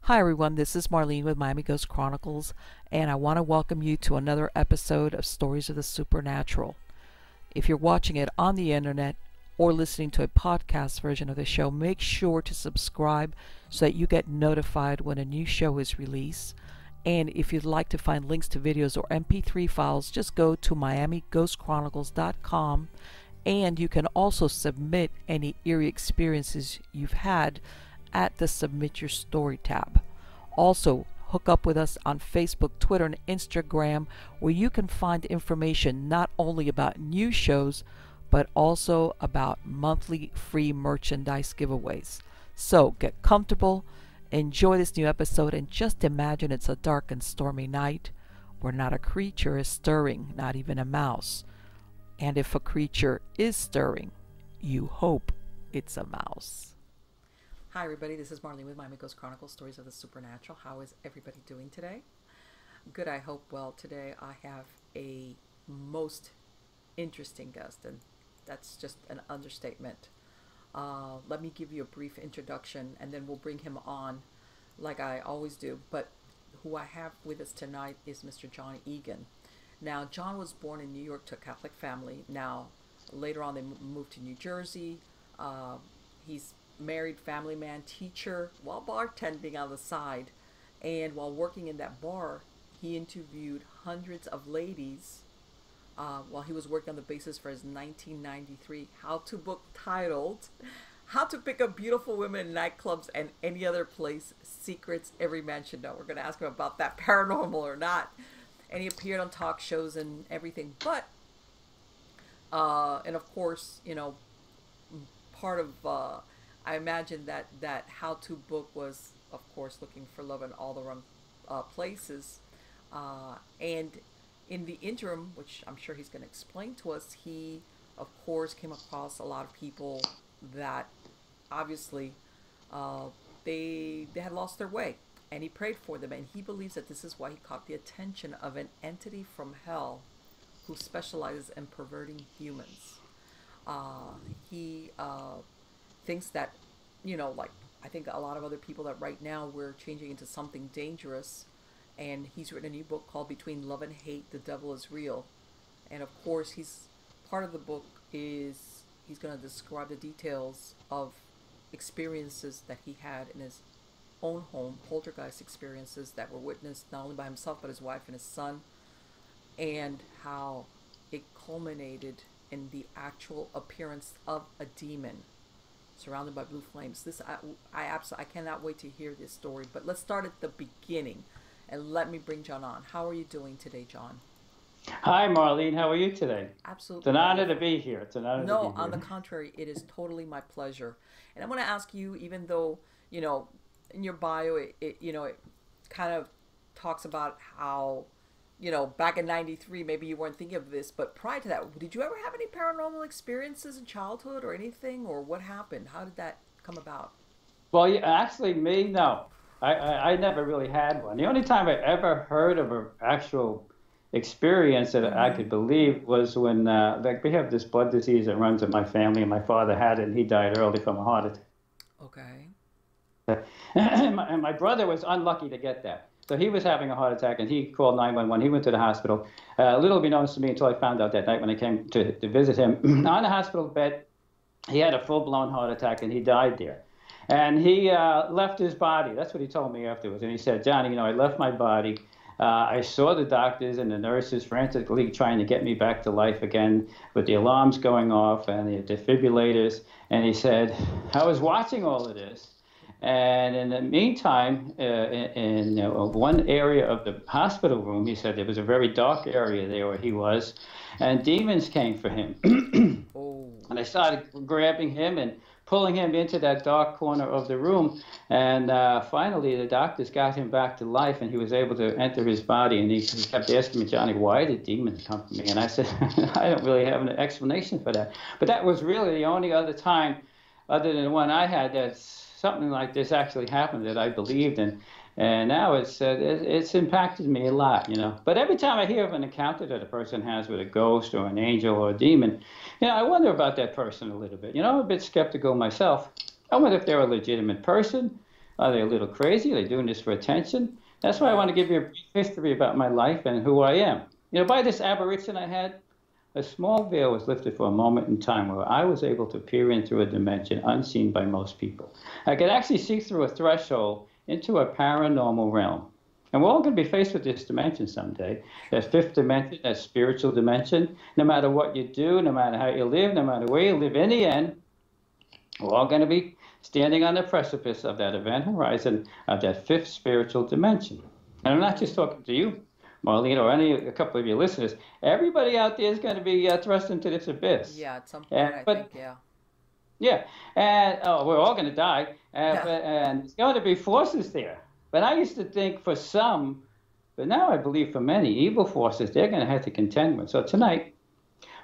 Hi everyone, this is Marlene with Miami Ghost Chronicles, and I want to welcome you to another episode of Stories of the Supernatural. If you're watching it on the internet or listening to a podcast version of the show, make sure to subscribe so that you get notified when a new show is released. And if you'd like to find links to videos or MP3 files, just go to miamighostchronicles.com, and you can also submit any eerie experiences you've had at the Submit Your Story tab. Also, hook up with us on Facebook, Twitter, and Instagram, where you can find information not only about new shows, but also about monthly free merchandise giveaways. So get comfortable, enjoy this new episode, and just imagine it's a dark and stormy night where not a creature is stirring, not even a mouse. And if a creature is stirring, you hope it's a mouse. Hi everybody, this is Marlene with Miami Ghost Chronicles, Stories of the Supernatural. How is everybody doing today? Good, I hope. Well, today I have a most interesting guest, and that's just an understatement. Let me give you a brief introduction, and then we'll bring him on like I always do. But who I have with us tonight is Mr. John Eagan. Now, John was born in New York to a Catholic family. Now, later on, they moved to New Jersey. He's married, family man, teacher, while bartending on the side. And while working in that bar, he interviewed hundreds of ladies while he was working on the basis for his 1993 how-to book titled How to Pick Up Beautiful Women in Nightclubs and Any Other Place, Secrets Every Man Should Know. We're going to ask him about that, paranormal or not. And he appeared on talk shows and everything. But, and of course, you know, part of I imagine that how-to book was, of course, looking for love in all the wrong places. And in the interim, which I'm sure he's going to explain to us, he, of course, came across a lot of people that obviously they had lost their way. And he prayed for them. And he believes that this is why he caught the attention of an entity from hell who specializes in perverting humans. He thinks that, you know, like I think a lot of other people, that right now we're changing into something dangerous. And he's written a new book called Between Love and Hate, The Devil is Real. And of course, he's part of the book is he's going to describe the details of experiences that he had in his own home, poltergeist experiences that were witnessed not only by himself but his wife and his son, and how it culminated in the actual appearance of a demon surrounded by blue flames. This I cannot wait to hear this story. But let's start at the beginning, and let me bring John on. How are you doing today, John? Hi, Marlene. How are you today? Absolutely. It's an honor to be here. It's an honor to be here. No, on the contrary, it is totally my pleasure. And I'm going to ask you, even though, you know, in your bio, it kind of talks about how, you know, back in 93, maybe you weren't thinking of this, but prior to that, did you ever have any paranormal experiences in childhood or anything, or what happened? How did that come about? Well, yeah, actually, me, no. I never really had one. The only time I ever heard of an actual experience that I could believe was when, like, we have this blood disease that runs in my family, and my father had it, and he died early from a heart attack. Okay. And my brother was unlucky to get that. So he was having a heart attack, and he called 911. He went to the hospital. Little unbeknownst to me until I found out that night when I came to visit him. On the hospital bed, he had a full-blown heart attack, and he died there. And he left his body. That's what he told me afterwards. And he said, Johnny, you know, I left my body. I saw the doctors and the nurses frantically trying to get me back to life again with the alarms going off and the defibrillators. And he said, I was watching all of this. And in the meantime, in one area of the hospital room, he said there was a very dark area there where he was, and demons came for him. Oh. And they started grabbing him and pulling him into that dark corner of the room. And finally, the doctors got him back to life, and he was able to enter his body. And he kept asking me, Johnny, why did demons come for me? And I said, I don't really have an explanation for that. But that was really the only other time, other than the one I had, that's something like this actually happened that I believed in. And now it's impacted me a lot, you know. But every time I hear of an encounter that a person has with a ghost or an angel or a demon, you know, I wonder about that person a little bit. You know, I'm a bit skeptical myself. I wonder if they're a legitimate person, Are they a little crazy? Are they doing this for attention? That's why I want to give you a brief history about my life and who I am. By this apparition I had, a small veil was lifted for a moment in time where I was able to peer into a dimension unseen by most people. I could actually see through a threshold into a paranormal realm. And we're all going to be faced with this dimension someday. That fifth dimension, that spiritual dimension. No matter what you do, no matter how you live, no matter where you live, in the end, we're all going to be standing on the precipice of that event horizon of that fifth spiritual dimension. And I'm not just talking to you, Marlene, or a couple of your listeners. Everybody out there is going to be thrust into this abyss. Yeah, at some point, I think, yeah. Yeah, and we're all going to die, and there's going to be forces there. But I used to think for some, but now I believe for many, evil forces, they're going to have to contend with. So tonight,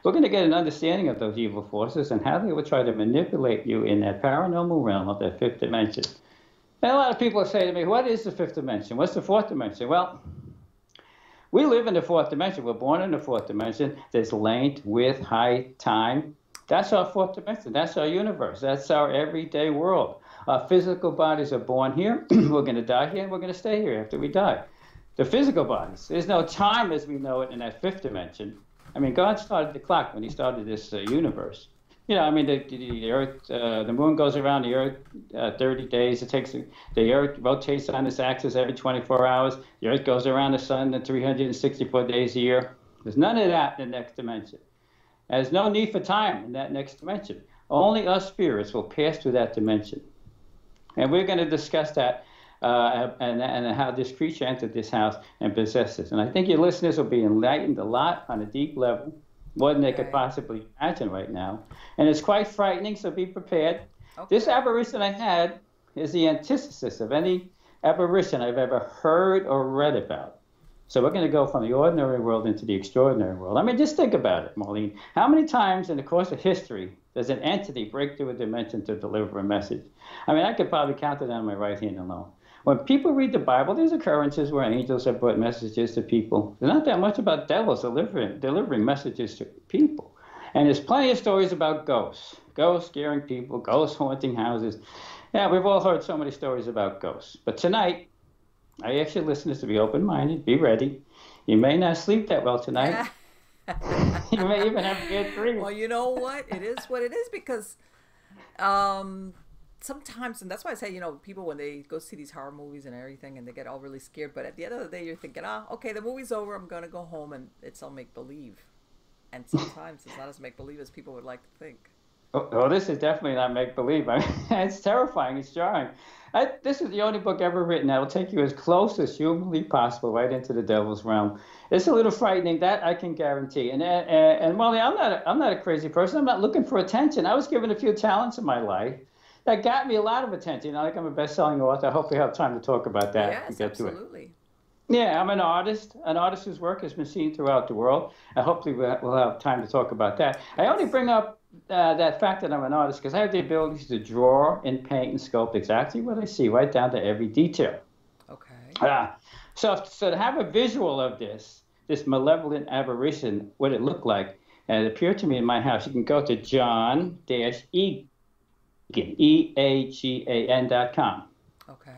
we're going to get an understanding of those evil forces and how they will try to manipulate you in that paranormal realm of that fifth dimension. And a lot of people say to me, what is the fifth dimension? What's the fourth dimension? Well, we live in the fourth dimension. We're born in the fourth dimension. There's length, width, height, time. That's our fourth dimension. That's our universe. That's our everyday world. Our physical bodies are born here. We're going to die here, and we're going to stay here after we die. The physical bodies. There's no time as we know it in that fifth dimension. I mean, God started the clock when he started this universe. The Earth, the moon goes around the Earth 30 days. The Earth rotates on its axis every 24 hours. The Earth goes around the sun 364 days a year. There's none of that in the next dimension. There's no need for time in that next dimension. Only us spirits will pass through that dimension. And we're going to discuss that and how this creature entered this house and possessed us. And I think your listeners will be enlightened a lot on a deep level, more than they could possibly imagine right now. And it's quite frightening, so be prepared. Okay. This apparition I had is the antithesis of any apparition I've ever heard or read about. So we're going to go from the ordinary world into the extraordinary world. I mean, just think about it, Marlene. How many times in the course of history does an entity break through a dimension to deliver a message? I mean, I could probably count it on my right hand alone. When people read the Bible, there's occurrences where angels have brought messages to people. There's not that much about devils delivering messages to people. And there's plenty of stories about ghosts scaring people, ghosts haunting houses. Yeah, we've all heard so many stories about ghosts. But tonight, I ask your listeners to be open-minded, be ready. You may not sleep that well tonight. You may even have bad dreams. Well, you know what? It is what it is because sometimes, and that's why I say, people when they go see these horror movies and everything and they get all really scared, but at the end of the day, you're thinking, okay, the movie's over. I'm going to go home and it's all make-believe. And sometimes it's not as make-believe as people would like to think. Oh, this is definitely not make-believe. I mean, it's terrifying. It's jarring. This is the only book ever written that will take you as close as humanly possible right into the devil's realm. It's a little frightening, that I can guarantee. And Molly, I'm not a crazy person. I'm not looking for attention. I was given a few talents in my life that got me a lot of attention. Like I'm a best-selling author. I hope we have time to talk about that. Yes, absolutely. Yeah, I'm an artist whose work has been seen throughout the world. And hopefully we'll have time to talk about that. I only bring up that fact that I'm an artist because I have the ability to draw and paint and sculpt exactly what I see, right down to every detail. Okay. So to have a visual of this malevolent apparition, what it looked like, and it appeared to me in my house, you can go to John-Eagan, EAGAN.com. Okay.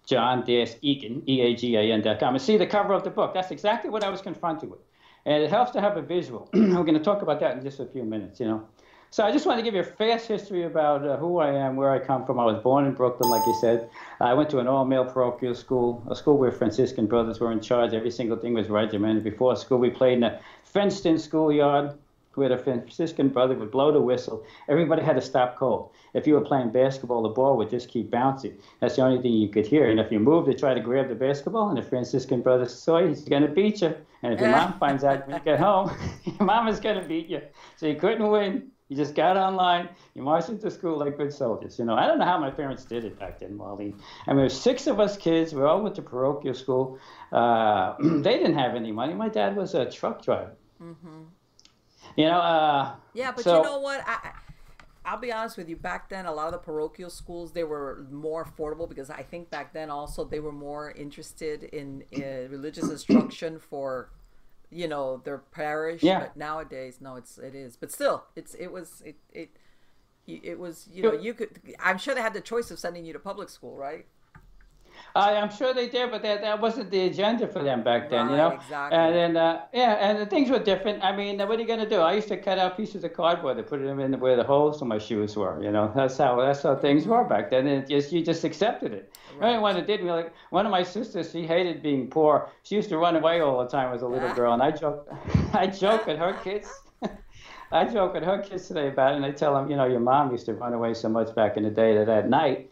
John-Eagan, EAGAN.com, and see the cover of the book. That's exactly what I was confronted with. And it helps to have a visual. We're going to talk about that in just a few minutes, So I just want to give you a fast history about who I am, where I come from. I was born in Brooklyn, like you said. I went to an all-male parochial school, a school where Franciscan brothers were in charge. Every single thing was regimented. Before school, we played in a fenced-in schoolyard where the Franciscan brother would blow the whistle. Everybody had to stop cold. If you were playing basketball, the ball would just keep bouncing. That's the only thing you could hear. And if you moved to try to grab the basketball, and the Franciscan brother saw you, he's going to beat you. And if your mom finds out when you get home, your mama's going to beat you. So you couldn't win. You just got online. You marched into school like good soldiers. I don't know how my parents did it back then, Marlene. I mean, there were 6 of us kids. We all went to parochial school. They didn't have any money. My dad was a truck driver. Mm-hmm. Yeah, but you know what? I'll be honest with you. Back then, a lot of the parochial schools, they were more affordable because I think back then also they were more interested in religious instruction for, their parish. Yeah. But nowadays, no, it is. But still, it was you could. I'm sure they had the choice of sending you to public school, right? I'm sure they did, but that wasn't the agenda for them back then, you Right, know. And exactly. then, yeah, and the things were different. I mean, what are you going to do? I used to cut out pieces of cardboard and put them in where the holes in my shoes were. You know, that's how things were Mm-hmm. back then. And you just accepted it. The only one Right. that didn't, like one of my sisters, she hated being poor. She used to run away all the time as a little girl, and I joke, I joke at her kids. I joke with her kids today about it, and I tell them, you know, your mom used to run away so much back in the day that at night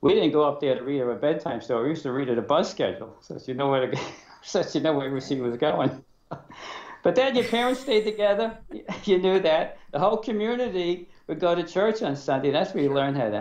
we didn't go up there to read her a bedtime story. We used to read her the bus schedule, so she know where to, so she know where she was going. But then your parents stayed together. You knew that the whole community would go to church on Sunday. That's where you Sure. learn how to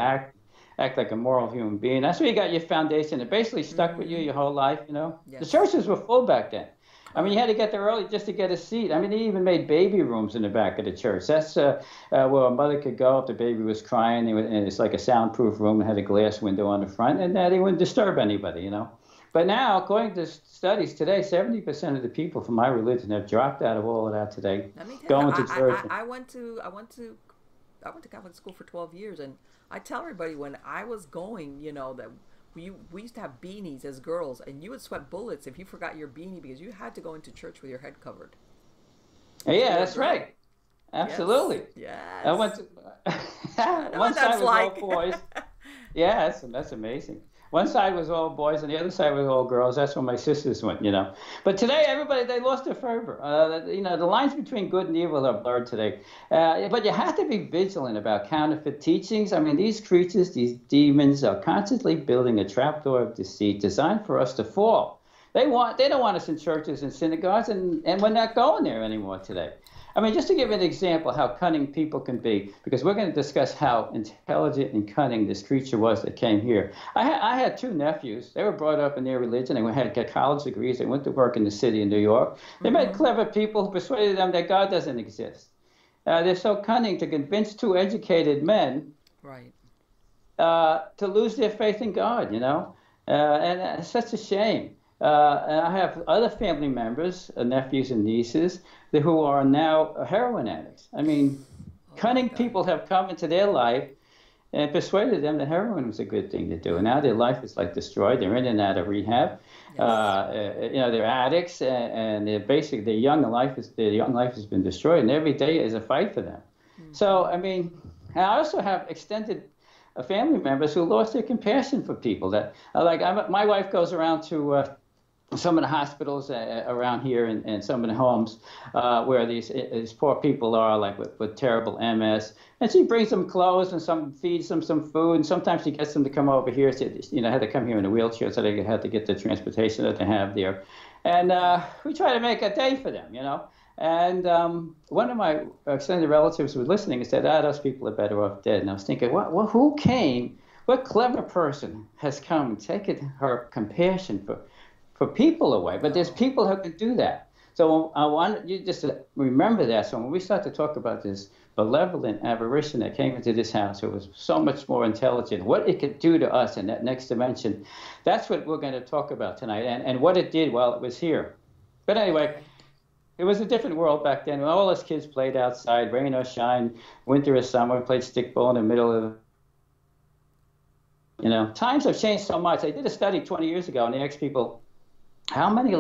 act like a moral human being. That's where you got your foundation. It basically stuck with you Mm-hmm. your whole life. You know, the Yes. churches were full back then. I Oh mean, you yeah. had to get there early just to get a seat. I mean, they even made baby rooms in the back of the church. That's where a mother could go if the baby was crying. And it's like a soundproof room. It had a glass window on the front, and they wouldn't disturb anybody, you know. But now, according to studies today, 70% of the people from my religion have dropped out of all of that today, Let me tell you, going to church. I went to Catholic school for 12 years, and I tell everybody when I was going, that we used to have beanies as girls, and you would sweat bullets if you forgot your beanie because you had to go into church with your head covered if Yeah, you're a that's girl. right. Yes, Absolutely. I went yes. I to, know one what side that's was all like. boys. Yeah, that's amazing. One side was all boys and the other side was all girls. That's where my sisters went, you know. But today, everybody, they lost their fervor. You know, the lines between good and evil are blurred today. But you have to be vigilant about counterfeit teachings. I mean, these creatures, these demons, are constantly building a trapdoor of deceit designed for us to fall. They don't want us in churches and synagogues, and we're not going there anymore today. I mean, just to give an example how cunning people can be, because we're going to discuss how intelligent and cunning this creature was that came here. I had two nephews. They were brought up in their religion. They had got college degrees. They went to work in the city of New York. They met Mm-hmm. clever people who persuaded them that God doesn't exist. They're so cunning to convince two educated men Right. to lose their faith in God, you know? And it's such a shame. And I have other family members, nephews and nieces, who are now heroin addicts. I mean, Oh my cunning God. people have come into their life and persuaded them that heroin was a good thing to do. And now their life is like destroyed. They're in and out of rehab. Yes. You know, they're addicts, and they're basically their young life has been destroyed. And every day is a fight for them. So, Mm-hmm. I mean, I also have extended family members who lost their compassion for people. That like my wife goes around to some of the hospitals around here and some of the homes where these poor people are, like with terrible MS. And she brings them clothes and some feeds them some food. And sometimes she gets them to come over here. So, you know, had to come here in a wheelchair, so they had to get the transportation that they have there. And Okay. we try to make a day for them, you know. And one of my extended relatives was listening and said, those people are better off dead. And I was thinking, who came? What clever person has come and taken her compassion for people away? But there's No. people who can do that. So I want you just to remember that. So when we start to talk about this malevolent apparition that came into this house, who was so much more intelligent, what it could do to us in that next dimension, that's what we're going to talk about tonight, and what it did while it was here. But anyway, Okay. it was a different world back then. All us kids played outside, rain or shine, winter or summer. We played stickball in the middle of, you know. Times have changed so much. I did a study 20 years ago, and they asked people, how many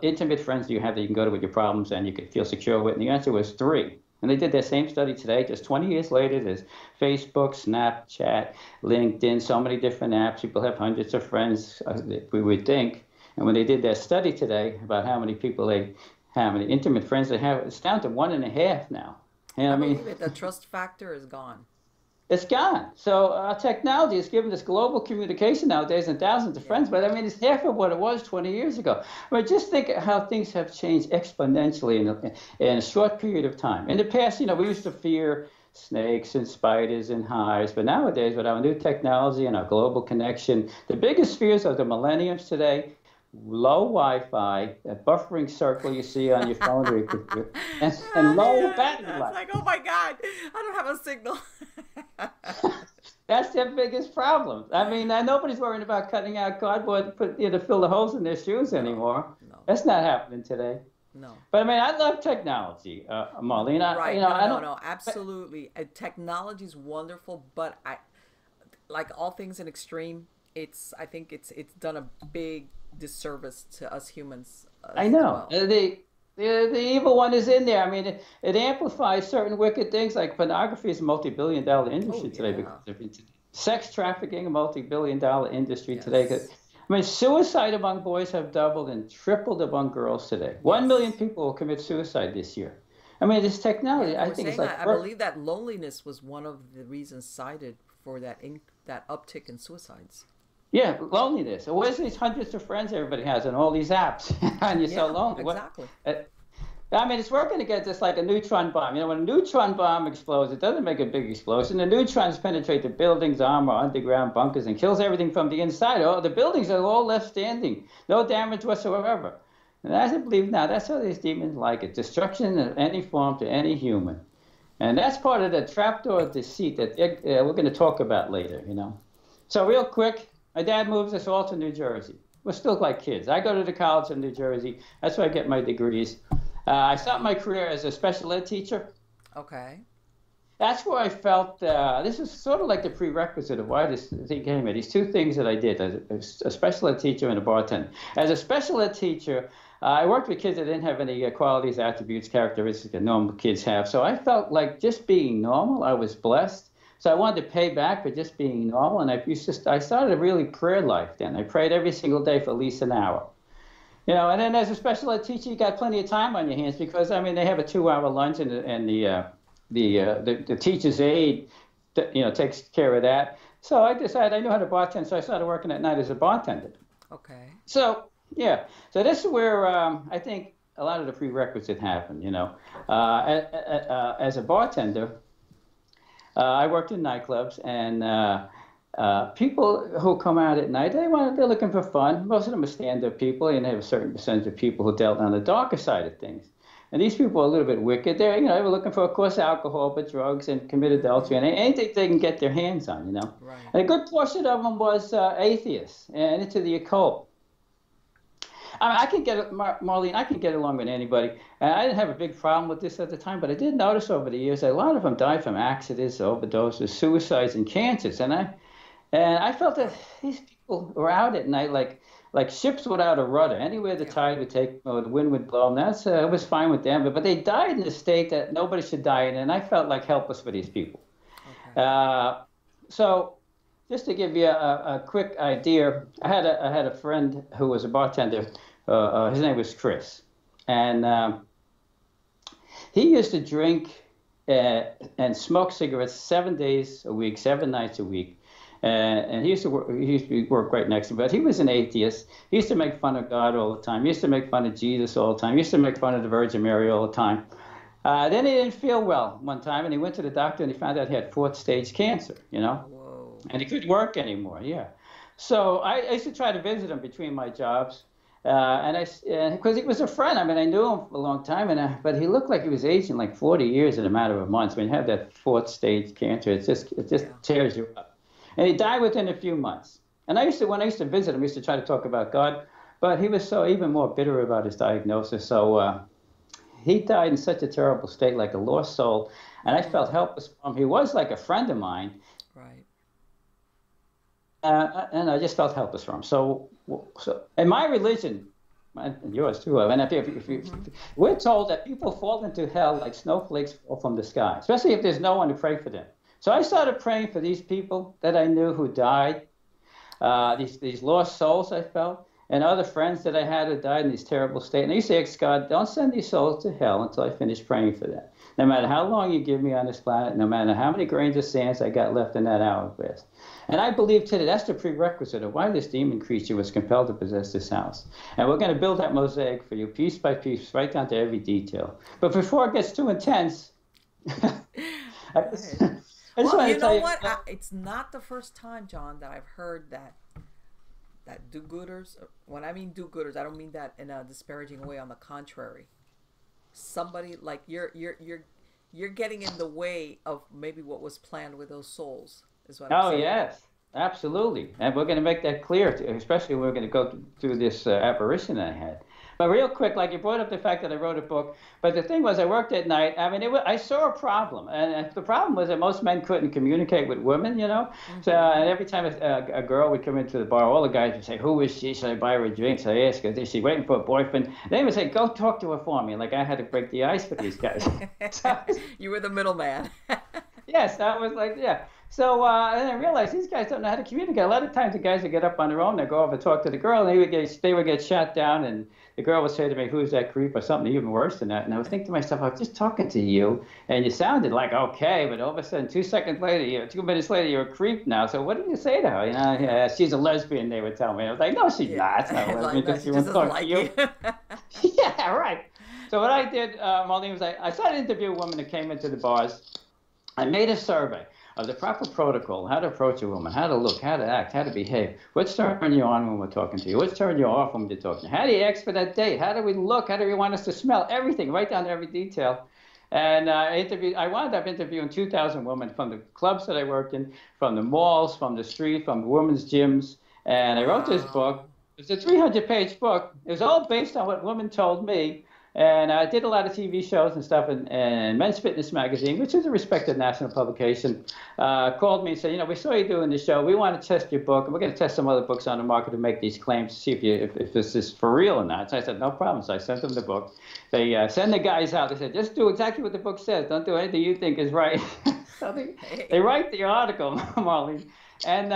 intimate friends do you have that you can go to with your problems and you can feel secure with? And the answer was three. And they did that same study today, just 20 years later. There's Facebook, Snapchat, LinkedIn, so many different apps. People have hundreds of friends, we would think. And when they did their study today about how many intimate friends they have, it's down to 1.5 now. And I I mean, believe it. The trust factor is gone. it's gone. So technology has given us global communication nowadays and thousands of Yeah. friends, but I mean, it's half of what it was 20 years ago. I mean, just think how things have changed exponentially in a short period of time. In the past, you know, we used Yes. to fear snakes and spiders and hives, but nowadays, with our new technology and our global connection, the biggest fears of the millenniums today: low Wi-Fi, that buffering circle you see on your phone, and low Yeah, battery it's life. like, oh my God, I don't have a signal. That's their biggest problem. I mean, nobody's worrying about cutting out cardboard to to fill the holes in their shoes No, anymore. no, That's not happening today. no. But I mean, I love technology, Marlene. Right. No, I no, don't. no. Absolutely. Technology is wonderful, but like all things in extreme, I think it's done a big disservice to us humans I as know. well. The evil one is in there. I mean, it amplifies certain wicked things like pornography is a multi-billion-dollar Oh industry today because yeah. of it. Sex trafficking, a multi-billion-dollar industry today. Yes. I mean, suicide among boys have doubled and tripled among girls today. 1 million Yes. people will commit suicide this year. I mean, this technology, Yeah, they I were think it's saying like, I believe that loneliness was one of the reasons cited for that uptick in suicides. yeah, loneliness. Where's these hundreds of friends everybody has on all these apps? And you're so Yeah, lonely. exactly. Uh, I mean, it's working against us like a neutron bomb. You know, when a neutron bomb explodes, it doesn't make a big explosion. The neutrons penetrate the buildings, armor, underground bunkers, and kills everything from the inside. Oh, the buildings are all left standing, no damage whatsoever. And as I believe now, that's how these demons like it: destruction in any form to any human. And that's part of the trapdoor deceit that we're going to talk about later. You know. So real quick, my dad moves us all to New Jersey. We're still like kids. I go to the college in New Jersey. That's where I get my degrees. I started Okay. my career as a special ed teacher. Okay. That's where I felt this is sort of like the prerequisite of why this thing came in. These two things that I did as a special ed teacher and a bartender. As a special ed teacher, I worked with kids that didn't have any qualities, attributes, characteristics that normal kids have. So I felt like just being normal, I was blessed. So I wanted to pay back for just being normal. And I started a really prayer life then. I prayed every single day for at least an hour. You know, and then as a special ed teacher, you got plenty of time on your hands because I mean they have a 2-hour lunch and the teacher's aide, takes care of that. So I decided I knew how to bartend, so I started working at night as a bartender. Okay. So yeah, so this is where I think a lot of the prerequisite happened. You know, as a bartender, I worked in nightclubs and. People who come out at night, they're looking for fun. Most of them are stand-up people, and they have a certain percentage of people who dealt on the darker side of things. And these people are a little bit wicked. They were looking for, of course, alcohol, but drugs and commit adultery and anything they can get their hands on, you know. Right. And a good portion of them was atheists and into the occult. I mean, I can get Marlene. I can get along with anybody. I didn't have a big problem with this at the time, but I did notice over the years that a lot of them died from accidents, overdoses, suicides, and cancers. And I felt that these people were out at night like ships without a rudder. Anywhere the tide would take them or the wind would blow them, it was fine with them. But they died in a state that nobody should die in, and I felt like helpless for these people. Okay. So just to give you a quick idea, I had a friend who was a bartender. His name was Chris, and he used to drink and smoke cigarettes 7 days a week, 7 nights a week. And he used to work right next to me, but he was an atheist. He used to make fun of God all the time. He used to make fun of Jesus all the time. He used to make fun of the Virgin Mary all the time. Then he didn't feel well one time, and he went to the doctor, and he found out he had 4th-stage cancer, you know? Whoa. And he couldn't work anymore, yeah. So I used to try to visit him between my jobs, because he was a friend. I mean, I knew him for a long time, but he looked like he was aging like 40 years in a matter of months. When you have that 4th-stage cancer, it just tears you up. And he died within a few months. And when I used to visit him, I used to try to talk about God, but he was so even more bitter about his diagnosis. So he died in such a terrible state, like a lost soul. And I felt helpless for him. He was like a friend of mine. Right. And I just felt helpless for him. So in my religion, and yours too, and we're told that people fall into hell like snowflakes fall from the sky, especially if there's no one to pray for them. So I started praying for these people that I knew who died, these lost souls I felt, and other friends that I had who died in these terrible states. And I used to ask God, don't send these souls to hell until I finish praying for them. No matter how long you give me on this planet, no matter how many grains of sand I got left in that hourglass. And I believe today that's the prerequisite of why this demon creature was compelled to possess this house. And we're going to build that mosaic for you piece by piece, right down to every detail. But before it gets too intense, I just Well, want you to tell know you. what? It's not the first time, John, that I've heard that do-gooders. When I mean do-gooders, I don't mean that in a disparaging way. On the contrary, somebody like you're getting in the way of maybe what was planned with those souls. Is what I'm Oh, saying. yes, absolutely. And we're going to make that clear, especially when we're going to go through this apparition I had. But real quick, like you brought up the fact that I wrote a book, but the thing was I worked at night. I mean, I saw a problem, and the problem was that most men couldn't communicate with women, you know. So and every time a girl would come into the bar, all the guys would say, "Who is she? Should I buy her a drink?" So I ask her, "Is she waiting for a boyfriend?" They would say, "Go talk to her for me." Like I had to break the ice with these guys. So, You were the middleman. yes, I was like, yeah. So and I realized these guys don't know how to communicate. A lot of times the guys would get up on their own, they'd go over and talk to the girl, and they would get shot down, and the girl would say to me, "Who's that creep?" or something even worse than that. And I would think to myself, I was just talking to you, and you sounded like okay, but all of a sudden, 2 seconds later, 2 minutes later, you're a creep now. So what did you say to her? You know, yeah, she's a lesbian, they would tell me. I was like, no, she's not. She's not a lesbian because she won't talk to you. Yeah, right. So what I did, Marlene, was I started to interview women that came into the bars. I made a survey of the proper protocol, how to approach a woman, how to look, how to act, how to behave. What's turning you on when we're talking to you? What's turning you off when we're talking to you? How do you ask for that date? How do we look? How do you want us to smell? Everything, right down to every detail. And I wound up interviewing 2,000 women from the clubs that I worked in, from the malls, from the street, from the women's gyms. And I wrote this book. It's a 300-page book. It was all based on what women told me. And I did a lot of TV shows and stuff, and Men's Fitness Magazine, which is a respected national publication, called me and said, we saw you doing the show. We want to test your book, and we're going to test some other books on the market to make these claims to see if this is for real or not. So I said, no problem. So I sent them the book. They send the guys out. They said, just do exactly what the book says. Don't do anything you think is right. So they write the article, Marlene. And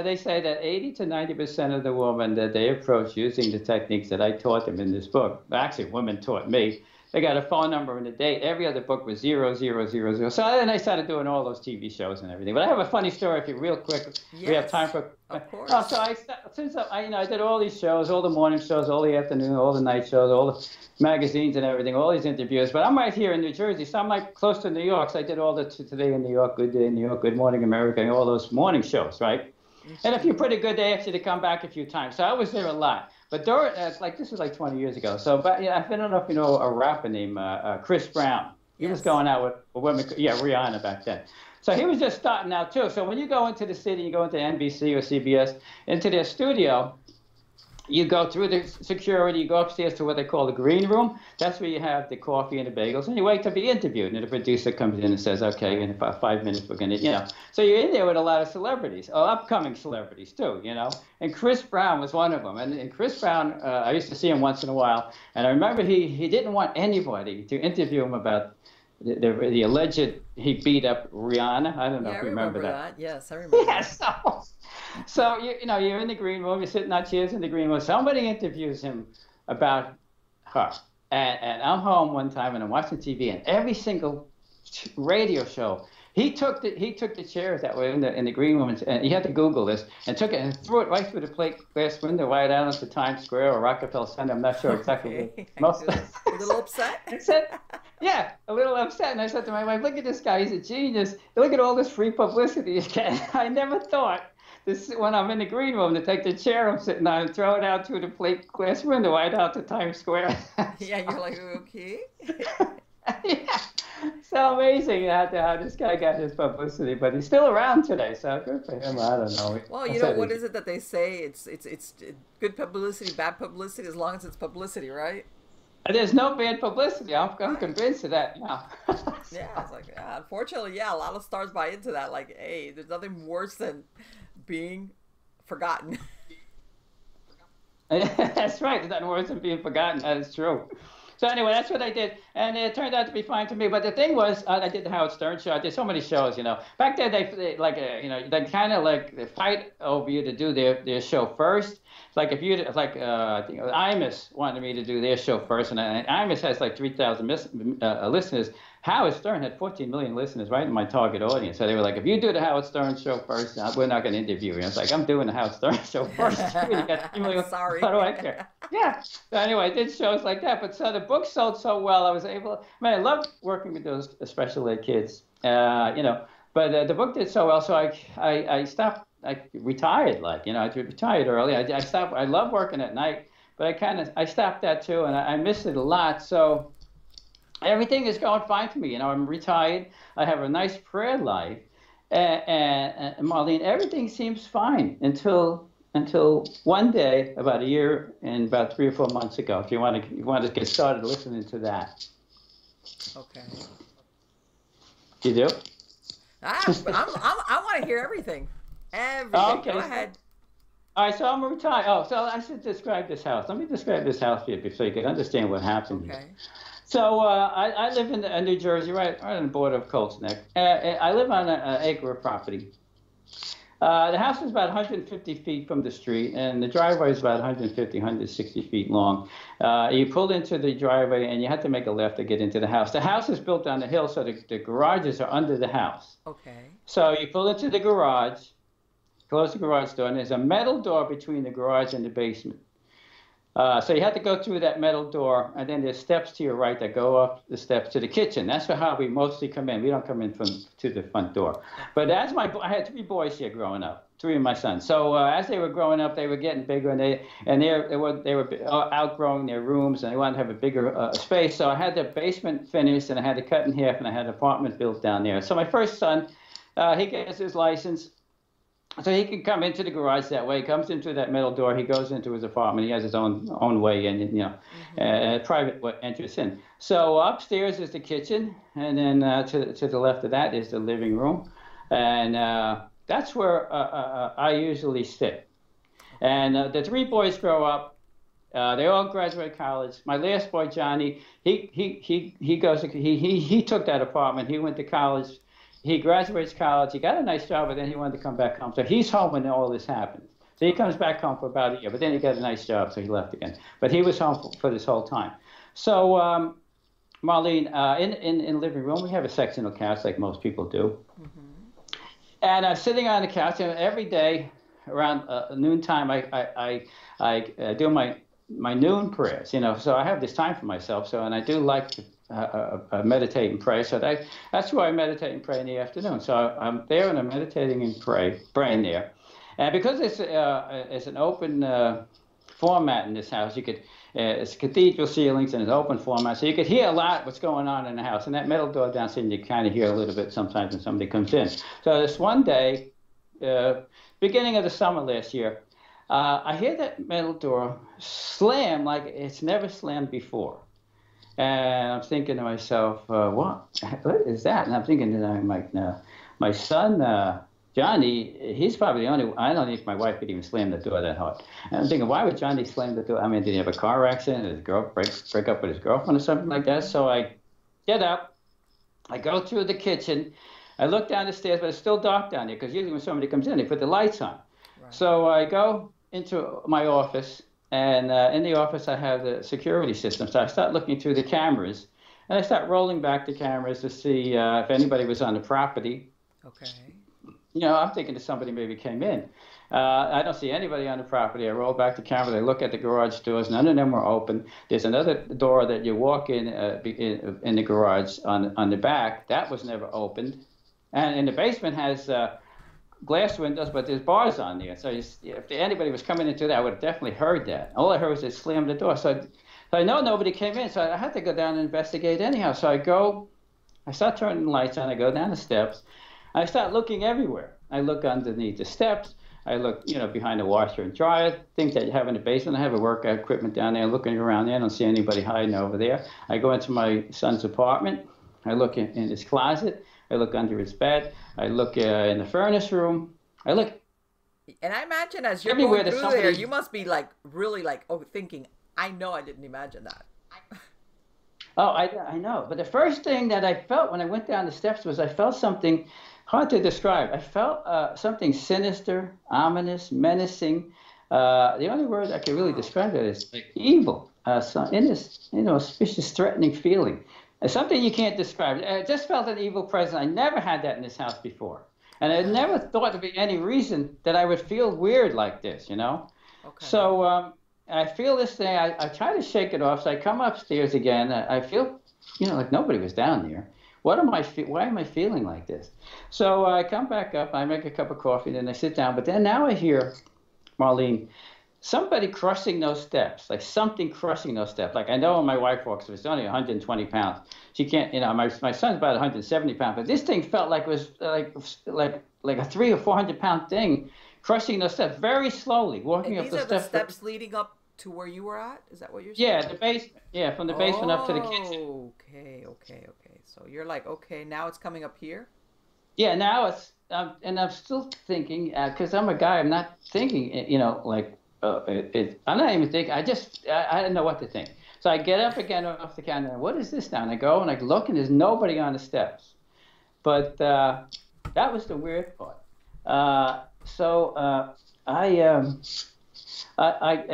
they say that 80 to 90% of the women that they approach using the techniques that I taught them in this book, actually women taught me, they got a phone number and a date. Every other book was 0000. So then I started doing all those TV shows and everything. But I have a funny story if you real quick. Yes, we have time for. Of course. Oh, so I did all these shows, all the morning shows, all the afternoon, all the night shows, all the magazines and everything, all these interviews. But I'm right here in New Jersey, so I'm like close to New York. So I did all the Today in New York, Good Day in New York, Good Morning America, and all those morning shows, right? And if you're pretty good, they ask you to come back a few times. So I was there a lot. But this was like 20 years ago. So, but I don't know if you know a rapper named Chris Brown. He was going out with women, Rihanna back then. So he was just starting out too. So when you go into the city, you go into NBC or CBS, into their studio, you go through the security, you go upstairs to what they call the green room. That's where you have the coffee and the bagels, and you wait to be interviewed. And the producer comes in and says, okay, in about 5 minutes we're going to, So you're in there with a lot of celebrities, upcoming celebrities too, And Chris Brown was one of them. And Chris Brown, I used to see him once in a while. And I remember he didn't want anybody to interview him about the alleged he beat up Rihanna. I don't know if you remember that. Yes, I remember. Yes. So you're in the green room, you're sitting on chairs in the green room. Somebody interviews him about her, and I'm home one time and I'm watching TV, and every single radio show, he took the chairs that were in the green room, and he had to Google this, and took it and threw it right through the plate glass window right out onto Times Square or Rockefeller Center. I'm not sure exactly. Okay. A little upset. I said, yeah, a little upset. And I said to my wife, look at this guy, he's a genius. Look at all this free publicity he's getting. I never thought when I'm in the green room to take the chair I'm sitting on and throw it out through the plate glass window right out to Times Square. Yeah, you're like, okay. Yeah. So amazing how this guy got his publicity, but he's still around today, so good for him. I don't know. Well, what is it that they say? It's good publicity, bad publicity, as long as it's publicity, right? There's no bad publicity. I'm convinced of that now. Yeah, it's like, unfortunately, a lot of stars buy into that. Like, hey, there's nothing worse than being forgotten. That's right. There's nothing worse than being forgotten. That is true. So anyway, that's what I did, and it turned out to be fine to me. But the thing was, I did the Howard Stern show. I did so many shows, Back then, they kind of like they fight over you to do their show first. Like if you I think Imus wanted me to do their show first, and Imus has like 3,000 listeners. Howard Stern had 14 million listeners, right in my target audience. So they were like, if you do the Howard Stern show first, we're not going to interview you. I was like, I'm doing the Howard Stern show first. You got 3 million. Sorry. How do I care? Yeah. So anyway, I did shows like that. But so the book sold so well, I was able. I loved working with those special ed kids, But the book did so well, so I stopped. I retired, I retired early. I stopped. I love working at night, but I stopped that too, and I missed it a lot. So everything is going fine for me. I'm retired. I have a nice prayer life, and Marlene, everything seems fine until until one day, about a year and about 3 or 4 months ago. If you want to get started listening to that. Okay. You do? I want to hear everything. Everything. Okay. Go ahead. All right, so I'm retired. Oh, so I should describe this house. Let me describe this house for you so you can understand what happened here. So I live in New Jersey, right on the border of Colts Neck. I live on an acre of property. The house is about 150 feet from the street, and the driveway is about 150, 160 feet long. You pulled into the driveway, and you had to make a left to get into the house. The house is built on the hill, so the garages are under the house. Okay. So you pull into the garage, close the garage door, and there's a metal door between the garage and the basement. So you have to go through that metal door, and then there's steps to your right that go up the steps to the kitchen. That's how we mostly come in. We don't come in to the front door. But I had 3 boys here growing up, 3 of my sons. So as they were growing up, they were getting bigger, and they were outgrowing their rooms, and they wanted to have a bigger space. So I had the basement finished, and I had it cut in half, and I had an apartment built down there. So my first son, he gets his license. So he can come into the garage that way. He comes into that metal door. He goes into his apartment. He has his own way in, private entrance in. So upstairs is the kitchen, and then to the left of that is the living room, and that's where I usually sit. And the 3 boys grow up. They all graduate college. My last boy, Johnny, he took that apartment. He went to college. He graduates college. He got a nice job, but then he wanted to come back home. So he's home when all this happened. So he comes back home for about a year, but then he got a nice job, so he left again. But he was home for this whole time. So, Marlene, in the living room, we have a sectional couch like most people do. Mm-hmm. And I'm sitting on the couch, and every day around noontime, I do my noon prayers. So I have this time for myself. And I do like to meditate and pray. So that's where I meditate and pray in the afternoon. So I'm there and I'm meditating and praying there. And because it's an open format in this house, it's cathedral ceilings and it's open format, so you could hear a lot what's going on in the house. And that metal door downstairs, you kind of hear a little bit sometimes when somebody comes in. So this one day, beginning of the summer last year, I hear that metal door slam like it's never slammed before. And I'm thinking to myself, what is that? And I'm thinking, my son, Johnny, he's probably the only, I don't think my wife could even slam the door that hard. And I'm thinking, why would Johnny slam the door? I mean, did he have a car accident? Did his girl break up with his girlfriend or something like that? So I get up, I go through the kitchen, I look down the stairs, but it's still dark down there because usually when somebody comes in, they put the lights on. Right. So I go into my office. And in the office, I have the security system. So I start looking through the cameras, and I start rolling back the cameras to see if anybody was on the property. Okay. I'm thinking that somebody maybe came in. I don't see anybody on the property. I roll back the cameras. I look at the garage doors. None of them were open. There's another door that you walk in the garage on the back. That was never opened. And in the basement has glass windows, but there's bars on there. So if anybody was coming into that, I would have definitely heard that. All I heard was it slammed the door. So I know nobody came in, so I had to go down and investigate anyhow. So I start turning the lights on. I go down the steps. I start looking everywhere. I look underneath the steps. I look, behind the washer and dryer, things that you have in the basement. I have a workout equipment down there. Looking around there, I don't see anybody hiding over there. I go into my son's apartment. I look in his closet. I look under his bed. I look in the furnace room. I look. And I imagine as you're going through there, you must be really thinking, I know I didn't imagine that. Oh, I know. But the first thing that I felt when I went down the steps was I felt something hard to describe. I felt something sinister, ominous, menacing. The only word I can really describe it is evil. In this, suspicious, threatening feeling. Something you can't describe. I just felt an evil presence. I never had that in this house before. And I never thought there'd be any reason that I would feel weird like this, Okay. So I feel this thing. I try to shake it off. So I come upstairs again. I feel, like nobody was down there. Why am I feeling like this? So I come back up. I make a cup of coffee. Then I sit down. But then now I hear, Marlene, somebody crushing those steps, like something crushing those steps. Like I know when my wife walks, it's only 120 pounds. She can't, my son's about 170 pounds, but this thing felt like it was like a 300 or 400 pound thing crushing those steps very slowly, walking And up these the are the steps. steps leading up to where you were at? Is that what you're saying? Yeah, the basement. Yeah, from the basement up to the kitchen. Oh, okay, okay, okay. So you're like, okay, now it's coming up here? Yeah, now it's and I'm still thinking because I'm a guy. I'm not thinking. You know, like I'm not even thinking. I don't know what to think. So I get up again off the counter. And what is this now? And I go and I look, and there's nobody on the steps. But that was the weird part. So I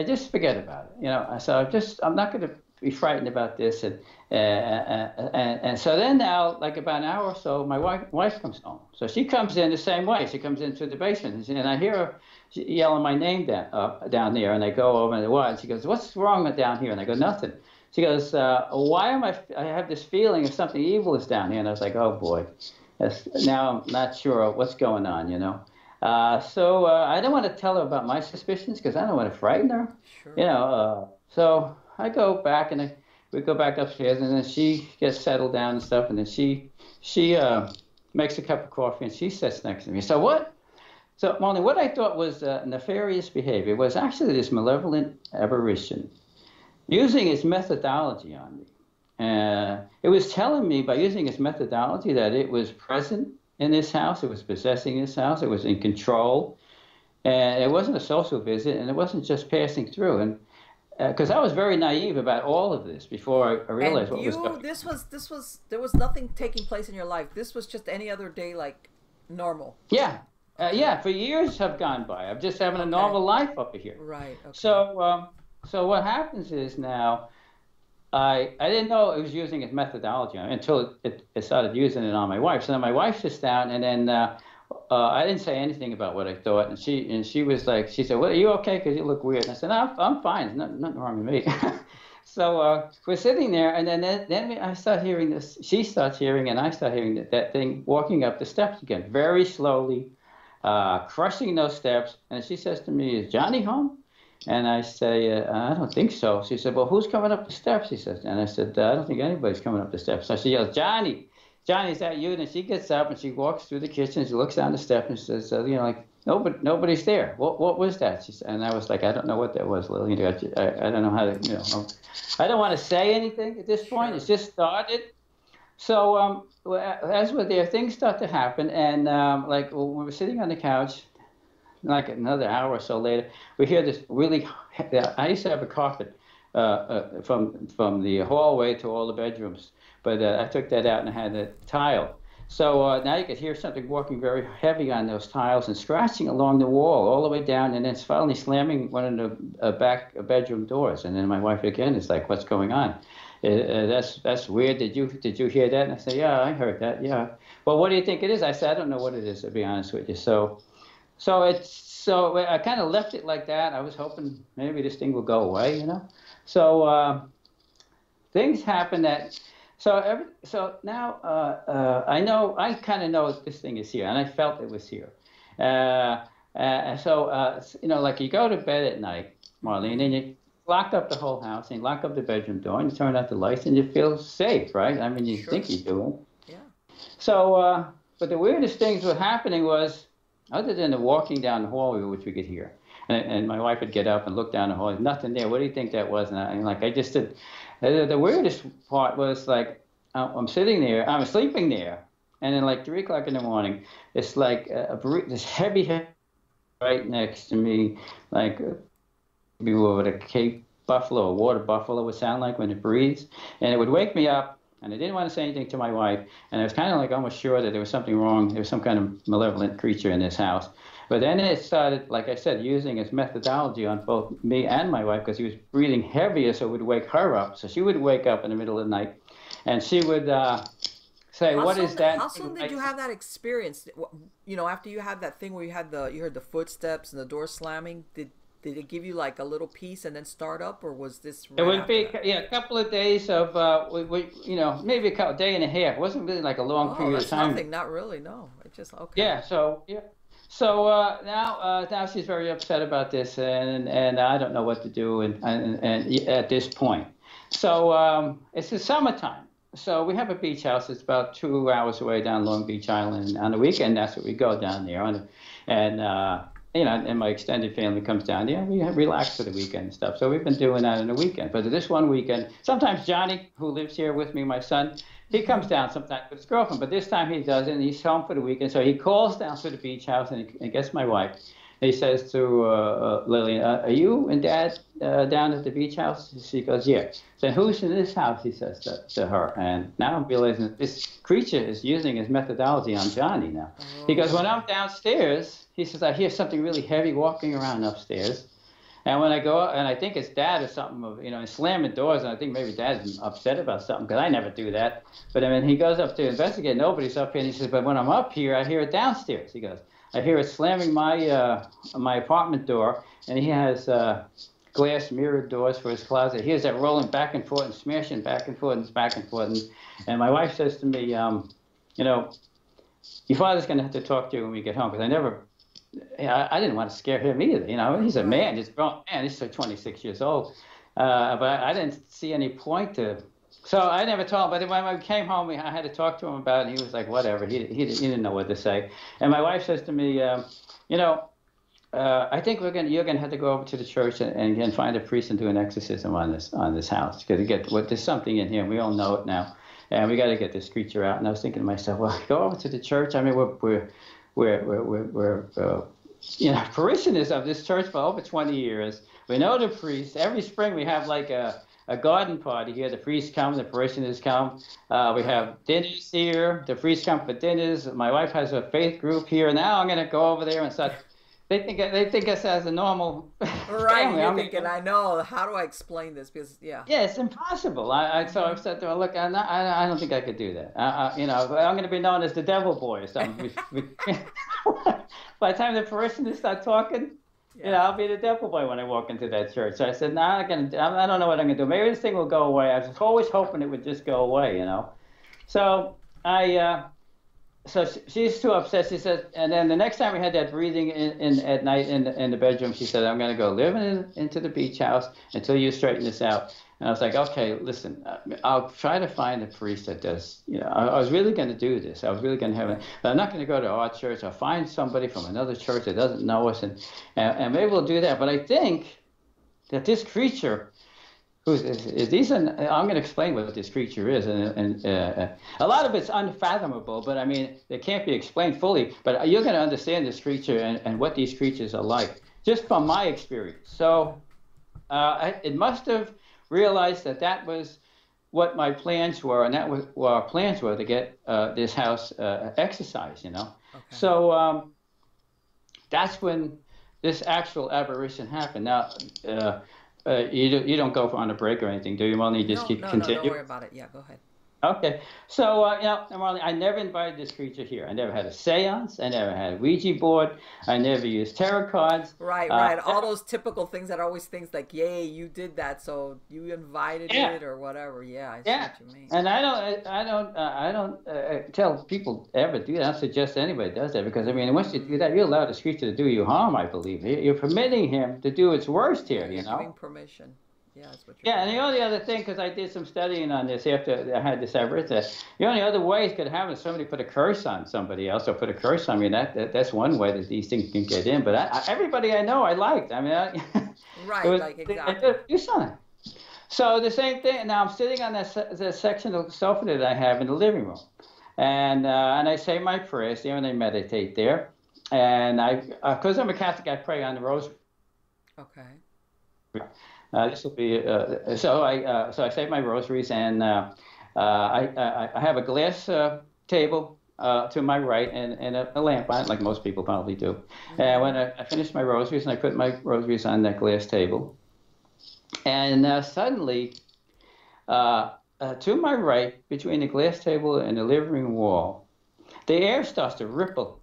just forget about it. You know, so I'm not going to be frightened about this. And so then now, like about an hour or so, my wife comes home. So she comes in the same way. She comes into the basement, and I hear her yelling my name down there. And I go over and what? She goes, "What's wrong down here?" And I go, "Nothing." She goes, "Why am I have this feeling of something evil is down here?" And I was like, "Oh boy." Now I'm not sure what's going on, you know. So I don't want to tell her about my suspicions because I don't want to frighten her. Sure. You know, so I go back and we go back upstairs, and then she gets settled down and stuff, and then she makes a cup of coffee and she sits next to me. So what? So Molly, what I thought was nefarious behavior was actually this malevolent apparition using its methodology on me. It was telling me by using its methodology that it was present in this house, it was possessing this house, it was in control, and it wasn't a social visit, and it wasn't just passing through. And because I was very naive about all of this before I realized what was going on. There was nothing taking place in your life. This was just any other day, like normal. Yeah, yeah. For years have gone by. I'm just having a normal life up here. Right. Okay. So what happens is now. I didn't know it was using its methodology until it started using it on my wife. So then my wife sits down, and then I didn't say anything about what I thought, and she was like, she said, "Well, are you okay? Because you look weird." And I said, "No, I'm fine. There's nothing wrong with me." So we're sitting there, and then I start hearing this. She starts hearing, and I start hearing that thing walking up the steps again, very slowly, crushing those steps. And she says to me, "Is Johnny home?" And I say, "I don't think so." She said, "Well, who's coming up the steps?" She says, and I said, "I don't think anybody's coming up the steps." So she yells, "Johnny, Johnny, is that you?" And she gets up and she walks through the kitchen. She looks down the step and says, "You know, like nobody's there. What was that?" She said, and I was like, "I don't know what that was, Lily. I don't know how to, you know, I don't want to say anything at this point. It's just started." So as we're there, things start to happen, and like when we're sitting on the couch. Like another hour or so later, we hear this really. I used to have a carpet from the hallway to all the bedrooms, but I took that out and I had a tile. So now you could hear something walking very heavy on those tiles and scratching along the wall all the way down, and then it's finally slamming one of the back bedroom doors. And then my wife again is like, "What's going on?" That's weird. Did you hear that? And I say, "Yeah, I heard that. Yeah." "Well, what do you think it is?" I said, "I don't know what it is, to be honest with you." So I kind of left it like that. I was hoping maybe this thing will go away, you know. So things happen that. So now I kind of know this thing is here, and I felt it was here. You know, like you go to bed at night, Marlene, and you lock up the whole house, and you lock up the bedroom door, and you turn out the lights, and you feel safe, right? I mean, you think you do. Yeah. So, but the weirdest things were happening was. Other than the walking down the hallway, which we could hear, and my wife would get up and look down the hallway, nothing there. What do you think that was? And I just did. The weirdest part was like I'm sitting there, I'm sleeping there, and then like 3 o'clock in the morning, it's like this heavy right next to me, like what a Cape buffalo, a water buffalo would sound like when it breathes, and it would wake me up. And I didn't want to say anything to my wife, and I was kind of like almost sure that there was something wrong. There was some kind of malevolent creature in this house. But then it started, like I said, using its methodology on both me and my wife because he was breathing heavier, so it would wake her up. So she would wake up in the middle of the night, and she would say, "What is that?" How soon did you have that experience? You know, after you had that thing where you heard the footsteps and the door slamming, did it give you like a little piece and then start up, or was this? Right, it would be a couple of days of you know, maybe a day and a half. It wasn't really like a long period of time. Nothing, not really. No, it just okay. Yeah. So now she's very upset about this, and I don't know what to do, and at this point. So it's the summertime. So we have a beach house. It's about 2 hours away down Long Beach Island. On the weekend, that's where we go down there. and my extended family comes down. We relax for the weekend and stuff. So we've been doing that in the weekend. But this one weekend, sometimes Johnny, who lives here with me, my son, he comes down sometimes with his girlfriend. But this time he doesn't. He's home for the weekend. So he calls down to the beach house and he gets my wife. He says to Lillian, "Are you and Dad down at the beach house?" She goes, "Yeah." So who's in this house? He says to her. And now I'm realizing that this creature is using his methodology on Johnny now. He goes, "When I'm downstairs," he says, "I hear something really heavy walking around upstairs. And when I go up, and I think it's Dad or something, slamming doors, and I think maybe Dad's upset about something, because I never do that. But I mean, he goes up to investigate, nobody's up here, and he says, but when I'm up here, I hear it downstairs." He goes, "I hear it slamming my apartment door, and he has glass mirrored doors for his closet. He hears that rolling back and forth and smashing back and forth and back and forth." And my wife says to me, "Your father's going to have to talk to you when we get home," because I didn't want to scare him either. He's a man, he's a grown man, he's 26 years old. But I didn't see any point to. So I never told him. But when I came home, I had to talk to him about it. He was like, whatever. He didn't know what to say. And my wife says to me, "I think you're going to have to go over to the church and find a priest and do an exorcism on this house, because there's something in here. And we all know it now, and we got to get this creature out." And I was thinking to myself, well, go over to the church. I mean, we're parishioners of this church for over 20 years. We know the priest. Every spring we have like a garden party here. The priests come, the parishioners come. We have dinners here. The priests come for dinners. My wife has a faith group here. Now I'm going to go over there and start. They think us as a normal right. family. You're thinking, I know. How do I explain this? Because yeah, it's impossible. So I've said to her, look, I don't think I could do that. I'm going to be known as the devil boy or something. By the time the parishioners start talking, I'll be the devil boy when I walk into that church. So I said, no, I don't know what I'm going to do. Maybe this thing will go away. I was always hoping it would just go away, So So she's too upset. She said, and then the next time we had that breathing in at night in the bedroom, she said, "I'm going to go live into the beach house until you straighten this out." And I was like, "Okay, listen, I'll try to find a priest that does. I was really going to do this. I was really going to have it, but I'm not going to go to our church. I'll find somebody from another church that doesn't know us, and maybe we'll do that. But I think that this creature." I'm going to explain what this creature is, and a lot of it's unfathomable, but I mean, it can't be explained fully, but you're going to understand this creature and what these creatures are like, just from my experience. So it must have realized that was what my plans were, and that was what our plans were, to get this house exercised, Okay. So that's when this actual apparition happened. Now, you don't go on a break or anything, do you, Marlene? You just continue? No, don't worry about it. Yeah, go ahead. Okay. So, Marlene, I never invited this creature here. I never had a seance. I never had a Ouija board. I never used tarot cards. Right. All those typical things that always think like, yay, you did that, so you invited it or whatever. Yeah, I see what you mean. And I don't tell people ever do that. I don't suggest anybody does that, because, I mean, once you do that, you allow this creature to do you harm, I believe. You're permitting him to do its worst here, You're giving permission. Yeah, that's what you're and the only other thing, because I did some studying on this after I had this episode, the only other way it could happen is somebody put a curse on somebody else or put a curse on me. That's one way that these things can get in. But everybody I know I liked. I mean, exactly. Do something. So the same thing. Now I'm sitting on that section of the sofa that I have in the living room, and I say my prayers there and I meditate there, and because I'm a Catholic, I pray on the rosary. Okay. This will be so I say my rosaries, and I have a glass table to my right and a lamp on it, like most people probably do. And when I finish my rosaries, and I put my rosaries on that glass table, and suddenly to my right, between the glass table and the living room wall, the air starts to ripple.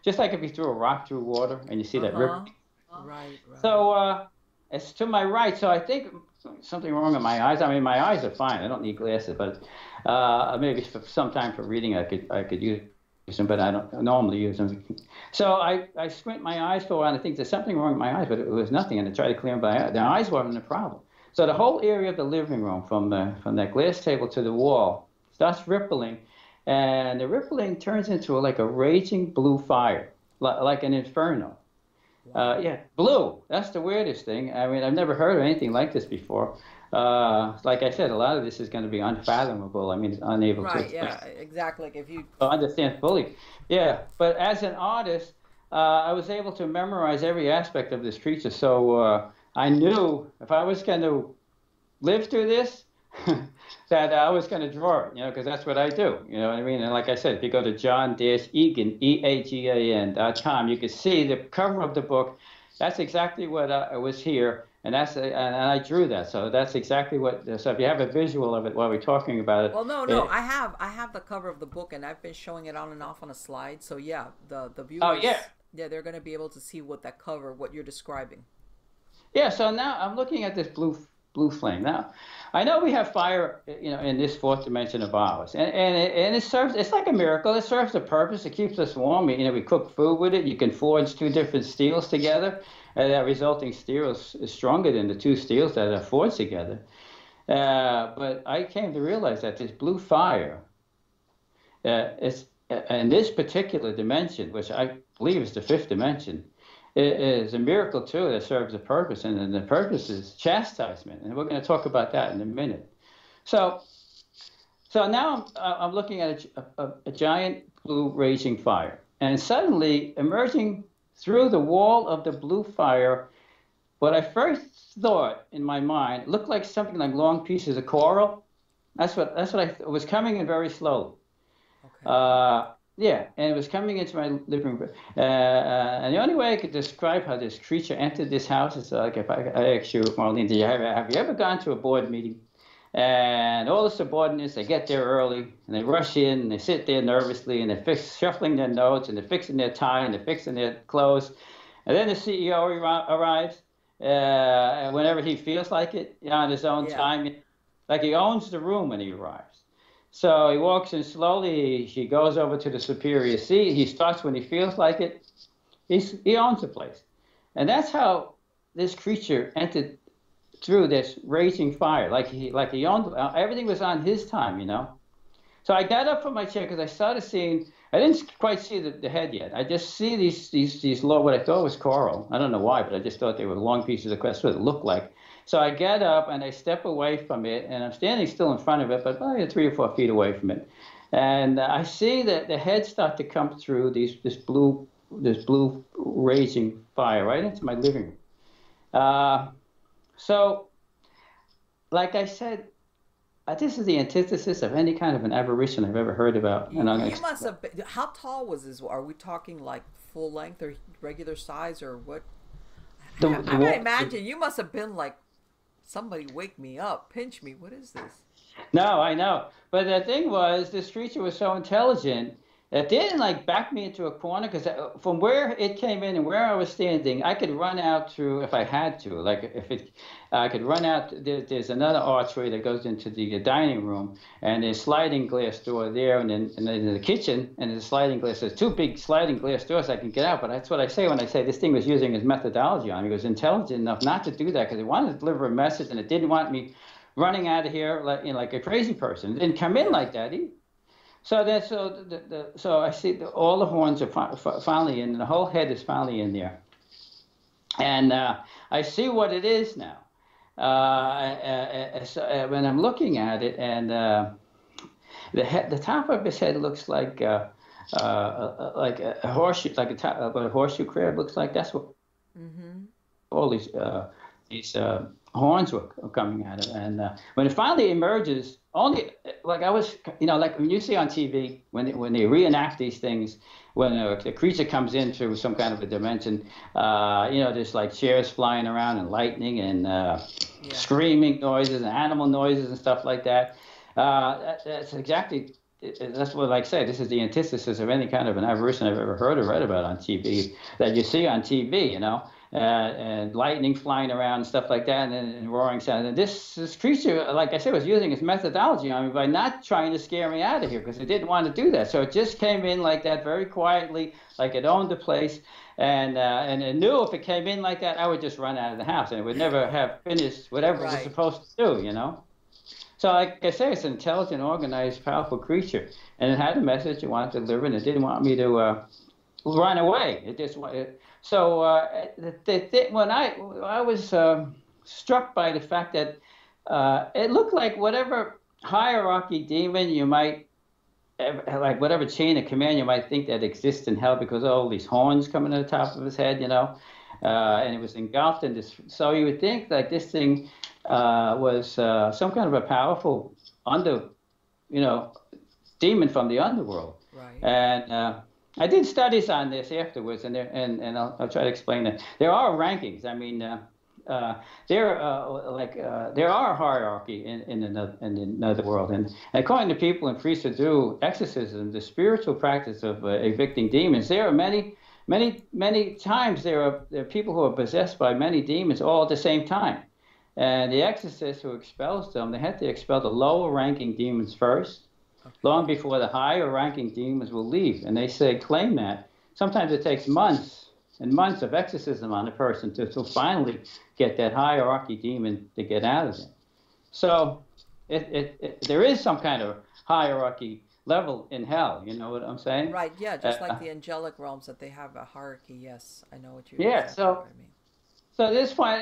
Just like if you threw a rock through water and you see that ripple. Right. So it's to my right, so I think something wrong with my eyes. I mean, my eyes are fine. I don't need glasses, but maybe sometime for reading I could use them, but I don't normally use them. So I squint my eyes for a while, and I think there's something wrong with my eyes, but it was nothing, and I tried to clear them by the eyes wasn't a problem. So the whole area of the living room, from that glass table to the wall, starts rippling, and the rippling turns into like a raging blue fire, like an inferno. Wow. Yeah, blue. That's the weirdest thing. I mean, I've never heard of anything like this before. Like I said, a lot of this is going to be unfathomable. I mean, unable to Right, explain, yeah, exactly. Like if you, understand fully. Yeah, but as an artist, I was able to memorize every aspect of this creature. So I knew if I was going to live through this, that I was going to draw it, because that's what I do. You know what I mean? And like I said, if you go to John-Eagan, Eagan.com, you can see the cover of the book. That's exactly what I was here, and and I drew that. So that's exactly what. So if you have a visual of it while we're talking about it, well, no, I have the cover of the book, and I've been showing it on and off on a slide. So yeah, the oh yeah, viewers, yeah, they're going to be able to see what that cover, what you're describing. yeah. So now I'm looking at this blue flame. Now, I know we have fire, in this fourth dimension of ours, and it serves. It's like a miracle. It serves a purpose. It keeps us warm. We cook food with it. You can forge two different steels together, and that resulting steel is stronger than the two steels that are forged together. But I came to realize that this blue fire is in this particular dimension, which I believe is the fifth dimension. It is a miracle too that serves a purpose, and the purpose is chastisement, and we're going to talk about that in a minute. So, now I'm looking at a giant blue raging fire, and suddenly emerging through the wall of the blue fire, what I first thought in my mind looked like something like long pieces of coral. That's what it was coming in very slowly. Okay. Yeah, and it was coming into my living room. And the only way I could describe how this creature entered this house is like if I ask you, Marlene, have you ever gone to a board meeting? And all the subordinates, they get there early, and they rush in, and they sit there nervously, and they're shuffling their notes, and they're fixing their tie, and they're fixing their clothes. And then the CEO arrives, whenever he feels like it, on his own time. Like he owns the room when he arrives. So he walks in slowly. He goes over to the superior seat. He starts when he feels like it. He owns the place. And that's how this creature entered through this raging fire. Like he owned, everything was on his time. So I got up from my chair because I started seeing, I didn't quite see the head yet. I just see these long, what I thought was coral. I don't know why, but I just thought they were long pieces of coral. That's what it looked like. So I get up and I step away from it, and I'm standing still in front of it, but probably 3 or 4 feet away from it. And I see that the head start to come through this blue raging fire right into my living room. So, like I said, this is the antithesis of any kind of an apparition I've ever heard about. You must have been, how tall was this? Are we talking like full length or regular size or what? I imagine you must have been like, somebody wake me up, pinch me. What is this? No, I know. But the thing was, this creature was so intelligent that didn't like back me into a corner, because from where it came in and where I was standing, I could run out through if I had to. Like I could run out. There's another archway that goes into the dining room, and there's sliding glass door there, and then in the kitchen, and there's a sliding glass. There's 2 big sliding glass doors I can get out. But that's what I say when I say this thing was using his methodology on me. It was intelligent enough not to do that because it wanted to deliver a message, and it didn't want me running out of here like a crazy person. It didn't come in like that either. So I see all the horns are finally in, and the whole head is finally in there, and I see what it is now. When I'm looking at it, and the top of his head looks like a horseshoe, like what a horseshoe crab looks like. That's what all these horns were coming at it, and when it finally emerges. Only like I was, like when you see on TV when they reenact these things, when a creature comes in through some kind of a dimension, there's like chairs flying around and lightning and screaming noises and animal noises and stuff like that. That's exactly. That's what, like I say, this is the antithesis of any kind of an apparition I've ever heard or read about on TV that you see on TV, and lightning flying around and stuff like that, and roaring sound. And this creature, like I said, was using its methodology on me by not trying to scare me out of here, because it didn't want to do that. So it just came in like that, very quietly, like it owned the place, and it knew if it came in like that, I would just run out of the house, and it would never have finished whatever it was supposed to do, So like I say, it's an intelligent, organized, powerful creature, and it had a message it wanted to deliver, and it didn't want me to run away. So when I was struck by the fact that it looked like whatever hierarchy demon you might, like whatever chain of command you might think that exists in hell, because of all these horns coming to the top of his head, and it was engulfed in this. So you would think like this thing was some kind of a powerful you know, demon from the underworld. Right. And I did studies on this afterwards, and I'll try to explain it. There are rankings. I mean, there are hierarchy in another world, and according to people and priests who do exorcism, the spiritual practice of evicting demons, there are many times there are people who are possessed by many demons all at the same time, and the exorcist who expels them, they have to expel the lower ranking demons first, long before the higher ranking demons will leave. And they claim that sometimes it takes months and months of exorcism on a person to finally get that hierarchy demon to get out of them. So there is some kind of hierarchy level in hell, you know what I'm saying? Right, yeah, just like the angelic realms, that they have a hierarchy. Yes, I know what you yeah, exactly what I mean. So at this point,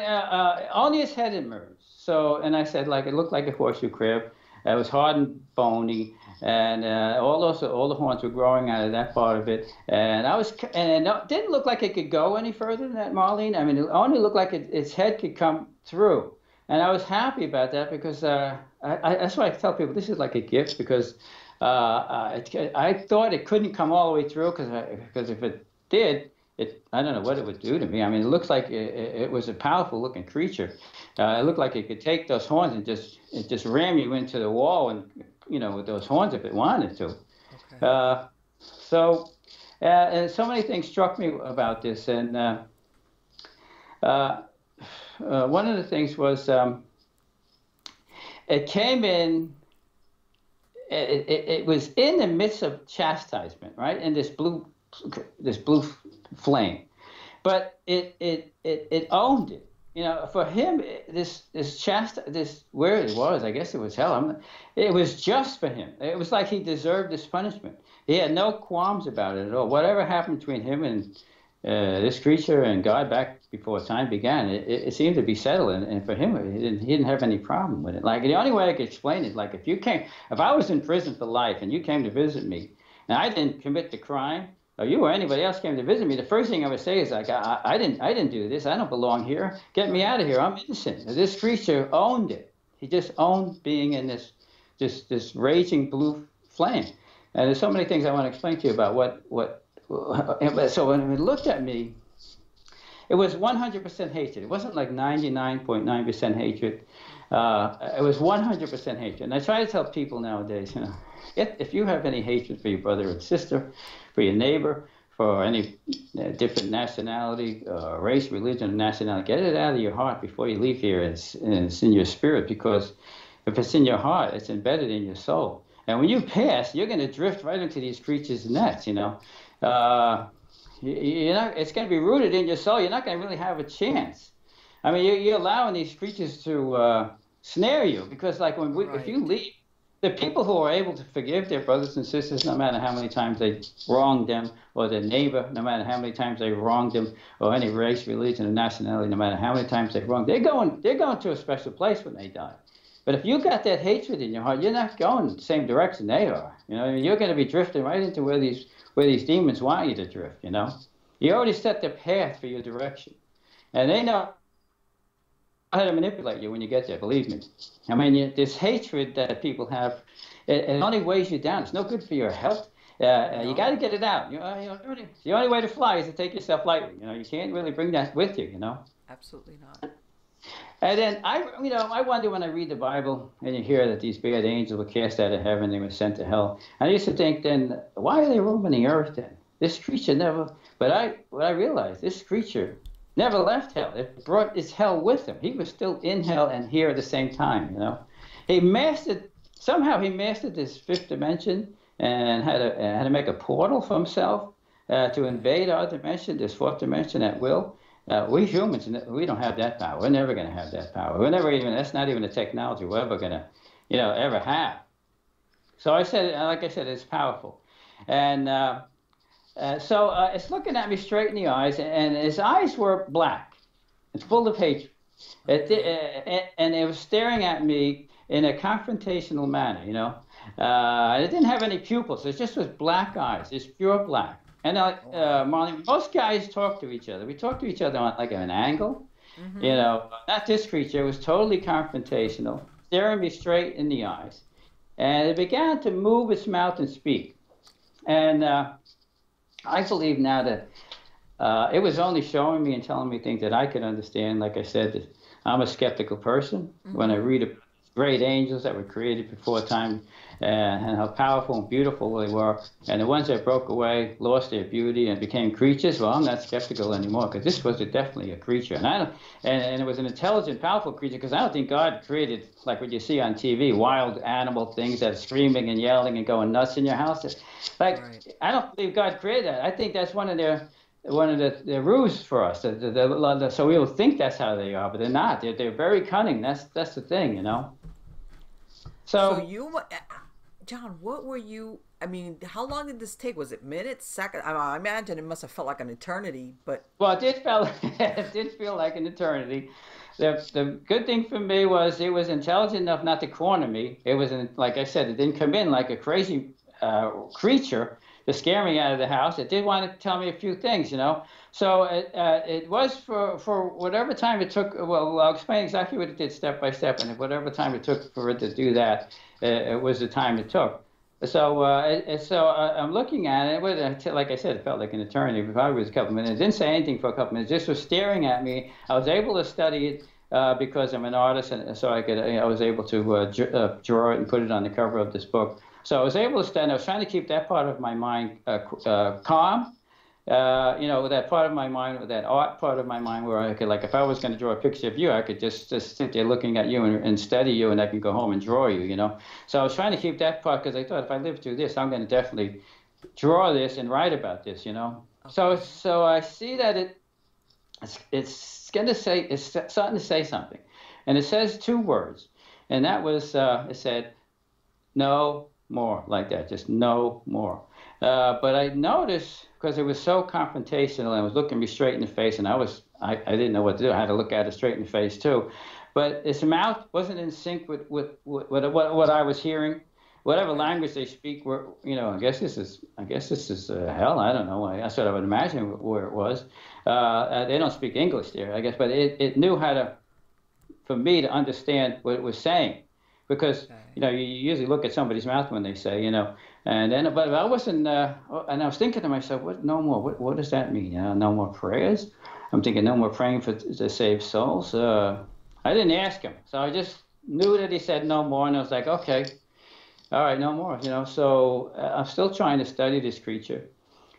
only his head emerged. So, and I said, like, it looked like a horseshoe crab. It was hard and bony, and all the horns were growing out of that part of it. And it didn't look like it could go any further than that, Marlene. I mean, it only looked like its head could come through. And I was happy about that, because that's why I tell people this is like a gift, because I thought it couldn't come all the way through, because if it did, I don't know what it would do to me. I mean, it looks like it was a powerful looking creature. It looked like it could take those horns and just ram you into the wall, and with those horns if it wanted to. Okay. And so many things struck me about this, and one of the things was it came in. It was in the midst of chastisement, right? And this blue flame, but it owned it. For him, this where it was, I guess it was hell. It was just for him. It was like he deserved this punishment. He had no qualms about it at all. Whatever happened between him and this creature and God back before time began, it seemed to be settled. And for him, he didn't have any problem with it. Like, the only way I could explain it, like, if I was in prison for life and you came to visit me, and I didn't commit the crime, or you or anybody else came to visit me, the first thing I would say is, like, I didn't do this. I don't belong here. Get me out of here. I'm innocent. This creature owned it. He just owned being in this raging blue flame. And there's so many things I want to explain to you about what. So when it looked at me, it was 100% hatred. It wasn't like 99.9% hatred. It was 100% hatred. And I try to tell people nowadays, if you have any hatred for your brother and sister, for your neighbor, for any different nationality, race, religion, nationality, get it out of your heart before you leave here. It's in your spirit, because if it's in your heart, it's embedded in your soul. And when you pass, you're going to drift right into these creatures' nets, It's going to be rooted in your soul. You're not going to really have a chance. I mean, you're allowing these creatures to snare you, because, like, if you leave, the people who are able to forgive their brothers and sisters, no matter how many times they wronged them, or their neighbor, no matter how many times they wronged them, or any race, religion, or nationality, no matter how many times they wronged, they're going to a special place when they die. But if you got that hatred in your heart, you're not going the same direction they are. You're going to be drifting right into where these demons want you to drift. You already set the path for your direction, and they know how to manipulate you when you get there. Believe me. I mean, this hatred that people have, it only weighs you down. It's no good for your health. You got to get it out. The only way to fly is to take yourself lightly. You can't really bring that with you. Absolutely not. And then I wonder, when I read the Bible and you hear that these bad angels were cast out of heaven, they were sent to hell. I used to think, then, why are they roaming the earth then? This creature never. But what I realized, this creature never left hell. It brought its hell with him. He was still in hell and here at the same time. Somehow he mastered this fifth dimension, and had to make a portal for himself to invade our dimension, this fourth dimension, at will. We humans, we don't have that power. We're never going to have that power. That's not even a technology we're ever going to, ever have. So like I said, it's powerful. And So it's looking at me straight in the eyes, and his eyes were black and full of hatred. And it was staring at me in a confrontational manner, you know. It didn't have any pupils. It just was black eyes. It's pure black. And Marlene, most guys talk to each other. We talk to each other on like an angle, you know. Not this creature. It was totally confrontational, staring me straight in the eyes. And it began to move its mouth and speak. And I believe now that it was only showing me and telling me things that I could understand. Like I said, that I'm a skeptical person. When I read about great angels that were created before time and how powerful and beautiful they were, and the ones that broke away lost their beauty and became creatures, well, I'm not skeptical anymore, because this was definitely a creature. And it was an intelligent, powerful creature, because I don't think God created, like what you see on TV, wild animal things that are screaming and yelling and going nuts in your house. Like, right. I don't believe God created that. I think that's one of the ruse for us. So we'll think that's how they are, but they're not. They're very cunning. That's the thing, you know. So you, John, what were you? I mean, how long did this take? Was it minutes, seconds? I imagine it must have felt like an eternity. But well, it did feel like an eternity. The good thing for me was it was intelligent enough not to corner me. It was, like I said, it didn't come in like a crazy creature to scare me out of the house. It did want to tell me a few things, you know. So it was for whatever time it took. Well, I'll explain exactly what it did step by step, and whatever time it took for it to do that, it was the time it took. So I'm looking at it. Like I said, it felt like an eternity. Probably was a couple minutes. It didn't say anything for a couple minutes. Just was staring at me. I was able to study it because I'm an artist, and so I was able to draw it and put it on the cover of this book. So I was able to stand. I was trying to keep that part of my mind calm. You know, that part of my mind, that art part of my mind, where I could, like, if I was going to draw a picture of you, I could just sit there looking at you and study you, and I can go home and draw you, you know. So I was trying to keep that part, because I thought if I live through this, I'm going to definitely draw this and write about this, you know. Okay. So I see that it's going to say, it's starting to say something, and it says two words, and that was it said, "No more," like that, just no more. But I noticed, because it was so confrontational and it was looking me straight in the face, and I didn't know what to do. I had to look at it straight in the face too. But its mouth wasn't in sync with what I was hearing. Whatever language they speak, you know, I guess this is hell. I don't know. That's what I would imagine where it was. They don't speak English there, I guess, but it knew how to, for me to understand what it was saying. Because, you know, you usually look at somebody's mouth when they say, you know, and then, but I wasn't, and I was thinking to myself, no more, what does that mean? You know, no more prayers? I'm thinking no more praying to save souls. I didn't ask him. So I just knew that he said no more, and I was like, okay, all right, no more, you know. So I'm still trying to study this creature.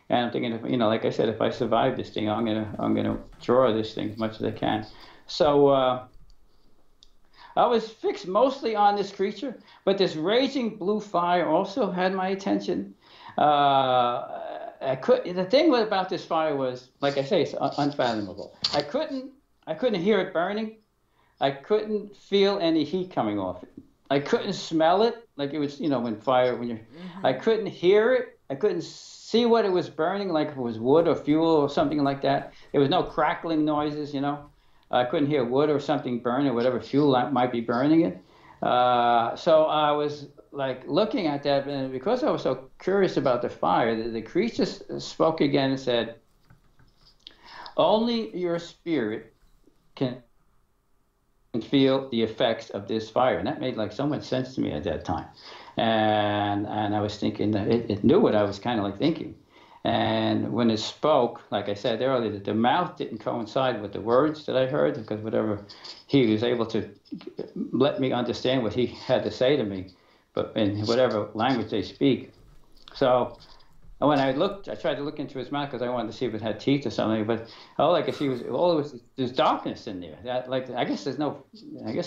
And I'm thinking, you know, like I said, if I survive this thing, I'm gonna draw this thing as much as I can. So, I was fixed mostly on this creature, but this raging blue fire also had my attention. The thing about this fire was, like I say, it's unfathomable. I couldn't hear it burning. I couldn't feel any heat coming off it. I couldn't smell it, like it was, you know, when you're. I couldn't hear it. I couldn't see what it was burning, like if it was wood or fuel or something like that. There was no crackling noises, you know. I couldn't hear wood or something burn or whatever fuel might be burning it. So I was like looking at that, and because I was so curious about the fire, the creature spoke again and said, "Only your spirit can feel the effects of this fire." And that made like so much sense to me at that time. And I was thinking that it knew what I was kind of like thinking. And when it spoke, like I said earlier, the mouth didn't coincide with the words that I heard, because whatever he was able to let me understand what he had to say to me, but in whatever language they speak. So when I tried to look into his mouth because I wanted to see if it had teeth or something, but all I could see was there's darkness in there. I guess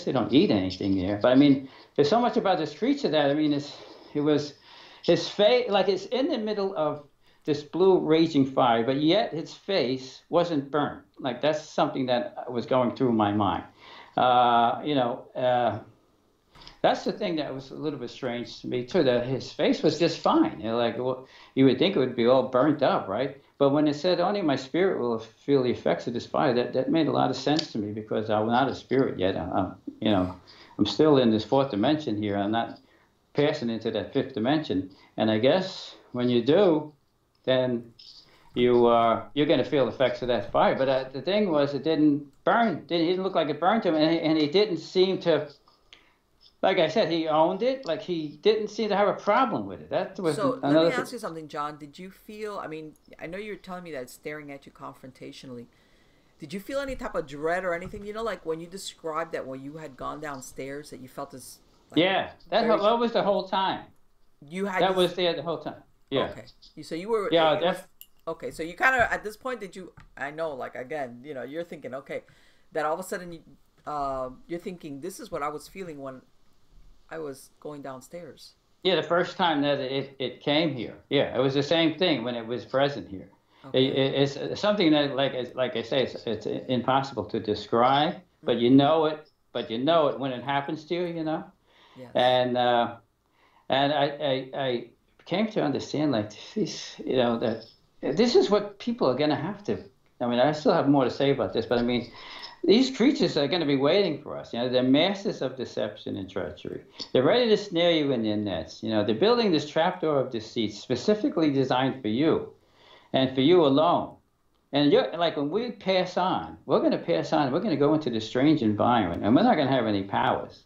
they don't eat anything there. But I mean, there's so much about this creature that, I mean, it was his face, like it's in the middle of this blue raging fire, but yet his face wasn't burnt. Like that's something that was going through my mind. You know, That's the thing that was a little bit strange to me too. That his face was just fine. Like well, you would think it would be all burnt up, right? But when it said only my spirit will feel the effects of this fire, that made a lot of sense to me because I'm not a spirit yet. I'm still in this fourth dimension here. I'm not passing into that fifth dimension. And I guess when you do, then you're going to feel the effects of that fire. But the thing was, it didn't burn. It didn't look like it burned him, and he didn't seem to. Like I said, he owned it. Like he didn't seem to have a problem with it. That was So let another me ask you something, John. Did you feel? I mean, I know you're telling me that it's staring at you confrontationally. Did you feel any type of dread or anything? You know, like when you described that when you had gone downstairs, that you felt this. Like, yeah, that was the whole time. You had that was there the whole time. Yeah. Okay. So you were. Yeah. Okay. So you kind of at this point did you? I know, like again, you know, you're thinking, okay, that all of a sudden you're thinking, this is what I was feeling when I was going downstairs. Yeah, the first time that it came here. Yeah, it was the same thing when it was present here. Okay. It's something that, like I say, it's impossible to describe, but you know it. But you know it when it happens to you, you know. Yes. And I came to understand, like, this, you know, that this is what people are going to have to. I mean, I still have more to say about this, but I mean, these creatures are going to be waiting for us. You know, they're masters of deception and treachery. They're ready to snare you in their nets. You know, they're building this trapdoor of deceit specifically designed for you and for you alone. And you're like, when we pass on, we're going to pass on. We're going to go into this strange environment, and we're not going to have any powers.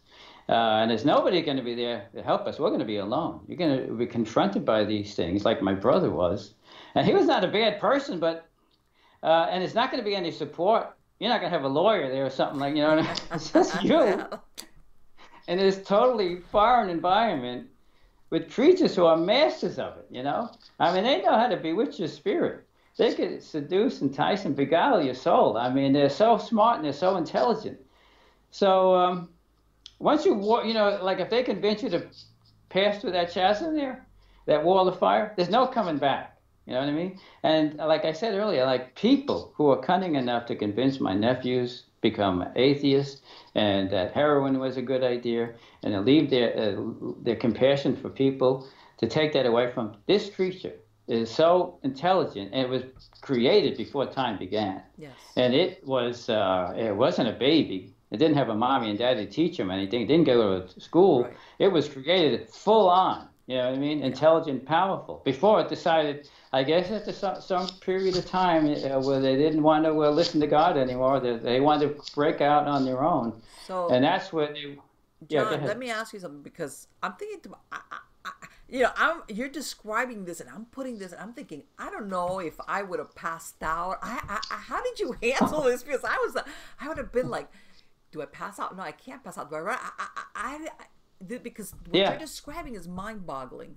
And there's nobody going to be there to help us. We're going to be alone. You're going to be confronted by these things, like my brother was. And he was not a bad person, but and it's not going to be any support. You're not going to have a lawyer there or something like, you know, it's just you. And this totally foreign environment with creatures who are masters of it, you know. I mean, they know how to bewitch your spirit. They could seduce, entice, and beguile your soul. I mean, they're so smart and they're so intelligent. So once you know, like if they convince you to pass through that chasm there, that wall of fire, there's no coming back. You know what I mean? And like I said earlier, like people who are cunning enough to convince my nephews become atheists and that heroin was a good idea and to leave their compassion for people, to take that away from this creature is so intelligent, and it was created before time began. Yes. And it wasn't a baby. It didn't have a mommy and daddy to teach him anything. It didn't go to school. Right. It was created full on. You know what I mean? Yeah. Intelligent, powerful. Before it decided, I guess after some period of time where they didn't want to listen to God anymore, they wanted to break out on their own. So, and that's what they... John, let me ask you something, because I'm thinking, you're describing this, and I'm putting this, and I'm thinking, I don't know if I would have passed out. How did you handle this? Because I would have been like, do I pass out? No, I can't pass out. Do I run? Because what you're describing is mind-boggling.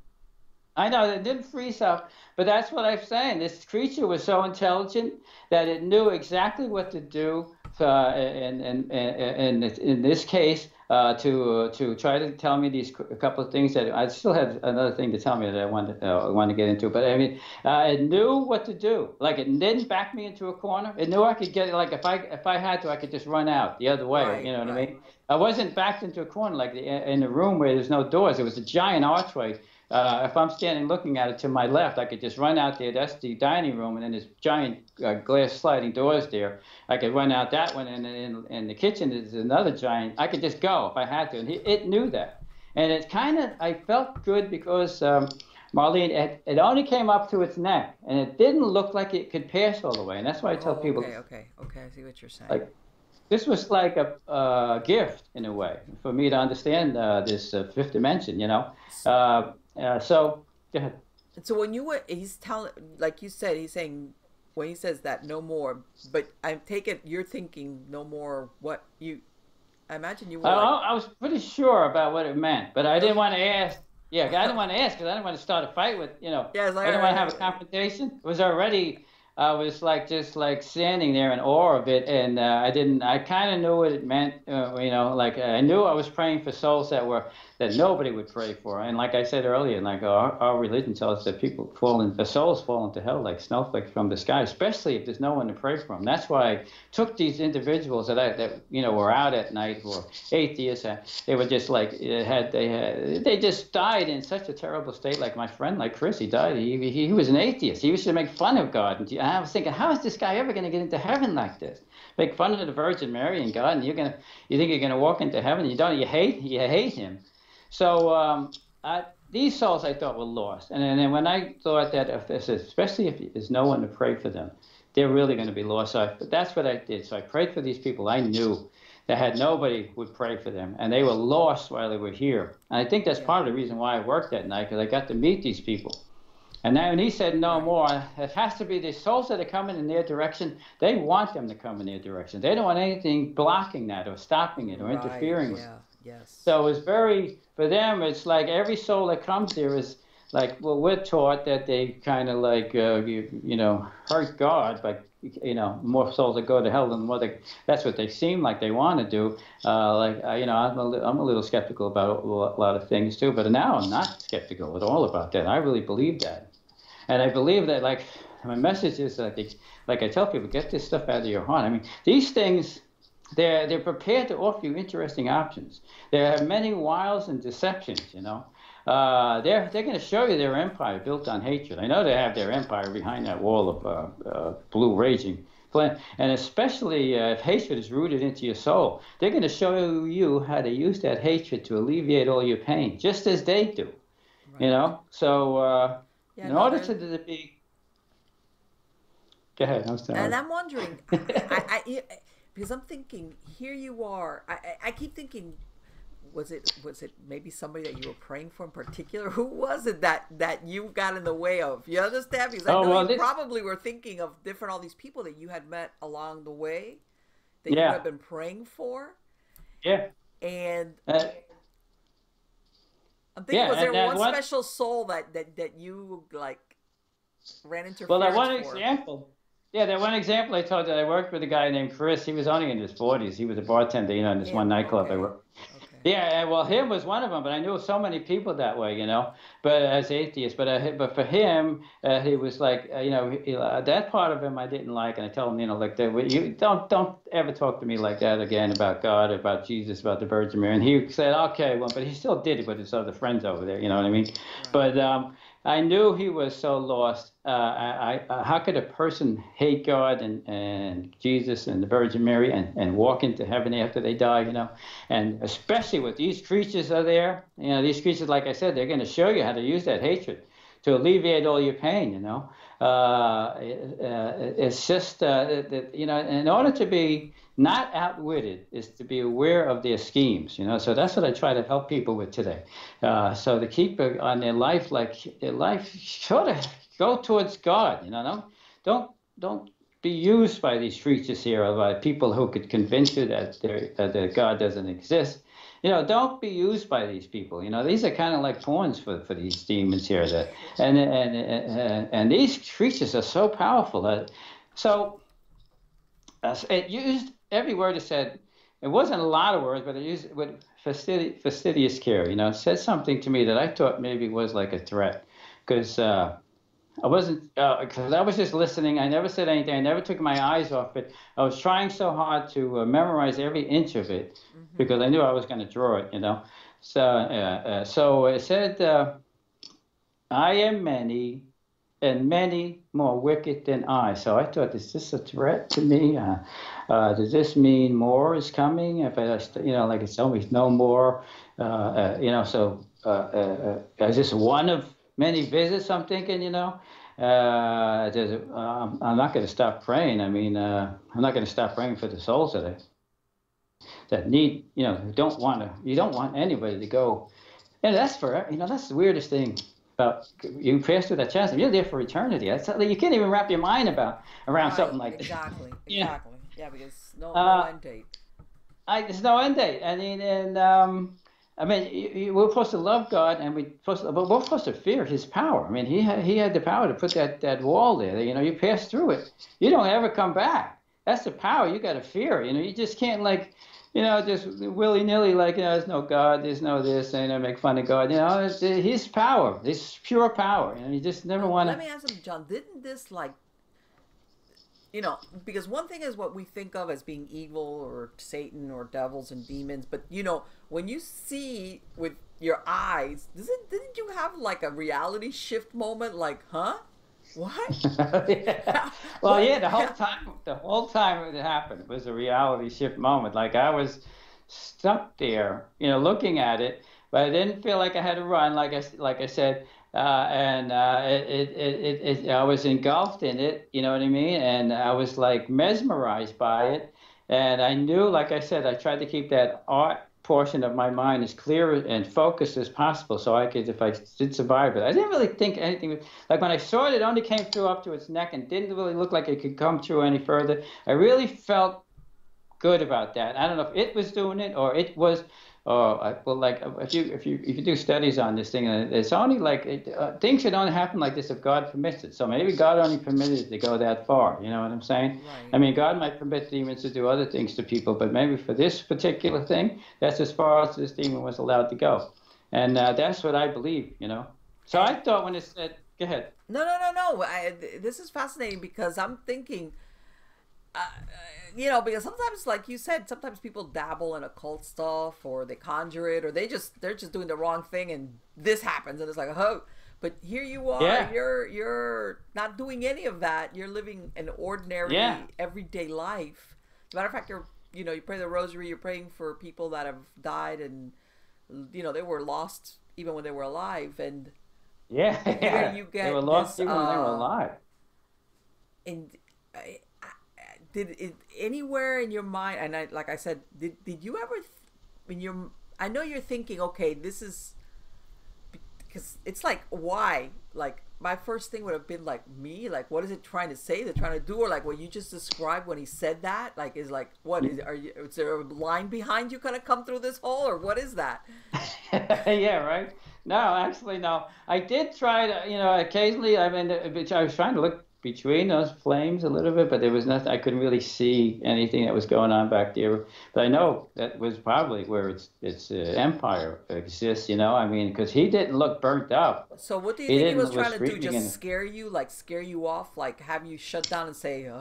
I know, it didn't freeze up, but that's what I'm saying. This creature was so intelligent that it knew exactly what to do. In this case, to try to tell me a couple of things that I still have another thing to tell me that I want to get into. But I mean, it knew what to do. Like, it didn't back me into a corner. It knew I could get, like, if I had to, I could just run out the other way. Right, you know what I mean? I wasn't backed into a corner like in a room where there's no doors. It was a giant archway. If I'm standing looking at it to my left, I could just run out there. That's the dining room, and then there's giant glass sliding doors there. I could run out that one, and in the kitchen is another giant. I could just go if I had to, and it knew that. And it kind of, I felt good because, Marlene, it only came up to its neck, and it didn't look like it could pass all the way. And that's why I tell people. Okay, I see what you're saying. Like, this was like a gift in a way for me to understand this fifth dimension, you know. So go ahead. So when he's telling, like you said, he's saying, when he says that no more, but I take it you're thinking no more. What I imagine you were. I was pretty sure about what it meant, but I didn't want to ask. Yeah, I didn't want to ask because I didn't want to start a fight with, you know. Yeah, I didn't want to have a confrontation. It was already I was like just like standing there in awe of it, and I kind of knew what it meant, like I knew I was praying for souls that nobody would pray for, and like I said earlier, like our religion tells us that the souls fall into hell like snowflakes from the sky, especially if there's no one to pray for them. That's why I took these individuals that were out at night who were atheists, and they were just like they just died in such a terrible state. Like my friend, like Chris, he died. He was an atheist. He used to make fun of God, and I was thinking, how is this guy ever going to get into heaven like this? Make fun of the Virgin Mary and God, and you think you're gonna walk into heaven? You hate him. So these souls I thought were lost, and then when I thought that especially if there's no one to pray for them, they're really going to be lost. So that's what I did. So I prayed for these people I knew that had nobody would pray for them, and they were lost while they were here. And I think that's part of the reason why I worked that night, because I got to meet these people. And then when he said no more, it has to be the souls that are coming in their direction. They want them to come in their direction. They don't want anything blocking that or stopping it or interfering with it. Yes. So it's for them, it's like every soul that comes here is like, well, we're taught that they kind of like, hurt God, but, more souls that go to hell than that's what they seem like they want to do. I'm a little skeptical about a lot of things too, but now I'm not skeptical at all about that. I really believe that. And I believe that, like, my message is that, like I tell people, get this stuff out of your heart. I mean, these things, they're prepared to offer you interesting options. They have many wiles and deceptions, They're going to show you their empire built on hatred. I know they have their empire behind that wall of blue raging. And especially if hatred is rooted into your soul, they're going to show you how to use that hatred to alleviate all your pain, just as they do. Right. So in order to be... Go ahead. I'm sorry. And I'm wondering, because I'm thinking, here you are. I keep thinking, was it maybe somebody that you were praying for in particular? Who was it that you got in the way of? You understand? Because I know you probably were thinking of all these people that you had met along the way that you had been praying for. Yeah. And I'm thinking, was there one special soul that you like ran into? Well, that one example. Yeah, that one example I told you, I worked with a guy named Chris. He was only in his 40s. He was a bartender, in this one nightclub I worked. Okay. Yeah, well, him was one of them, but I knew so many people that way, but as atheists. But for him, he was like, that part of him I didn't like, and I told him, you don't ever talk to me like that again about God, about Jesus, about the Virgin Mary. And he said, okay, well, but he still did it with his other friends over there, you know what I mean? Right. But I knew he was so lost. How could a person hate God and Jesus and the Virgin Mary and walk into heaven after they die, And especially with these creatures are there, these creatures, like I said, they're going to show you how to use that hatred to alleviate all your pain, It's just, in order to be not outwitted is to be aware of their schemes, So that's what I try to help people with today. So to keep on their life, sort of go towards God, Don't be used by these creatures here, or by people who could convince you that God doesn't exist. Don't be used by these people. These are kind of like pawns for these demons here. And these creatures are so powerful. So it used every word it said. It wasn't a lot of words, but it used it with fastidious care. It said something to me that I thought maybe was like a threat, because I wasn't, because I was just listening. I never said anything. I never took my eyes off it. I was trying so hard to memorize every inch of it, because I knew I was going to draw it, So it said, I am many, and many more wicked than I. So I thought, is this a threat to me? Does this mean more is coming? If like it's always no more, So is this one of many visits? I'm thinking, I'm not going to stop praying. I mean, I'm not going to stop praying for the souls that need, who don't want anybody to go. And that's that's the weirdest thing about you pass through that chasm. You're there for eternity. You can't even wrap your mind around something like that. Exactly. Yeah, because no end date. There's no end date. I mean, and I mean, we're supposed to love God, and but we're supposed to fear His power. I mean, He had the power to put that wall there. You know, you pass through it, you don't ever come back. That's the power. You got to fear. You know, you just can't like, just willy nilly like, there's no God, there's no this, and make fun of God. You know, it's His power, His pure power. You know, you just never want to. Let me ask him, John. Didn't this like because one thing is what we think of as being evil or Satan or devils and demons, but when you see with your eyes, didn't you have like a reality shift moment? Like, huh? What? Yeah. Well, What? yeah, the whole time it happened was a reality shift moment. Like I was stuck there, looking at it, but I didn't feel like I had to run, like I said, and I was engulfed in it. You know what I mean? And I was like mesmerized by it, and I knew, like I said, I tried to keep that art portion of my mind as clear and focused as possible, so I could, if I did survive it. I didn't really think anything. Like when I saw it, it only came through up to its neck and didn't really look like it could come through any further. I really felt good about that. I don't know if it was doing it or it was. Well, like if you do studies on this thing, it's only like things should only happen like this if God permits it. So maybe God only permitted it to go that far. You know what I'm saying? Right. I mean, God might permit demons to do other things to people, but maybe for this particular thing, that's as far as this demon was allowed to go, and that's what I believe. So I thought when it said, "Go ahead." No. This is fascinating because I'm thinking. Because sometimes, like you said, sometimes people dabble in occult stuff, or they conjure it, or they're just doing the wrong thing, and this happens, and it's like, oh. But here you are, Yeah. you're not doing any of that. You're living an ordinary, everyday life. As a matter of fact, you pray the rosary. You're praying for people that have died, and they were lost even when they were alive, and Yeah, here you get they were lost this, even when they were alive. and. Did it anywhere in your mind, and like I said, did you ever I know you're thinking, okay, this is because it's like, why? Like my first thing would have been like, me, like, what is it trying to say? They're trying to do, or like what you just described when he said that, like, is like, what is, is there a line behind you gonna come through this hole, or what is that? Yeah, right. No, actually, no. I did try to, occasionally. I mean, I was trying to look between those flames a little bit, but there was nothing. I couldn't really see anything that was going on back there. But I know that was probably where its empire exists. I mean, because he didn't look burnt up. So what do you He think he didn't was look trying to do? screaming Just scare you, like scare you off, like have you shut down and say,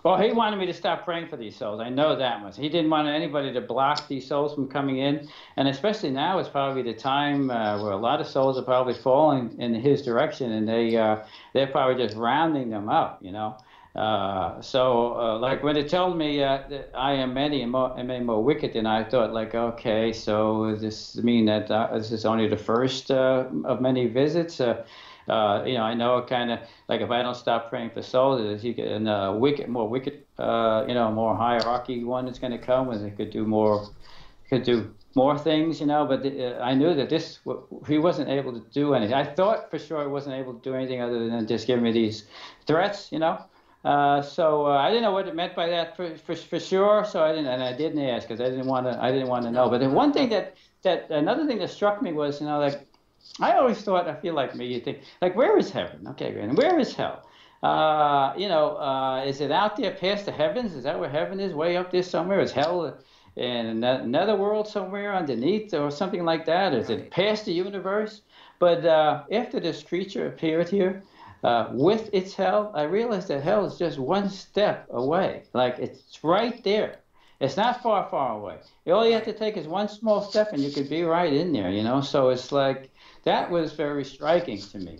Well, he wanted me to stop praying for these souls. I know that much. He didn't want anybody to block these souls from coming in. And especially now is probably the time where a lot of souls are probably falling in his direction, and they're probably just rounding them up, like when it told me that I am many and more wicked than I thought, like, okay, so does this mean that this is only the first of many visits? I know kind of like if I don't stop praying for souls, you get a more wicked, more hierarchy one that's going to come, and it could do more things, But I knew that he wasn't able to do anything. I thought for sure he wasn't able to do anything other than just give me these threats, So I didn't know what it meant by that for sure. So I didn't ask because I didn't want to know. But the one thing another thing that struck me was, like. I always thought, I feel like me, you think, like, where is heaven? Okay, and where is hell? Is it out there past the heavens? Is that where heaven is, way up there somewhere? Is hell in another world somewhere underneath or something like that? Is it past the universe? But after this creature appeared here with its hell, I realized that hell is just one step away. Like, it's right there. It's not far, far away. All you have to take is one small step and you could be right in there, So it's like, that was very striking to me.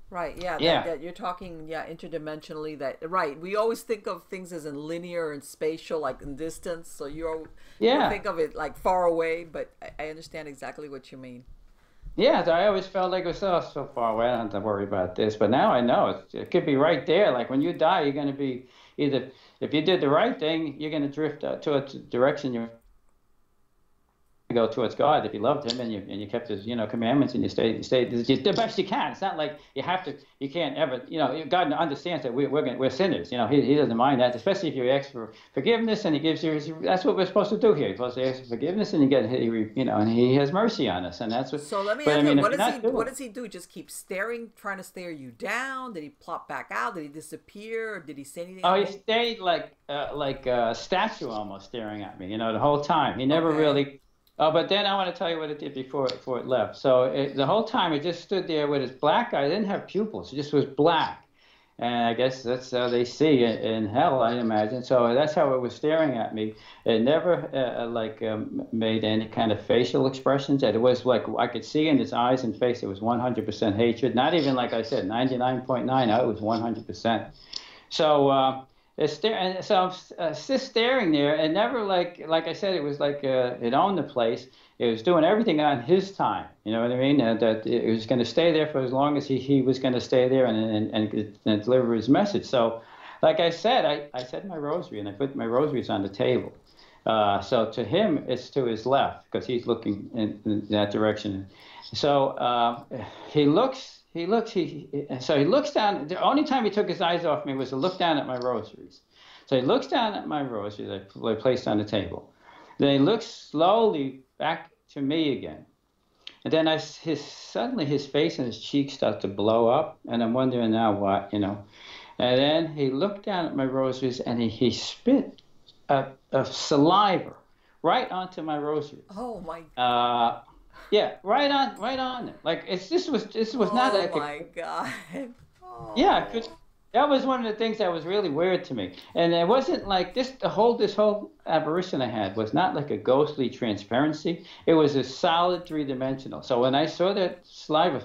Right, yeah. That you're talking, interdimensionally. Right. We always think of things as in linear and spatial, like in distance. So you think of it like far away, but I understand exactly what you mean. Yeah, I always felt like it was so far away. I don't have to worry about this. But now I know it could be right there. Like when you die, you're going to be either, if you did the right thing, you're going to drift to a direction you're go towards God if you loved him and you kept his commandments and you stayed the best you can. It's not like you can't ever God understands that we're sinners. He doesn't mind that, especially if you ask for forgiveness and he gives you. That's what we're supposed to do here. You're supposed to ask for forgiveness and you get and he has mercy on us, and that's what. So let me But ask I mean, you, if what does he do? Just keep staring, trying to stare you down? Did he plop back out? Did he disappear? Or did he say anything? Oh, he stayed like a statue almost staring at me, the whole time. He never really. Oh, but then I want to tell you what it did before it left. So the whole time it just stood there with his black eye. It didn't have pupils. It just was black. And I guess that's how they see it in hell, I imagine. So that's how it was staring at me. It never made any kind of facial expressions. It was like I could see in his eyes and face it was 100% hatred. Not even, like I said, 99.9. It was 100%. So so I'm just staring there, and never like I said, it was like it owned the place. It was doing everything on his time. You know what I mean? That it was going to stay there for as long as he was going to stay there and deliver his message. So, like I said, I said my rosary, and I put my rosaries on the table. So to him, it's to his left because he's looking in that direction. So he looks down. The only time he took his eyes off me was to look down at my rosaries. So he looks down at my rosaries I placed on the table. Then he looks slowly back to me again. And then suddenly his face and his cheeks start to blow up, and I'm wondering now what. And then he looked down at my rosaries and he spit a saliva right onto my rosaries. Oh my. Yeah, right on it. Like this was not like. Oh my God. Oh. Yeah, that was one of the things that was really weird to me. And it wasn't like this whole apparition I had was not like a ghostly transparency. It was a solid 3-dimensional. So when I saw that saliva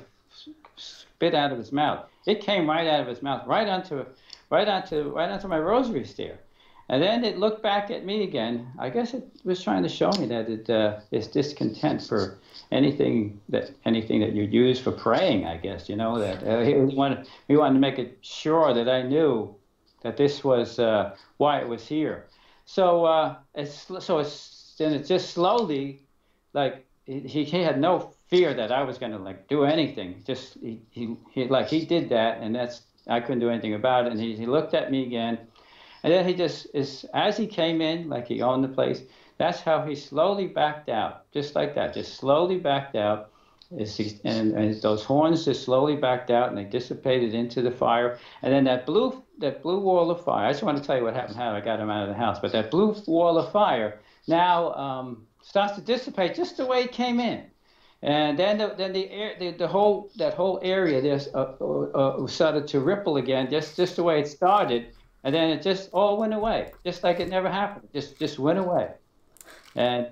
spit out of his mouth, it came right out of his mouth, right onto my rosary there. And then it looked back at me again. I guess it was trying to show me that it is discontent for anything that you use for praying. I guess that he wanted to make it sure that I knew that this was why it was here. So it just slowly, like he had no fear that I was going to like do anything. Just he did that, and I couldn't do anything about it. And he looked at me again. And then he just, as he came in, like he owned the place, that's how he slowly backed out, just like that, just slowly backed out. And those horns just slowly backed out, and they dissipated into the fire. And then that blue wall of fire, I just want to tell you what happened, how I got him out of the house. But that blue wall of fire now starts to dissipate just the way it came in. And then the whole area there started to ripple again, just the way it started. And then it just all went away, just like it never happened. Just went away. And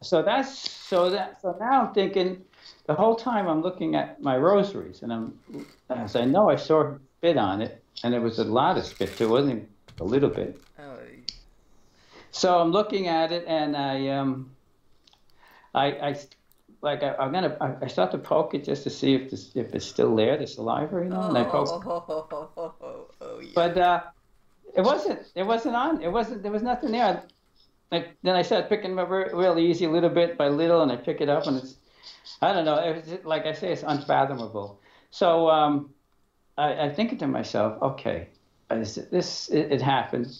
so now I'm thinking the whole time I'm looking at my rosaries, and as I know I saw spit on it, and there was a lot of spit too, it wasn't even a little bit. Oh. So I'm looking at it, and I start to poke it just to see if it's still there, the saliva, and I poke. Yeah. But it wasn't on. There was nothing there. Then I started picking them up really easy, little bit by little, and I pick it up, and I don't know. Like I say, it's unfathomable. So I'm thinking to myself, okay, it happened.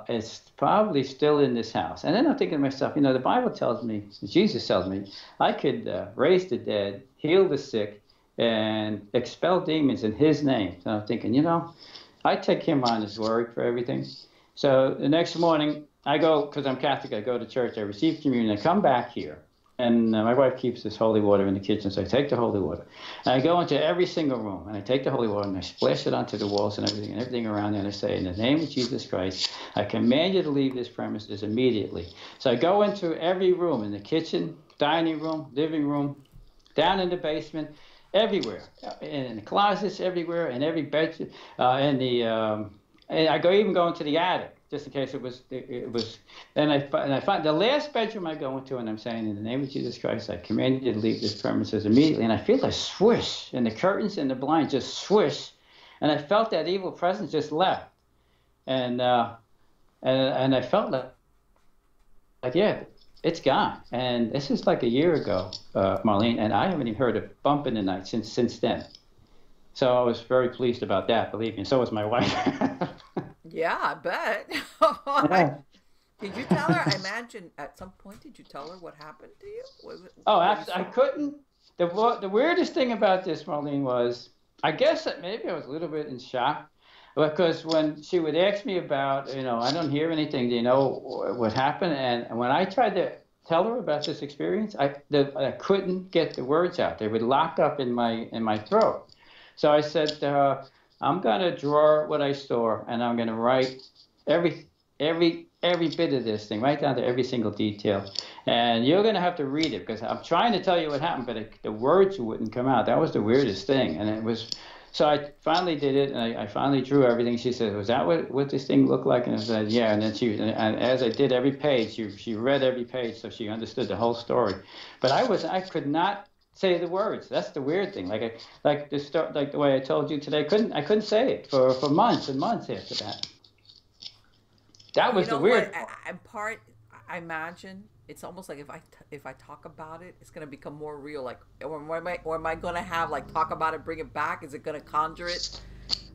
It's probably still in this house. And then I'm thinking to myself, the Bible tells me, Jesus tells me, I could raise the dead, heal the sick, and expel demons in his name. So I'm thinking, I take him on his word for everything. So the next morning, I go, because I'm Catholic, I go to church, I receive communion, I come back here. And my wife keeps this holy water in the kitchen, so I take the holy water. And I go into every single room, and I take the holy water, and I splash it onto the walls and everything around there, and I say, in the name of Jesus Christ, I command you to leave this premises immediately. So I go into every room, in the kitchen, dining room, living room, down in the basement, everywhere, in the closets, everywhere, in every bedroom, and I even go into the attic, just in case it was. And I find the last bedroom I go into, and I'm saying, in the name of Jesus Christ, I command you to leave this premises immediately. And I feel a swish, and the curtains and the blinds just swish, and I felt that evil presence just left, and I felt like yeah, it's gone. And this is like a year ago, Marlene, and I haven't even heard a bump in the night since then. So I was very pleased about that, believe me. So was my wife. Yeah, I bet. Yeah. Did you tell her? I imagine at some point, did you tell her what happened to you? Oh, What you actually, I saw? couldn't. The weirdest thing about this, Marlene, was I guess that maybe I was a little bit in shock because when she would ask me about, I don't hear anything. Do you know what happened? And when I tried to tell her about this experience, I couldn't get the words out. They would lock up in my throat. So I said to her, I'm going to draw what I saw, and I'm going to write every bit of this thing, right down to every single detail. And you're going to have to read it because I'm trying to tell you what happened, but the words wouldn't come out. That was the weirdest thing. And it was, so I finally did it, and I finally drew everything. She said, was that what this thing looked like? And I said, yeah. And then and as I did every page, she read every page, so she understood the whole story. But I could not say the words. That's the weird thing. Like the way I told you today, I couldn't say it for months and months after that. That You was the know weird what? I imagine it's almost like if I talk about it, it's gonna become more real. Like, or am I gonna have like talk about it, bring it back? Is it gonna conjure it?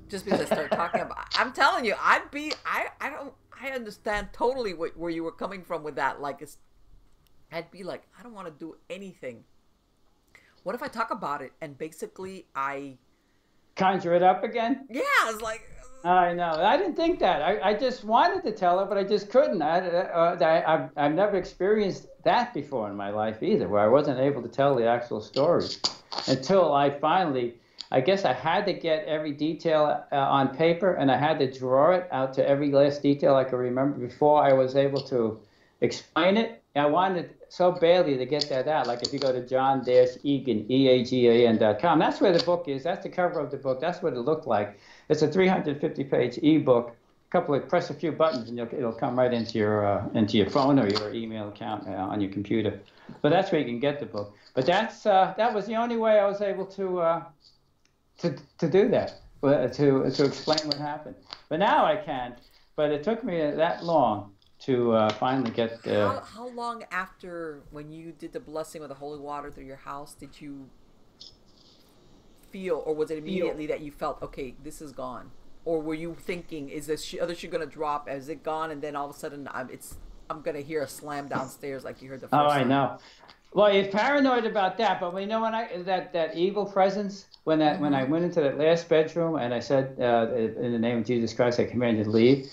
Just because I start talking about, I'm telling you, I understand totally where you were coming from with that. Like, I'd be like, I don't want to do anything. What if I talk about it and basically conjure it up again. yeah, it's like, I know. I didn't think that. I just wanted to tell her, but I just couldn't. I've never experienced that before in my life either, where I wasn't able to tell the actual story until I finally, I guess I had to get every detail on paper, and I had to draw it out to every last detail I could remember before I was able to explain it. I wanted so badly to get that out. Like if you go to John-Eagan, EAGAN.com, that's where the book is. That's the cover of the book. That's what it looked like. It's a 350-page ebook. Press a few buttons, and it'll come right into your phone or your email account on your computer. But that's where you can get the book. But that was the only way I was able to do that, to explain what happened. But now I can. But it took me that long to finally get. how long after when you did the blessing with the holy water through your house did you feel, or was it immediately that you felt, okay, this is gone? Or were you thinking, is this other shoe going to drop? Is it gone? And then all of a sudden, I'm going to hear a slam downstairs like you heard the first Oh, I time. know. Well, you're paranoid about that, but when that evil presence, when I went into that last bedroom and I said, in the name of Jesus Christ, I command you to leave.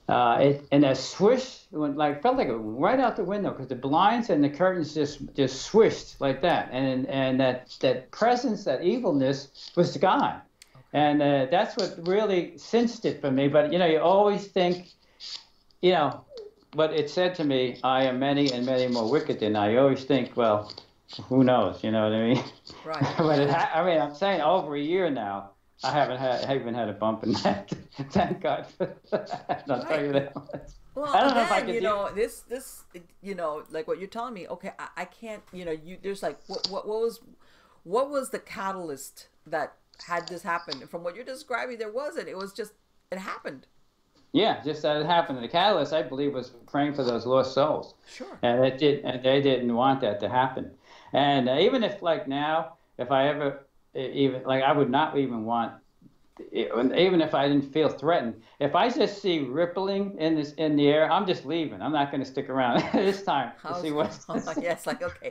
And that swish felt like it went right out the window because the blinds and the curtains just swished like that, and that presence, that evilness was gone, and that's what really cinched it for me. But you always think, but it said to me, I am many and many more wicked than I. You always think, well, who knows? You know what I mean? Right. But I'm saying over a year now. I haven't had a bump in that. Thank God for that. I'll tell you that much. Well, I don't know again, if I could this, like what you're telling me. Okay, I can't. There's like, what was the catalyst that had this happen? And from what you're describing, there wasn't. It was just it happened. Yeah, just that it happened. And the catalyst, I believe, was praying for those lost souls. Sure. And they didn't want that to happen. And even if like now, if I ever even like I would not even want, even if I didn't feel threatened, if I just see rippling in the air, I'm just leaving. I'm not going to stick around this time to see what's. Yes, like okay,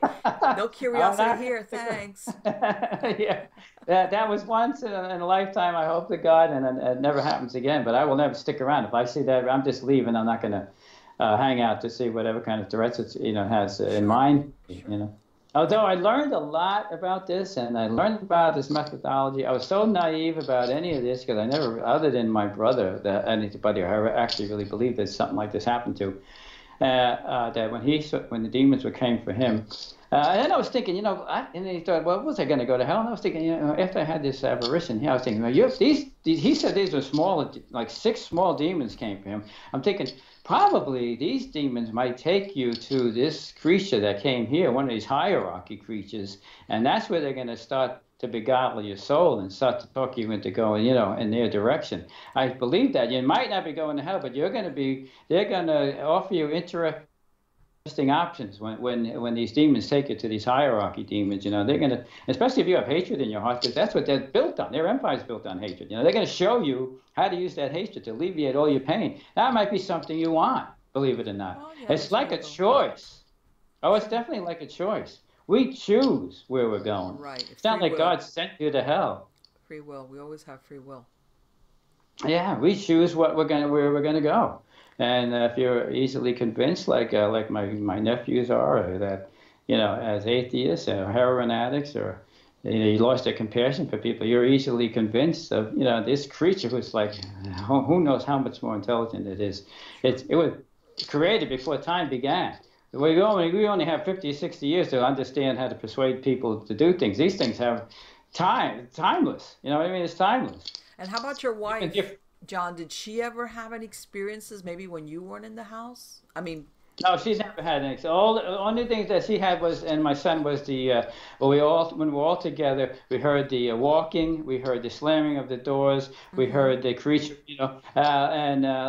no curiosity here, thanks. Yeah, that was once in a lifetime. I hope to God, and it never happens again. But I will never stick around. If I see that, I'm just leaving. I'm not going to hang out to see whatever kind of threats it has in mind. Sure. Although I learned a lot about this, and I learned about this methodology, I was so naive about any of this because I never, other than my brother, anybody who actually really believed that something like this happened to, that when the demons came for him, and then I was thinking, and then he thought, well, was I going to go to hell? And I was thinking, after I had this apparition here, I was thinking, well, he said these were small, like 6 small demons came for him. I'm thinking, probably these demons might take you to this creature that came here, one of these hierarchy creatures, and that's where they're going to start to beguile your soul and start to talk you into going, in their direction. I believe that. You might not be going to hell, but they're going to offer you interesting options when these demons take you to these hierarchy demons. You know, they're gonna, especially if you have hatred in your heart, because that's what they're built on. Their empire is built on hatred. You know, they're gonna show you how to use that hatred to alleviate all your pain. That might be something you want, believe it or not. Oh, yeah, It's like a choice. Oh, it's definitely like a choice. We choose where we're going. Right. It's not like God sent you to hell. Free will. We always have free will. Yeah, we choose where we're gonna go. And if you're easily convinced, like my nephews are, or that, you know, as atheists or heroin addicts, or you lost their compassion for people, you're easily convinced of, you know, this creature who's like, who knows how much more intelligent it is. It was created before time began. We only have 50 or 60 years to understand how to persuade people to do things. These things have timeless. You know what I mean? It's timeless. And how about your wife, John? Did she ever have any experiences, maybe when you weren't in the house? I mean, no, she's never had any. All the only things that she had was, and my son was when we were all together, we heard the walking, we heard the slamming of the doors, we heard the creature, you know,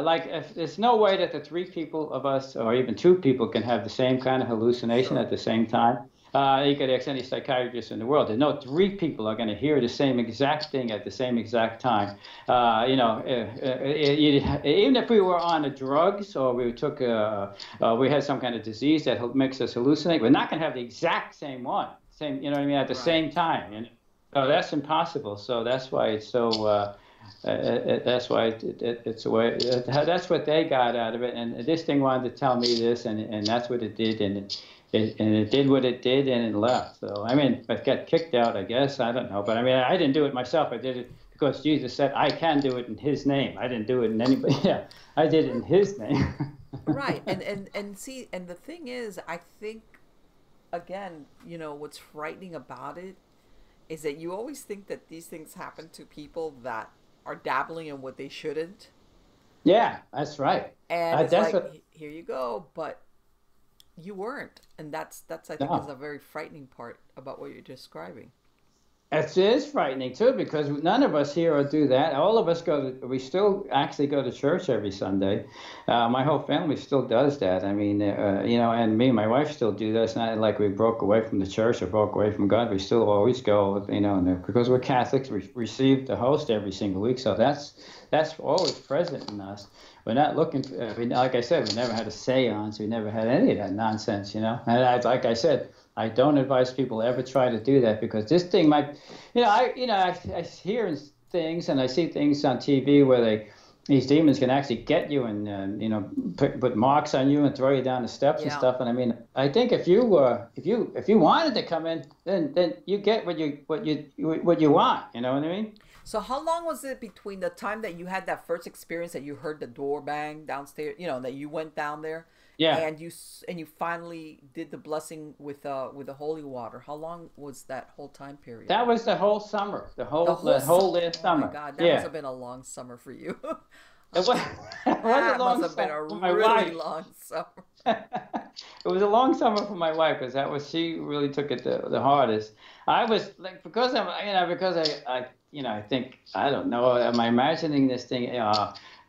like there's no way that the three people of us, or even two people, can have the same kind of hallucination at the same time. You could ask any psychiatrist in the world. There's no three people are going to hear the same exact thing at the same exact time. You know, even if we were on the drugs, or we took, we had some kind of disease that makes us hallucinate, we're not going to have the exact same one, you know what I mean, at the same time. You know? So that's impossible. So that's why it's so. That's why it's a way. That's what they got out of it, and this thing wanted to tell me this, and that's what it did, and it did what it did, and it left. So I mean, it got kicked out, I guess. I don't know, but I mean, I didn't do it myself. I did it because Jesus said I can do it in His name. I didn't do it in anybody. Yeah, I did it in His name. Right, and see, and the thing is, I think, again, you know, what's frightening about it is that you always think that these things happen to people that are dabbling in what they shouldn't. Yeah, that's right. And it's like, here you go, but you weren't, and that's I think is a very frightening part about what you're describing. It is frightening too, because none of us here do that. All of us we still actually go to church every Sunday. My whole family still does that. I mean, you know, and me and my wife still do that. It's not like we broke away from the church or broke away from God. We still always go, you know, because we're Catholics, we receive the host every single week. So that's always present in us. We're not looking for, like I said, we never had a seance. We never had any of that nonsense, you know. And like I said, I don't advise people ever try to do that, because this thing might, I hear things and I see things on TV where these demons can actually get you and put marks on you and throw you down the steps and stuff. And I mean, I think if you wanted to come in, then you get what you want. You know what I mean? So how long was it between the time that you had that first experience that you heard the door bang downstairs, you know, that you went down there? Yeah. And you finally did the blessing with the holy water. How long was that whole time period? That was the whole summer. The whole last summer. Oh my God, that must have been a long summer for you. It was a long must have been a really long summer. It was a long summer for my wife, because she really took it the hardest. I was like, because I think, I don't know, am I imagining this thing?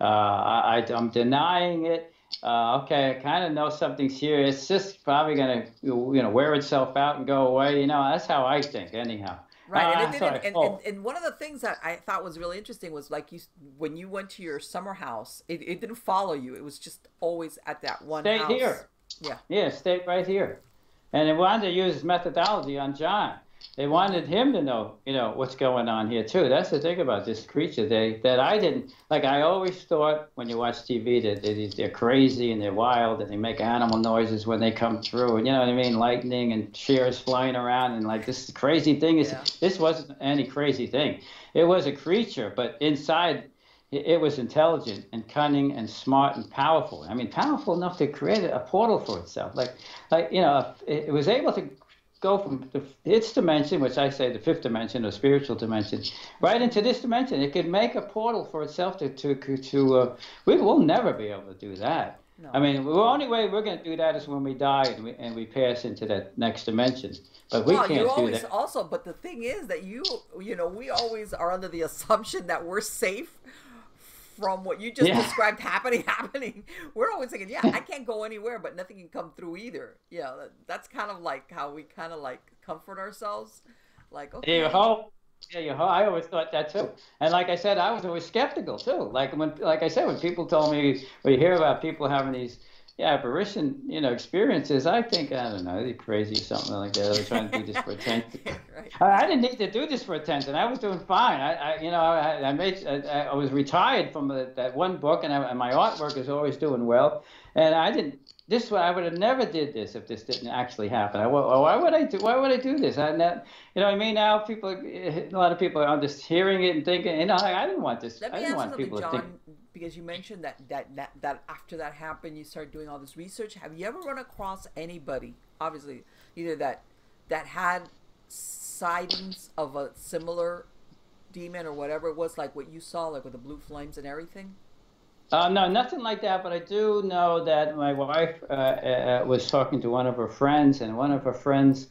I'm denying it. Okay, I kind of know something's here. It's just probably going to, wear itself out and go away. You know, that's how I think, anyhow. Right, and one of the things that I thought was really interesting was, like, when you went to your summer house, it didn't follow you. It was just always at that one house. Stayed here. Yeah, stayed right here. And they wanted to use methodology on John. They wanted him to know, what's going on here too. That's the thing about this creature. That I didn't, like, I always thought when you watch TV that they're crazy and they're wild and they make animal noises when they come through, and you know what I mean, lightning and shears flying around, and like this crazy thing is. This wasn't any crazy thing. It was a creature, but inside it was intelligent and cunning and smart and powerful. I mean, powerful enough to create a portal for itself. It was able to go from its dimension, which I say the fifth dimension or spiritual dimension, right into this dimension. It could make a portal for itself we will never be able to do that. No. I mean, the only way we're going to do that is when we die and we pass into that next dimension. But we can't do that. Also, but the thing is that we always are under the assumption that we're safe from what you just described happening, we're always thinking, yeah, I can't go anywhere, but nothing can come through either. Yeah, that's kind of like how we kind of like comfort ourselves. Like, okay. You hope. Yeah, you hope. I always thought that too. And like I said, I was always skeptical too. Like I said, when people told me, when you hear about people having these apparition, experiences, I think, I don't know, they're crazy or something like that. They're trying to do this for attention. Right. I didn't need to do this for attention. I was doing fine. I was retired from that one book, and my artwork is always doing well. And I didn't. I would have never did this if this didn't actually happen. Why would I do this? What I mean? Now a lot of people are just hearing it and thinking, I didn't want this. Let me I didn't ask want people John, to think. because you mentioned that after that happened, you started doing all this research. Have you ever run across anybody, obviously, either that had sightings of a similar demon or whatever it was, like what you saw, like with the blue flames and everything? No, nothing like that. But I do know that my wife was talking to one of her friends, and one of her friends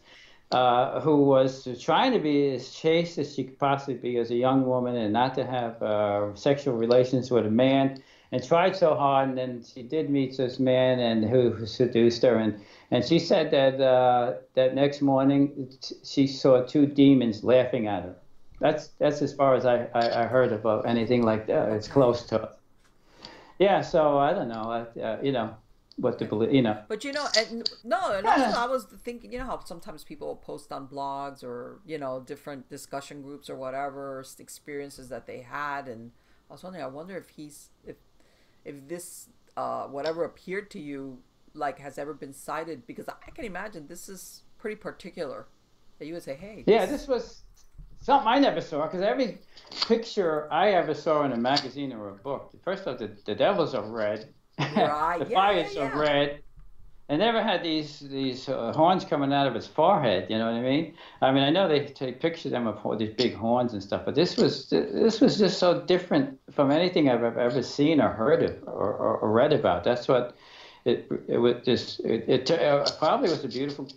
who was trying to be as chaste as she could possibly be as a young woman and not to have sexual relations with a man, and tried so hard. And then she did meet this man, and who seduced her. And she said that next morning she saw two demons laughing at her. That's as far as I heard about anything like that. It's close to it. Yeah, so I don't know, what to believe, But I was thinking, how sometimes people post on blogs or, different discussion groups or whatever, experiences that they had. And I was wondering, I wonder if this, whatever appeared to you, like, has ever been cited, because I can imagine this is pretty particular. That you would say, hey. Yeah, this was something I never saw, because every picture I ever saw in a magazine or a book, first off, the devils are red, right. the fires are red, and never had these horns coming out of its forehead. You know what I mean? I mean, I know they picture them of these big horns and stuff, but this was just so different from anything I've ever seen or heard of or read about. That's what. It probably was a beautiful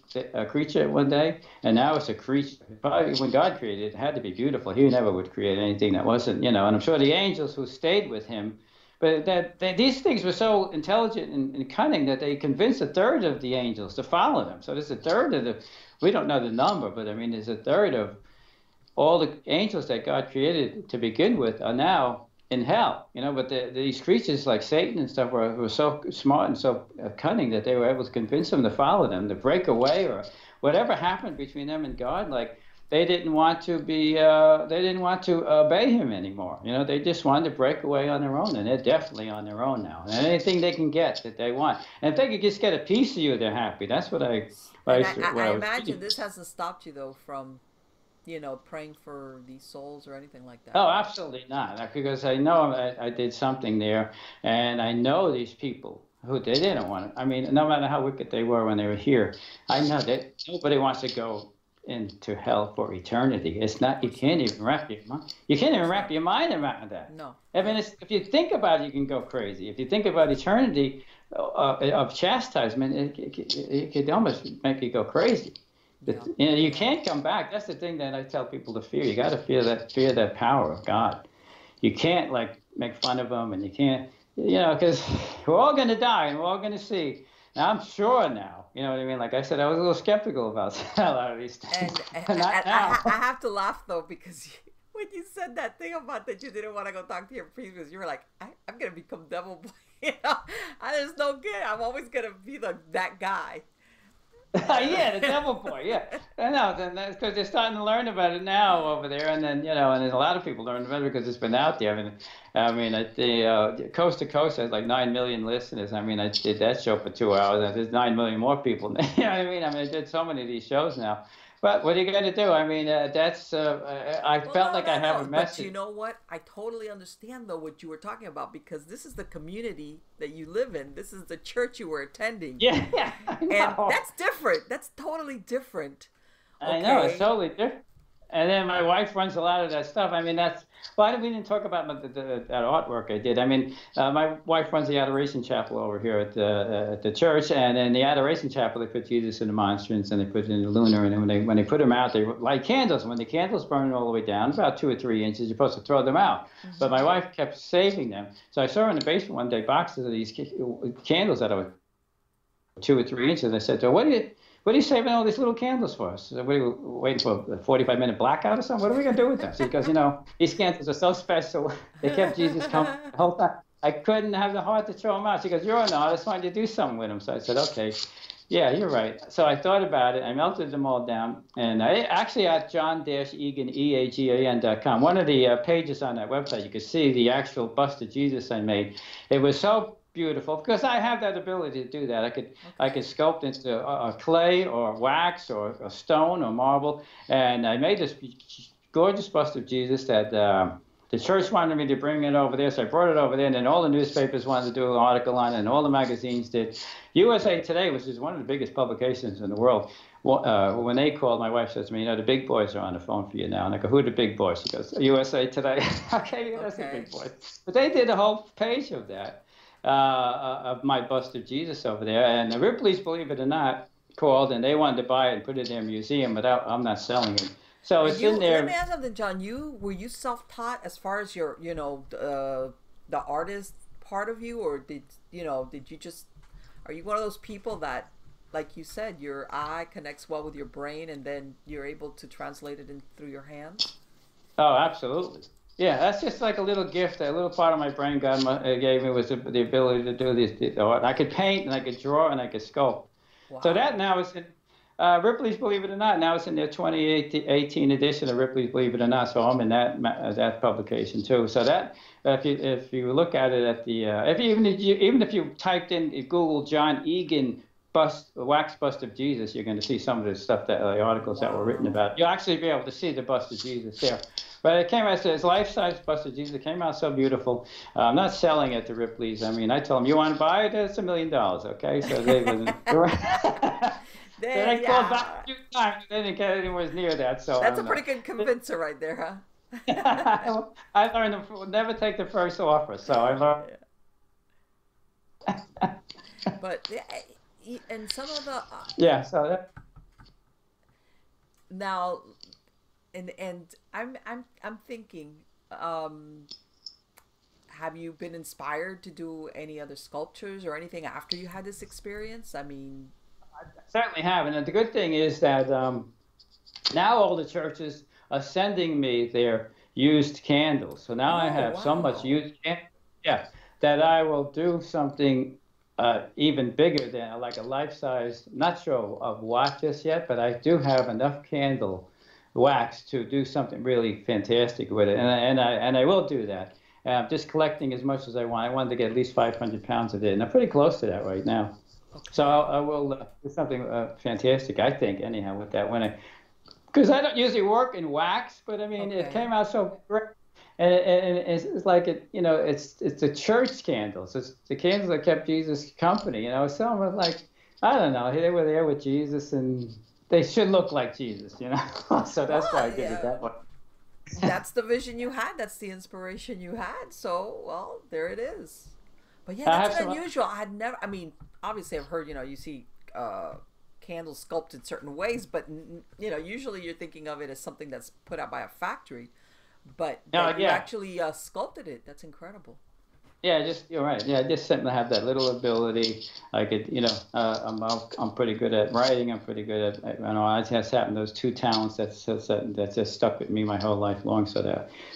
creature one day, and now it's a creature. Probably when God created it, it had to be beautiful. He never would create anything that wasn't, And I'm sure the angels who stayed with him, but these things were so intelligent and cunning that they convinced a third of the angels to follow them. So there's a third of we don't know the number, but I mean, there's a third of all the angels that God created to begin with are now in hell, but these creatures like Satan and stuff were so smart and so cunning that they were able to convince them to follow them, to break away, or whatever happened between them and God. Like they didn't want to obey him anymore. They just wanted to break away on their own, and they're definitely on their own now. And anything they can get that they want, and if they could just get a piece of you, they're happy. That's what I imagine this hasn't stopped you though from praying for these souls or anything like that. Oh, absolutely not. Because I know I did something there, and I know these people who they didn't want to. I mean, no matter how wicked they were when they were here, I know that nobody wants to go into hell for eternity. It's not. You can't even wrap your mind. You can't even wrap your mind around that. No. I mean, if you think about it, you can go crazy. If you think about eternity of chastisement, it could almost make you go crazy. Yeah. You can't come back. That's the thing that I tell people to fear. You got to fear that power of God. You can't make fun of them, and you can't, because we're all going to die and we're all going to see. Now I'm sure now, you know what I mean? Like I said, I was a little skeptical about a lot of these things. And I have to laugh though, because when you said that thing about that you didn't want to go talk to your priest, because you were like, I'm going to become devil boy. There's no good. I'm always going to be that guy. Yeah, the devil boy. Yeah, I know. Then that's because they're starting to learn about it now over there, and then and there's a lot of people learning about it because it's been out there. I mean, the Coast to Coast has like 9 million listeners. I mean, I did that show for 2 hours, and there's 9 million more people. You know what I mean? I did so many of these shows now. But what are you going to do? I mean, that's. I felt like I have a message. But you know what? I totally understand though what you were talking about, because this is the community that you live in. This is the church you were attending. Yeah. And that's different. That's totally different. Okay. I know, it's totally different. And then my wife runs a lot of that stuff. I mean, that's why we didn't talk about that artwork I did. I mean, my wife runs the Adoration Chapel over here at the church, and in the Adoration Chapel, they put Jesus in the monstrance and they put it in the lunar. And then when they put them out, they light candles. And when the candles burn all the way down, about 2 or 3 inches, you're supposed to throw them out. But my wife kept saving them. So I saw her in the basement one day, boxes of these candles that were 2 or 3 inches. I said to her, What are you saving all these little candles for us? What are you waiting for, a 45-minute blackout or something? What are we going to do with them? Because, these candles are so special. They kept Jesus coming the whole time. I couldn't have the heart to throw them out. She goes, you're an artist. Why don't you do something with them? So I said, okay. Yeah, you're right. So I thought about it. I melted them all down. And I actually at John-Eagan, EAGAN.com, one of the pages on that website, you could see the actual bust of Jesus I made. It was so beautiful because I have that ability to do that. I could sculpt into a clay or wax or a stone or marble, and I made this gorgeous bust of Jesus that the church wanted me to bring it over there, so I brought it over there, and then all the newspapers wanted to do an article on it, and all the magazines did. USA Today, which is one of the biggest publications in the world, when they called, my wife says to me, the big boys are on the phone for you now. And I go, who are the big boys? She goes, USA Today. Okay, that's the big boys. But they did a whole page of that. Of my bust of Jesus over there, and the Ripley's, believe it or not, called, and they wanted to buy it and put it in their museum, but I'm not selling it. So it's in there. Let me ask something, John. Were you self-taught as far as your, the artist part of you, or did you just, are you one of those people that, like you said, your eye connects well with your brain, and then you're able to translate it in through your hands? Oh, absolutely. Yeah, that's just like a little gift, a little part of my brain God gave me was the ability to do this art. I could paint, and I could draw, and I could sculpt. Wow. So that now is in Ripley's, believe it or not. Now it's in their 2018 edition of Ripley's, believe it or not. So I'm in that publication too. So that if you look at it at the even if you typed in Google John Eagan wax bust of Jesus, you're going to see some of the stuff the articles that were written about. You'll actually be able to see the bust of Jesus there. But it came out as life-size bust of Jesus. It came out so beautiful. I'm not selling it to Ripley's. I mean, I told them, you want to buy it? It's $1 million, okay? So they wasn't. They called back a few times. They didn't get anywhere near that. So that's a pretty good convincer right there, huh? I learned to never take the first offer. So I learned. But and some of the yeah. So that now. And I'm thinking, have you been inspired to do any other sculptures or anything after you had this experience? I mean, I certainly have, and the good thing is that now all the churches are sending me their used candles. So now I have so much used candles, that I will do something even bigger than like a life-size. Not sure of what just yet, but I do have enough candle wax to do something really fantastic with it, and I will do that. I'm just collecting as much as I want. I wanted to get at least 500 pounds of it, and I'm pretty close to that right now. Okay. So I will do something fantastic, I think, anyhow, with that. Because I don't usually work in wax, but I mean, it came out so great, and it's like it's the church candles. It's the candles that kept Jesus company. So I'm like, I don't know, they were there with Jesus, and they should look like Jesus, So that's why I did it that way. That's the vision you had. That's the inspiration you had. So, well, there it is. But yeah, that's unusual. I had never, I mean, obviously I've heard, you see candles sculpted certain ways, but, usually you're thinking of it as something that's put out by a factory. But you actually sculpted it. That's incredible. Yeah, you're right. Yeah, just something to have that little ability. I could, I'm pretty good at writing. I'm pretty good at, I just happen those two talents that just stuck with me my whole life long. So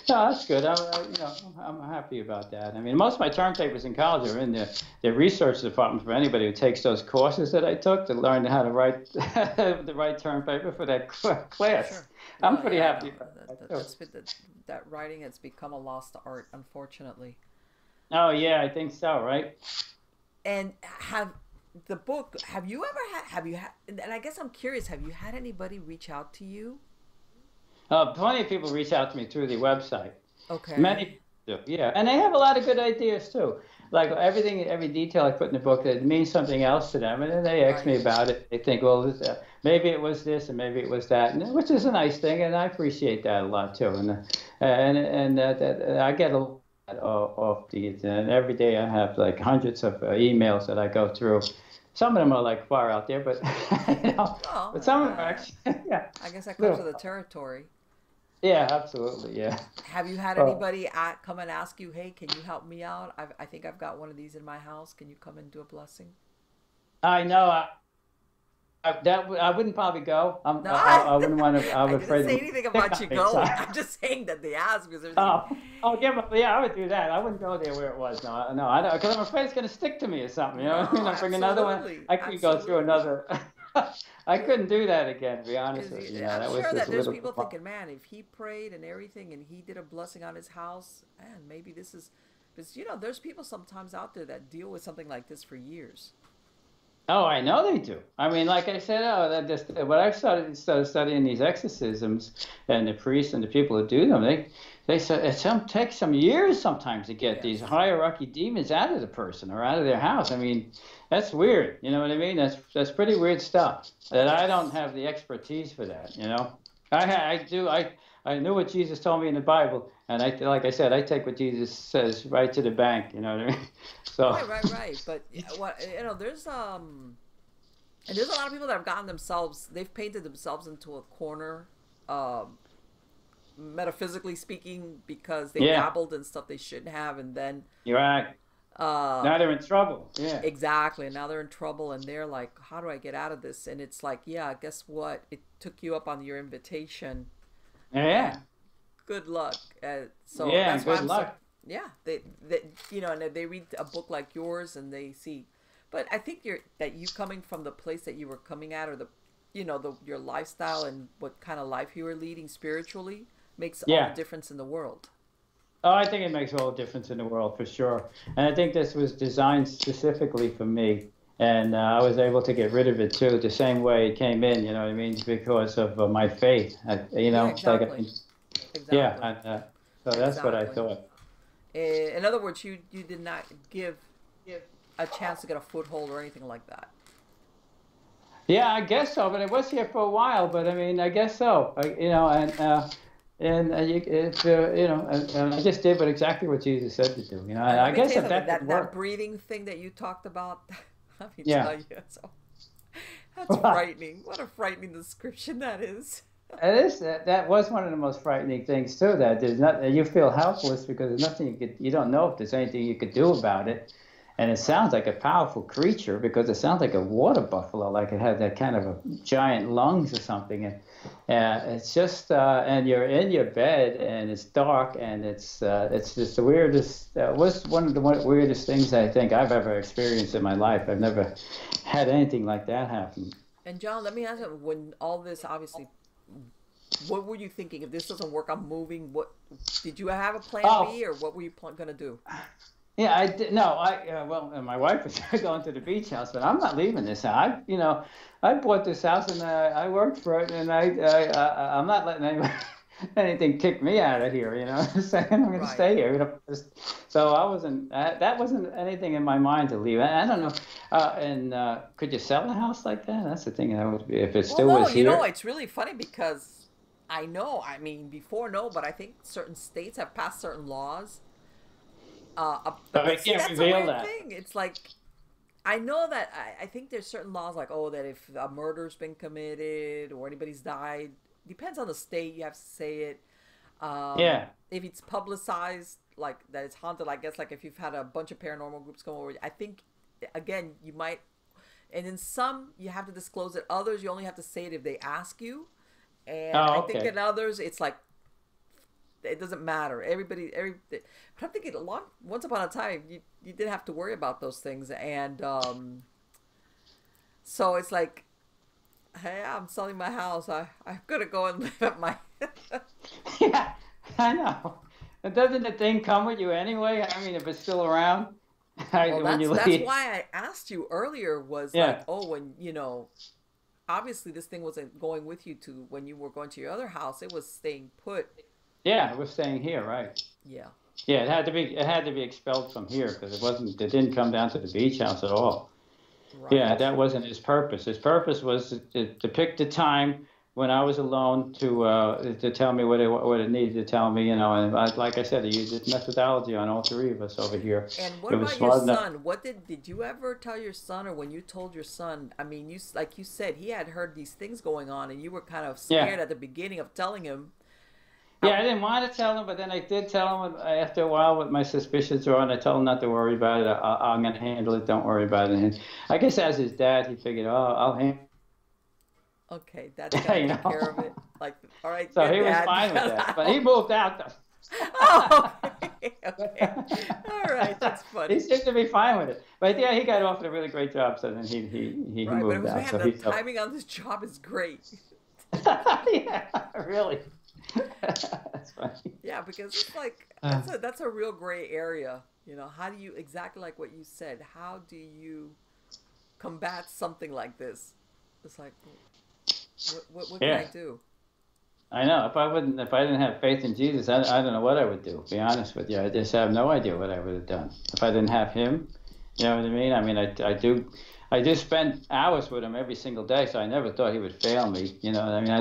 that's good. I'm happy about that. I mean, most of my term papers in college are in the research department for anybody who takes those courses that I took to learn how to write the right term paper for that class. Sure. I'm pretty happy about that. That writing has become a lost art, unfortunately. Oh yeah, I think so, right? And have you had, and I guess I'm curious, have you had anybody reach out to you? Plenty of people reach out to me through the website. Okay. Many do, yeah. And they have a lot of good ideas too. Like every detail I put in the book, it means something else to them. And then they ask me about it. They think, well, maybe it was this and maybe it was that, which is a nice thing, and I appreciate that a lot too. And I get a lot of these, and every day I have like hundreds of emails that I go through. Some of them are like far out there, but Well, but some of them are actually, yeah. I guess that comes with the territory. Yeah, absolutely, yeah. Have you had Oh, anybody come and ask you, hey, can you help me out? I think I've got one of these in my house. Can you come and do a blessing? I know. I wouldn't probably go. No, I wouldn't want to. I'm I didn't afraid say to anything pick about on you me. going. I'm just saying that they asked because there's. Yeah, I would do that. I wouldn't go there where it was. No, I don't, because I'm afraid it's going to stick to me or something. You know, No, what I mean, I bring another one. absolutely, I could go through absolutely. another. I couldn't do that again. To be honest Because with you, I'm that was sure just that a there's little. people thinking, man, if he prayed and everything and he did a blessing on his house, man, maybe this is. Because, there's people sometimes out there that deal with something like this for years. Oh, I know they do. I mean, like I said, that just when I started studying these exorcisms and the priests and the people who do them, they said takes some years sometimes to get these Yes. hierarchy demons out of the person or out of their house. I mean, that's weird. You know what I mean? That's pretty weird stuff. That I don't Yes. have the expertise for that. You know, I do. I knew what Jesus told me in the Bible, and like I said, I take what Jesus says right to the bank. You know what I mean? So. Right, right, right. But and there's a lot of people that have gotten themselves, they've painted themselves into a corner, um, metaphysically speaking, because they Yeah, dabbled in stuff they shouldn't have, and then you're right. uh, Now they're in trouble. Yeah. exactly, and now they're in trouble, and they're like, how do I get out of this? And it's like, yeah, guess what? It took you up on your invitation, Yeah. and good luck. So Yeah. that's why Good I'm so, luck. yeah, and they read a book like yours and they see, but I think you coming from the place that you were coming at, or your lifestyle and what kind of life you were leading spiritually makes all the Yeah. difference in the world. Oh, I think it makes all the difference in the world for sure. And I think this was designed specifically for me. And I was able to get rid of it too, the same way it came in, you know what I mean? Because of my faith. Yeah, It's like, exactly, yeah. exactly, So that's what I exactly. thought. In other words, you did not give a chance to get a foothold or anything like that. Yeah, I guess so. But I was here for a while. But I mean, I guess so. And I just did exactly what Jesus said to do. You know, and And let I me tell guess you if something. that That didn't that work, breathing thing that you talked about. Let me yeah. tell you. So that's frightening. What a frightening description that is. It is that was one of the most frightening things too. That there's not you feel helpless because there's nothing you don't know if there's anything you could do about it, and it sounds like a powerful creature because it sounds like a water buffalo, like it had that kind of a giant lungs or something, and it's just and you're in your bed and it's dark and it's just the weirdest. Was one of the weirdest things I think I've ever experienced in my life. I've never had anything like that happen. And John, let me ask you: when all this obviously, what were you thinking? If this doesn't work, I'm moving. What did you have a plan Oh. B, or what were you gonna do? Yeah, I did. No, well, my wife was going to the beach house, but I'm not leaving this house. I bought this house and I worked for it, and I'm not letting anything kick me out of here. You know, what I'm saying I'm going to Right. stay here. So I wasn't. That wasn't anything in my mind to leave. I don't know. And could you sell a house like that? That's the thing. That would be if it Well, still no, was here. it's really funny because I know. I mean, before no, but I think certain states have passed certain laws. But I But see, can't that's a reveal weird that. thing. It's like I know that I think there's certain laws like, oh, that if a murder's been committed or anybody's died, depends on the state. You have to say it. Yeah. If it's publicized, like that it's haunted, I guess, like if you've had a bunch of paranormal groups come over, I think again you might, and in some you have to disclose it. Others you only have to say it if they ask you, and I Oh, think okay. in others it's like it doesn't matter. But I'm thinking once upon a time you did have to worry about those things, and so it's like, hey, I'm selling my house. I'm gonna go and live at my. Yeah, I know. But doesn't the thing come with you anyway? I mean, if it's still around, Well, when you that's leave. why I asked you earlier. Was like, Yeah, oh, when obviously this thing wasn't going with you to when you were going to your other house. It was staying put. yeah, we're staying here, right? Yeah. Yeah, it had to be expelled from here because it didn't come down to the beach house at all. Yeah, Right. that wasn't his purpose. His purpose was to pick the time when I was alone to tell me what it needed to tell me, And like I said, he used his methodology on all three of us over here. And what It was about your smart enough. son? What did you ever tell your son, or when you told your son? I mean, like you said, he had heard these things going on, and you were kind of Yeah. scared at the beginning of telling him. Yeah, How? I didn't want to tell him, but then I did tell him after a while what my suspicions were, and I told him not to worry about it. I'm going to handle it. Don't worry about it. And I guess as his dad, he figured, oh, I'll handle Okay, Dad's it, gonna take care of it. Like, all right, So good, he was Dad. fine with that. But he moved out, though. Oh, okay, okay. All right, that's He funny. seemed to be fine with it. But yeah, he got off to a really great job. So then he Right, but it moved was, out. man, So the he felt, timing on this job is great. yeah, really. That's funny. Yeah, because it's like Uh, that's a real gray area. How do you, exactly like what you said? How do you combat something like this? It's like, what can I yeah, do? I know. If I didn't have faith in Jesus, I don't know what I would do. To be honest with you, I just have no idea what I would have done if I didn't have Him. You know what I mean? I mean, I do spend hours with Him every single day, so I never thought He would fail me. You know, I mean, I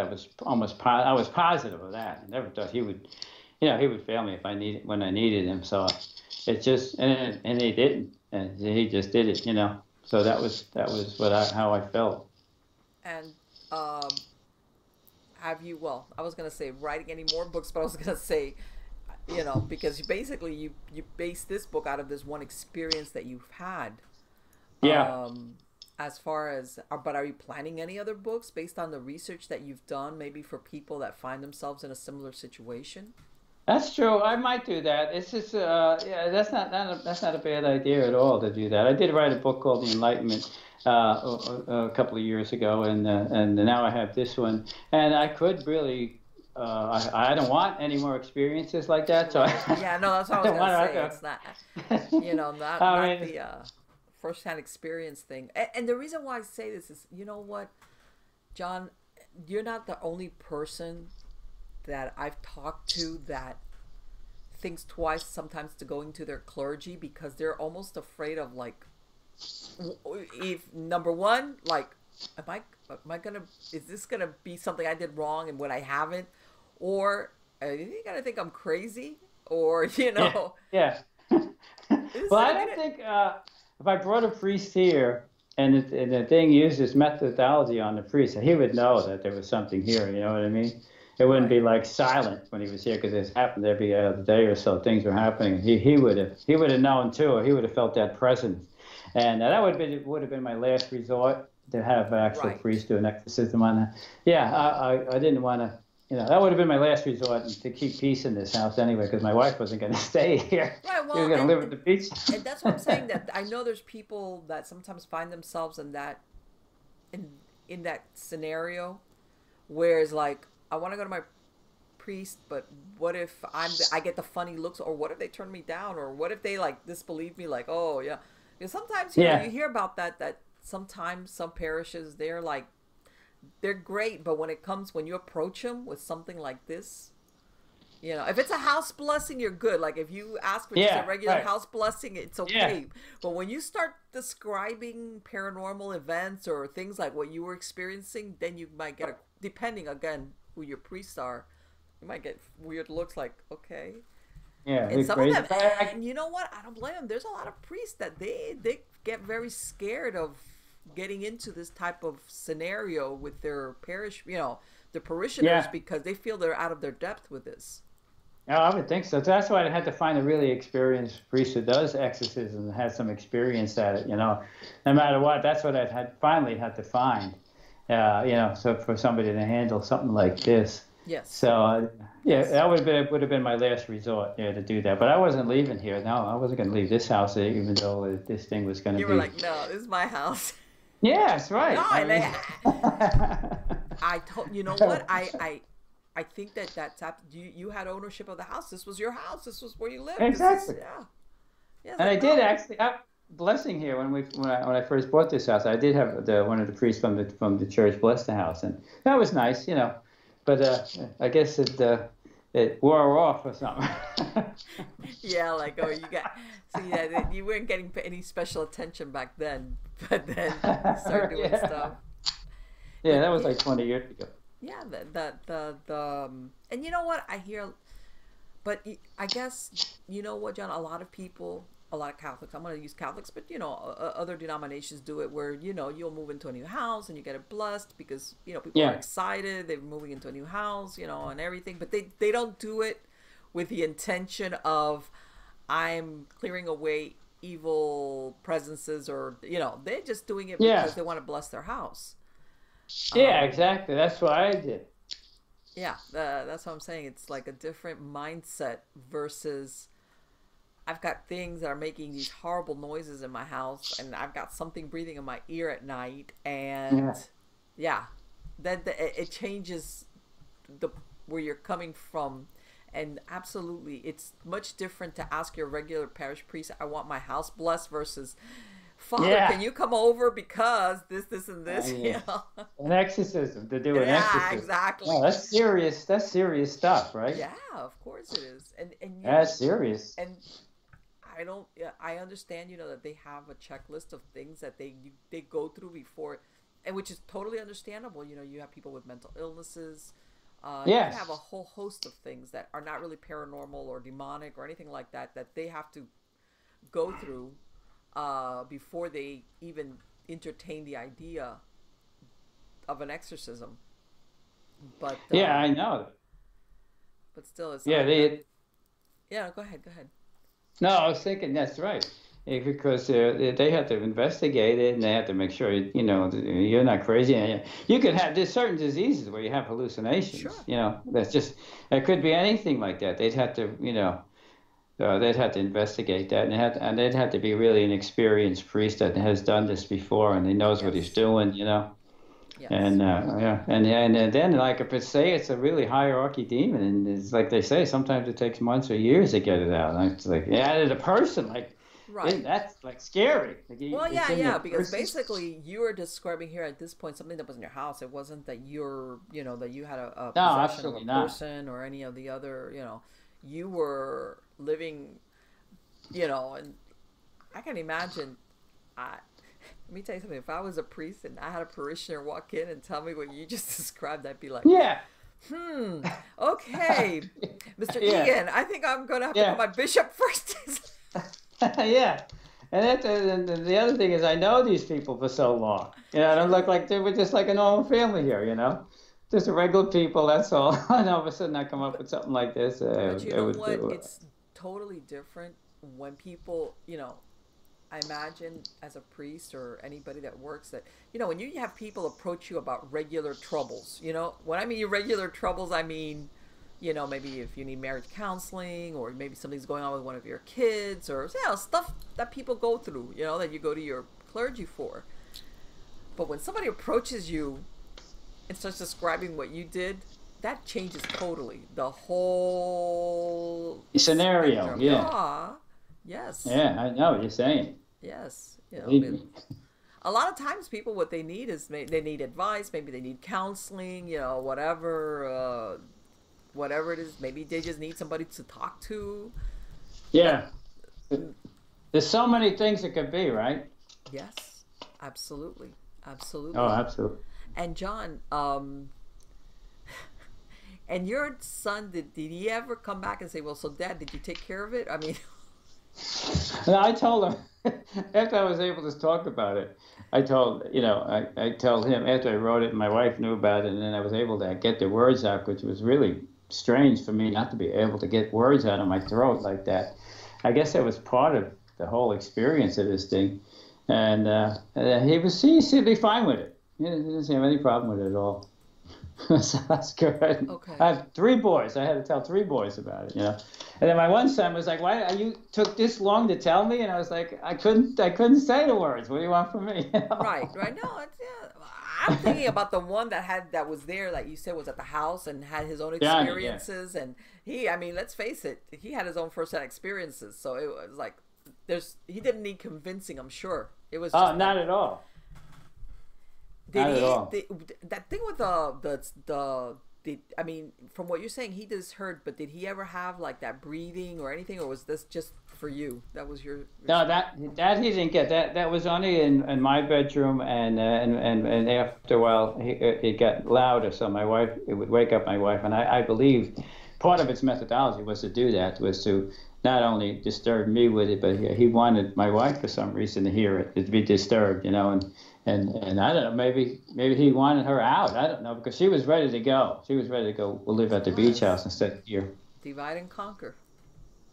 was I was positive of that. I never thought He would, He would fail me when I needed Him. So it just and He didn't, and He just did it. So that was how I felt. And um, have you? Well, I was gonna say writing any more books, but I was gonna say, because you base this book out of this one experience that you've had. Yeah. Um, as far as, but are you planning any other books based on the research that you've done, maybe for people that find themselves in a similar situation? That's true. I might do that. It's just, yeah, that's not a bad idea at all to do that. I did write a book called The Enlightenment a couple of years ago, and now I have this one, and I could really, I don't want any more experiences like that, so Right. Yeah, no, that's what I I was don't gonna want say. It's not, I not mean, the firsthand experience thing. And the reason why I say this is, you know what, John, you're not the only person that I've talked to that thinks twice sometimes to going to their clergy, because they're almost afraid of, like, if number one, like, am I gonna, is this gonna be something I did wrong and when I haven't, or are you gonna think I'm crazy, or yeah, yeah. is Well, I I mean don't think if I brought a priest here and the thing used this methodology on the priest, he would know that there was something here. You know what I mean? It wouldn't right. be like silent when he was here because this happened every other day or so. Things were happening. He would have known too, or he would have felt that presence. And that would have been my last resort to have an actual Right. priest do an exorcism on that. Yeah, I didn't want to. That would have been my last resort to keep peace in this house anyway, because my wife wasn't going to stay here. Right. She was Well, going to and live at the beach. and that's what I'm saying. That I know there's people that sometimes find themselves in in that scenario, where it's like, I want to go to my priest, but what if I get the funny looks, or what if they turn me down, or what if they, like, disbelieve me, like, oh yeah. Because sometimes, Yeah, you hear about that sometimes some parishes, they're great, but when you approach them with something like this, if it's a house blessing, you're good. Like, if you ask for just a yeah, regular right. house blessing, it's Yeah, okay. But when you start describing paranormal events or things like what you were experiencing, then you might get depending again who your priests are, you might get weird looks, like, okay. yeah, And it's some of crazy. them, But and you know what? I don't blame them. There's a lot of priests that they get very scared of getting into this type of scenario with their the parishioners, yeah, because they feel they're out of their depth with this. no, I would think so. That's why I had to find a really experienced priest who does exorcism and has some experience at it. No matter what, that's what I finally had to find. So for somebody to handle something like this. Yes. So yeah, Yes. that would have been my last resort, to do that. But I wasn't leaving here. No, I wasn't going to leave this house, even though this thing was going to You were be. like, no, this is my house. Yeah, that's right. No, I and mean, I told, you know what? I think that's you had ownership of the house. This was your house. This was where you lived. This is, exactly. yeah. Yeah, it's And I like, did no. actually have blessing here when I first bought this house. I did have one of the priests from the church bless the house, and that was nice. But I guess it wore off or something. Yeah, like, oh, you got, so yeah, you weren't getting any special attention back then, but then you start doing Yeah. stuff. Yeah, But that was yeah, like 20 years ago. yeah, and you know what I hear, but I guess, you know what, John, a lot of people, a lot of Catholics, I'm going to use Catholics, but, you know, other denominations do it where, you know, you'll move into a new house and you get it blessed because, you know, people are Yeah. excited, they're moving into a new house, you know, and everything, but they don't do it with the intention of, I'm clearing away evil presences, or, you know, they're just doing it Yeah. because they want to bless their house. Yeah, Um, exactly. That's what I did. yeah, that's what I'm saying. It's like a different mindset versus I've got things that are making these horrible noises in my house, and I've got something breathing in my ear at night, and Yeah. yeah, then it changes the where you're coming from. And absolutely, it's much different to ask your regular parish priest, I want my house blessed, versus, Father, Yeah. can you come over because this, and this, you Yeah. know? An exorcism, to do an Yeah, exorcism. Oh, exactly. that's serious. That's serious stuff, right? Yeah, of course it is. And you That's serious. and I don't. Yeah, I understand. You know that they have a checklist of things that they go through before, and which is totally understandable. You know, you have people with mental illnesses. You have a Yes. whole host of things that are not really paranormal or demonic or anything like that that they have to go through before they even entertain the idea of an exorcism. But Yeah, I know. still, it's Yeah, that. they. Yeah, go ahead. Go ahead. No, I was thinking that's right. Because they had to investigate it and they had to make sure you know you're not crazy. And you could have there's certain diseases where you have hallucinations. Sure. You know, that's just it could be anything like that. They'd have to they'd have to investigate that and they'd have to be really an experienced priest that has done this before and he knows what he's Yes. doing. You know. Yes. And yeah, and then like if it's say it's a really hierarchy demon, and it's like they say, sometimes it takes months or years to get it out. And it's like yeah, to the person, like Right. that's like scary. Like Well, it's yeah, in the yeah, because person. basically you are describing here at this point something that was in your house. It wasn't that that you had a No, possession of a absolutely not. person or any of the other, you were living, and I can imagine. Let me tell you something. If I was a priest and I had a parishioner walk in and tell me what you just described, I'd be like, Yeah, hmm, okay, Mr. yeah, Eagan, I think I'm going to have to call yeah, my bishop first. yeah. And the other thing is, I know these people for so long. You know, I don't Sure. look like they were just like a normal family here. You know, just regular people. That's all. And all of a sudden, I come up But with something like this. But you It know would. what? It's totally different when people, I imagine as a priest or anybody that works that, when you have people approach you about regular troubles, when I mean regular troubles, I mean, maybe if you need marriage counseling or maybe something's going on with one of your kids or, stuff that people go through, that you go to your clergy for. But when somebody approaches you and starts describing what you did, that changes totally the whole Scenario. spectrum. Yeah, Yeah, yes, yeah. I know what you're saying. yes. Believe me. A lot of times people what they need is they need advice, maybe they need counseling, whatever it is. Maybe they just need somebody to talk to. That Yeah. There's so many things it could be, right? Yes, absolutely, Oh, absolutely. absolutely. And John, and your son, did he ever come back and say, well, so Dad, did you take care of it? I mean, And I told him after I was able to talk about it. I told him after I wrote it, and my wife knew about it, and then I was able to get the words out, which was really strange for me not to be able to get words out of my throat like that. I guess that was part of the whole experience of this thing, and he seemed to be fine with it. He didn't have any problem with it at all. So that's good. okay. I have three boys. I had to tell three boys about it, And then my one son was like, "Why you took this long to tell me?" And I was like, "I couldn't say the words. What do you want from me?" Right, right. No, yeah. I'm thinking about the one that was there, like you said, was at the house and had his own Johnny, yeah. experiences, and I mean, let's face it, he had his own first-hand experiences, so it was like he didn't need convincing. I'm sure it was Oh, just that. not at all. Did Not at he? all. That thing with the I mean, from what you're saying, he just heard, but did he ever have like that breathing or anything, or was this just for you? That was your No, that he didn't get. That was only in my bedroom, and after a while it got louder. So my wife, it would wake up my wife, and I believe part of its methodology was to do that, was to not only disturb me with it, but he wanted my wife for some reason to hear it, to be disturbed, you know, and I don't know, maybe he wanted her out. I don't know, because she was ready to go. She was ready to go. We'll live at the beach house instead of here. divide and conquer.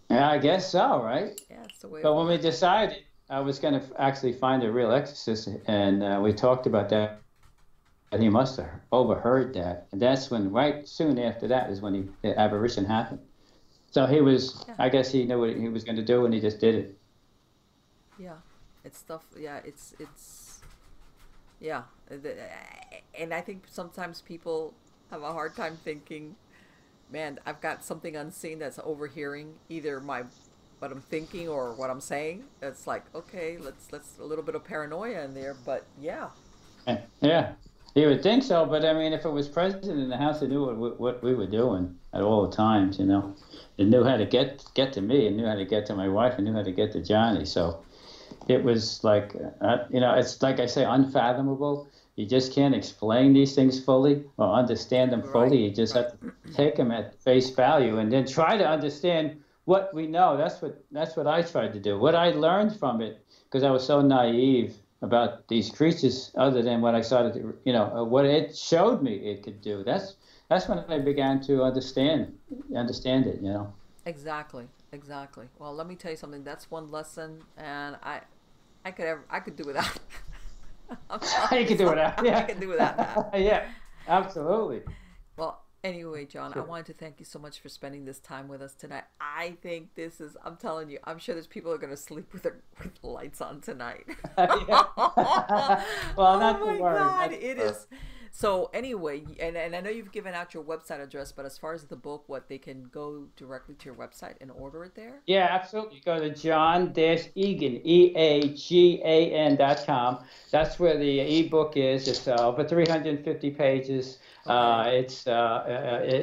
Yeah, I guess so, right? Yeah, it's the way it But when we works. decided I was going to actually find a real exorcist, and we talked about that, and he must have overheard that. And that's when, right soon after that, is when the apparition happened. So he was, Yeah. I guess he knew what he was going to do, and he just did it. Yeah, it's stuff. Yeah, yeah, and I think sometimes people have a hard time thinking, man, I've got something unseen that's overhearing either my what I'm thinking or what I'm saying. It's like, okay, let's a little bit of paranoia in there, but yeah, Yeah, you would think so, but I mean, if it was present in the house, it knew what we were doing at all times, you know. It knew how to get to me, and knew how to get to my wife, and knew how to get to Johnny. So it was like, you know, it's like I say, unfathomable. You just can't explain these things fully or understand them right, fully. You just right. have to take them at face value, and then try to understand what we know. That's what I tried to do. What I learned from it, because I was so naive about these creatures, other than what I started to, you know, what it showed me it could do. That's when I began to understand it, you know. Exactly, exactly. Well, let me tell you something. That's one lesson, and I could do without. I'm telling You you can do it something. out. I Yeah. can do without that. Yeah, absolutely. Well, anyway, John, I Sure. wanted to thank you so much for spending this time with us tonight. I think this is, I'm telling you, I'm sure there's people who are going to sleep with the lights on tonight. Yeah. Well, Oh not to my worry. God, Not to it worry. is. So, anyway, and I know you've given out your website address, but as far as the book, what they can go directly to your website and order it there? Yeah, absolutely. Go to John-Egan, EAGAN.com. That's where the ebook is. It's over 350 pages. Okay.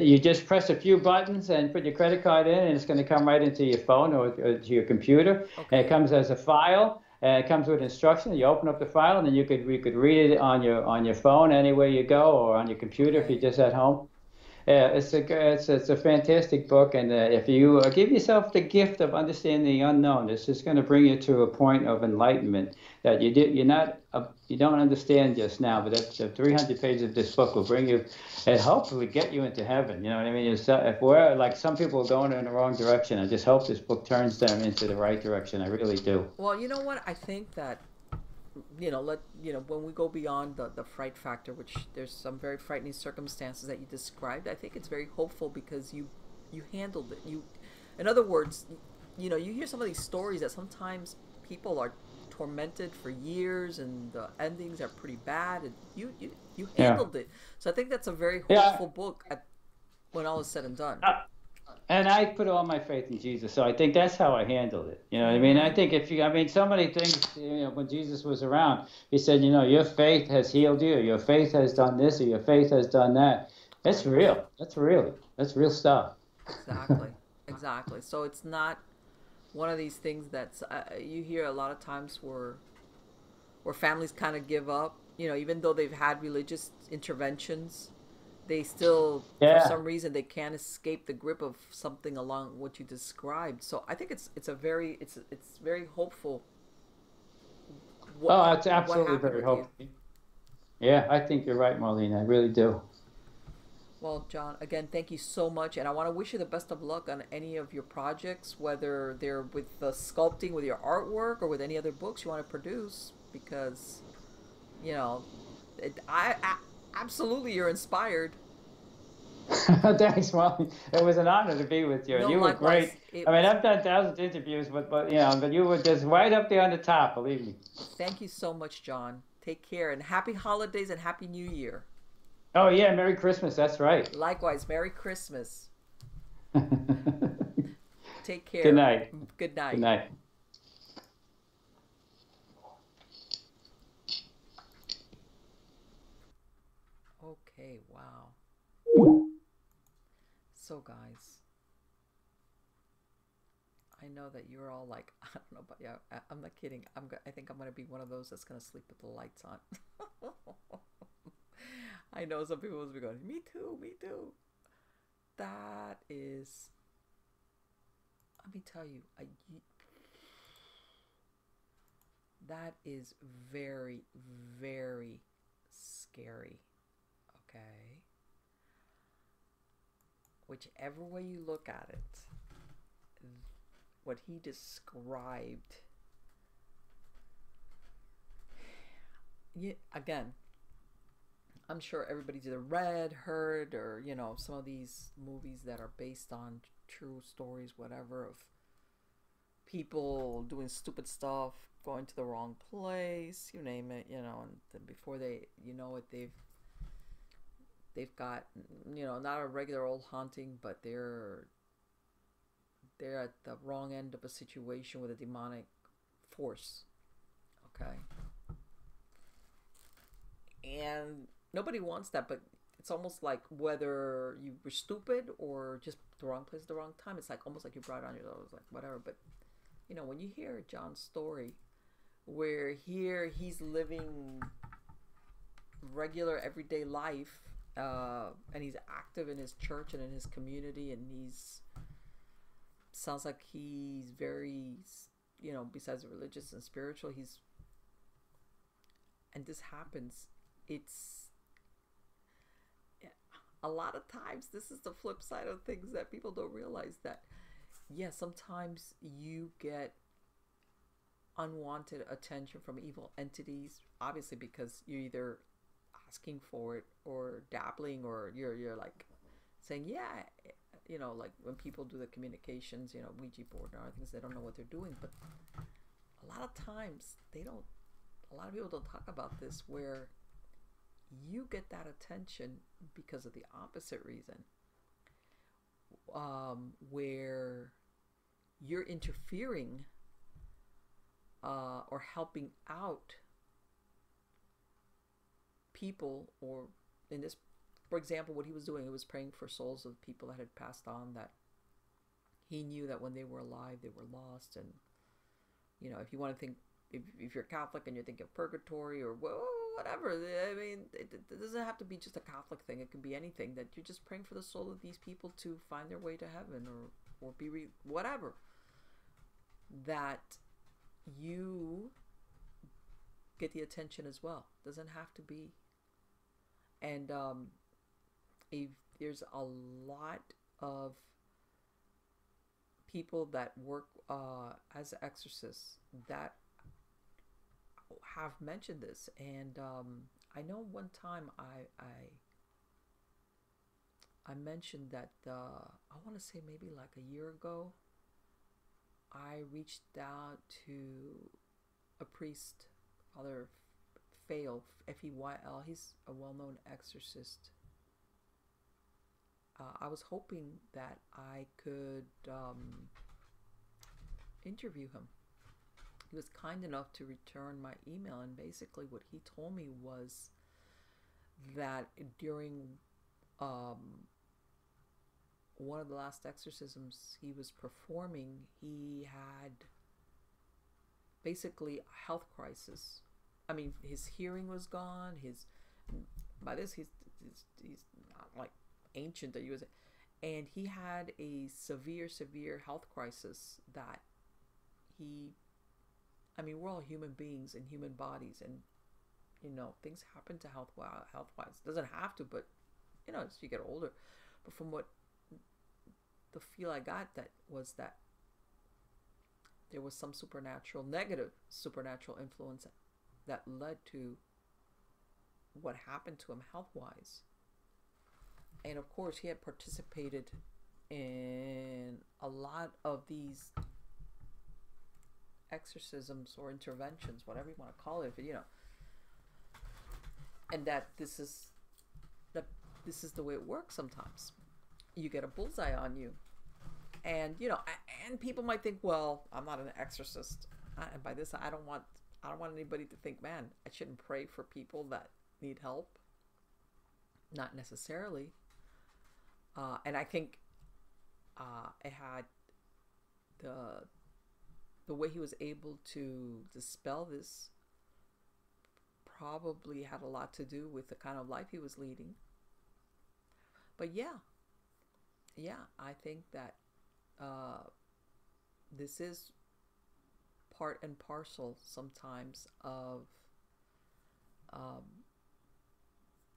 You just press a few buttons and put your credit card in, and it's going to come right into your phone or to your computer. And it Okay. comes as a file. And it comes with instructions. You open up the file, and then you could read it on your phone anywhere you go, or on your computer if you're Okay. just at home. Yeah, it's a fantastic book, and if you give yourself the gift of understanding the unknown, it's just going to bring you to a point of enlightenment that you don't understand just now. But the 300 pages of this book will bring you, and hopefully get you into heaven. You know what I mean? If we're like some people are going in the wrong direction, I just hope this book turns them into the right direction. I really do. Well, you know what? I think that when we go beyond the fright factor, which there's some very frightening circumstances that you described, I think it's very hopeful because you handled it. In other words, you hear some of these stories that sometimes people are tormented for years and the endings are pretty bad, and you Yeah. handled it. So I think that's a very Yeah. hopeful book when all is said and done. And I put all my faith in Jesus, so I think that's how I handled it. You know what I mean? I Mm-hmm. think I mean, so many things. When Jesus was around, he said, your faith has healed you, or your faith has done this, or your faith has done that. That's Right. real. That's real stuff. Exactly. Exactly. So it's not one of these things that's you hear a lot of times where families kind of give up. Even though they've had religious interventions, they still, for Yeah. some reason, they can't escape the grip of something along what you described. So I think it's very hopeful. What Oh, it's what absolutely happened very with you? hopeful. Yeah, I think you're right, Marlene. I really do. Well, John, again, thank you so much, and I want to wish you the best of luck on any of your projects, whether they're with the sculpting, with your artwork, or with any other books you want to produce. Because, you know, I absolutely you're inspired. Thanks, Marlene. It was an honor to be with you, and No, you were great. likewise, it I mean, was. I've done thousands of interviews, but you were just right up there on the top. Believe me. Thank you so much, John. Take care, and happy holidays and happy New Year. Oh yeah, Merry Christmas. That's right. Likewise, Merry Christmas. Take Good care. night. Good Good night. night. Okay, wow. So, guys, I know that you're all like, I don't know, but yeah, I'm not kidding. I think I'm gonna be one of those that's gonna sleep with the lights on. I know some people will be going, me too, me too. That is, let me tell you, that is very, very scary. Okay? Whichever way you look at it, what he described, again, I'm sure everybody's either read, heard, or, you know, some of these movies that are based on true stories, whatever, of people doing stupid stuff, going to the wrong place, you name it, you know, and then before they, you know it, they've got, you know, not a regular old haunting, but they're at the wrong end of a situation with a demonic force. Okay? And nobody wants that, but it's almost like whether you were stupid or just the wrong place at the wrong time. It's like almost like you brought it on yourself. It's like whatever. But you know, when you hear John's story, where here he's living regular everyday life, and he's active in his church and in his community, and sounds like he's very, you know, besides religious and spiritual, and this happens. It's a lot of times this is the flip side of things that people don't realize, that sometimes you get unwanted attention from evil entities, obviously because you're either asking for it or dabbling, or you're like saying, yeah, you know, like when people do the communications, you know, Ouija board and other things, they don't know what they're doing. But a lot of times a lot of people don't talk about this, where you get that attention because of the opposite reason, where you're interfering or helping out people, or in this, for example, what he was doing, he was praying for souls of people that had passed on, that he knew that when they were alive they were lost. And you know, if you want to think, if you're Catholic and you're thinking of purgatory or whatever, I mean, it doesn't have to be just a Catholic thing. It can be anything, that you're just praying for the soul of these people to find their way to heaven, or be whatever, that you get the attention as well. Doesn't have to be. And if there's a lot of people that work as exorcists that have mentioned this, and I know one time I mentioned that I want to say maybe like a year ago, I reached out to a priest, Father Fayl, F-E-Y-L. He's a well-known exorcist. I was hoping that I could interview him. He was kind enough to return my email, and basically what he told me was that during one of the last exorcisms he was performing, he had basically a health crisis. I mean, his hearing was gone. By this he's not like ancient that he was, and he had a severe health crisis that I mean, we're all human beings in human bodies, and you know, things happen to health-wise. It doesn't have to, but you know, as you get older. But from what the feel I got, that was that there was some negative supernatural influence that led to what happened to him health-wise. And of course, he had participated in a lot of these exorcisms or interventions, whatever you want to call it, you know, and that this is the way it works. Sometimes you get a bullseye on you, and you know, and people might think, well, I'm not an exorcist, and by this I don't want anybody to think, man, I shouldn't pray for people that need help. Not necessarily. And I think It had the way he was able to dispel this probably had a lot to do with the kind of life he was leading. But yeah, I think that this is part and parcel sometimes of,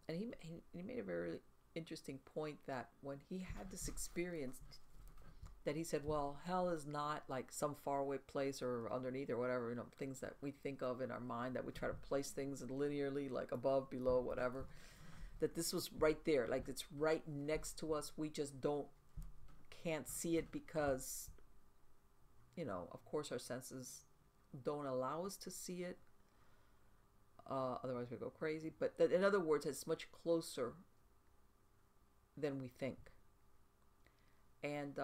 and he made a very interesting point that when he had this experience, that he said, well, hell is not like some faraway place or underneath or whatever, things that we think of in our mind, that we try to place things linearly, like above, below, whatever, that this was right there, like it's right next to us. We just can't see it because, of course our senses don't allow us to see it. Otherwise we go crazy. But in other words, it's much closer than we think. And,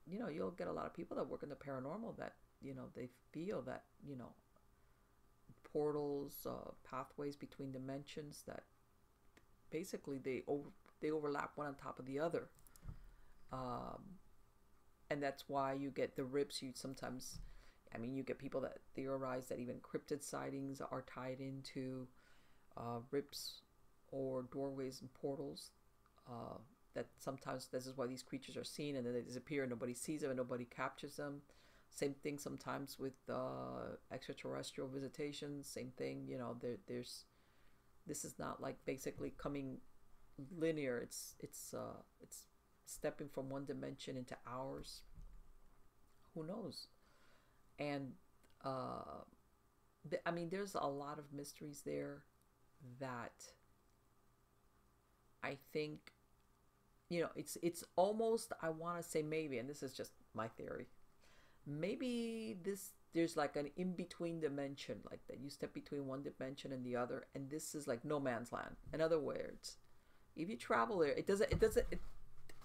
you'll get a lot of people that work in the paranormal that, they feel that, portals, pathways between dimensions, that basically they overlap one on top of the other. And that's why you get the rips. You sometimes, you get people that theorize that even cryptid sightings are tied into rips or doorways and portals. That sometimes this is why these creatures are seen and then they disappear and nobody sees them and nobody captures them. Same thing sometimes with extraterrestrial visitations. Same thing, there's this is not like basically coming linear. It's stepping from one dimension into ours. Who knows? And there's a lot of mysteries there that I think, it's almost, I want to say maybe, and this is just my theory, maybe there's like an in-between dimension, like that you step between one dimension and the other, and this is like no man's land. In other words, if you travel there,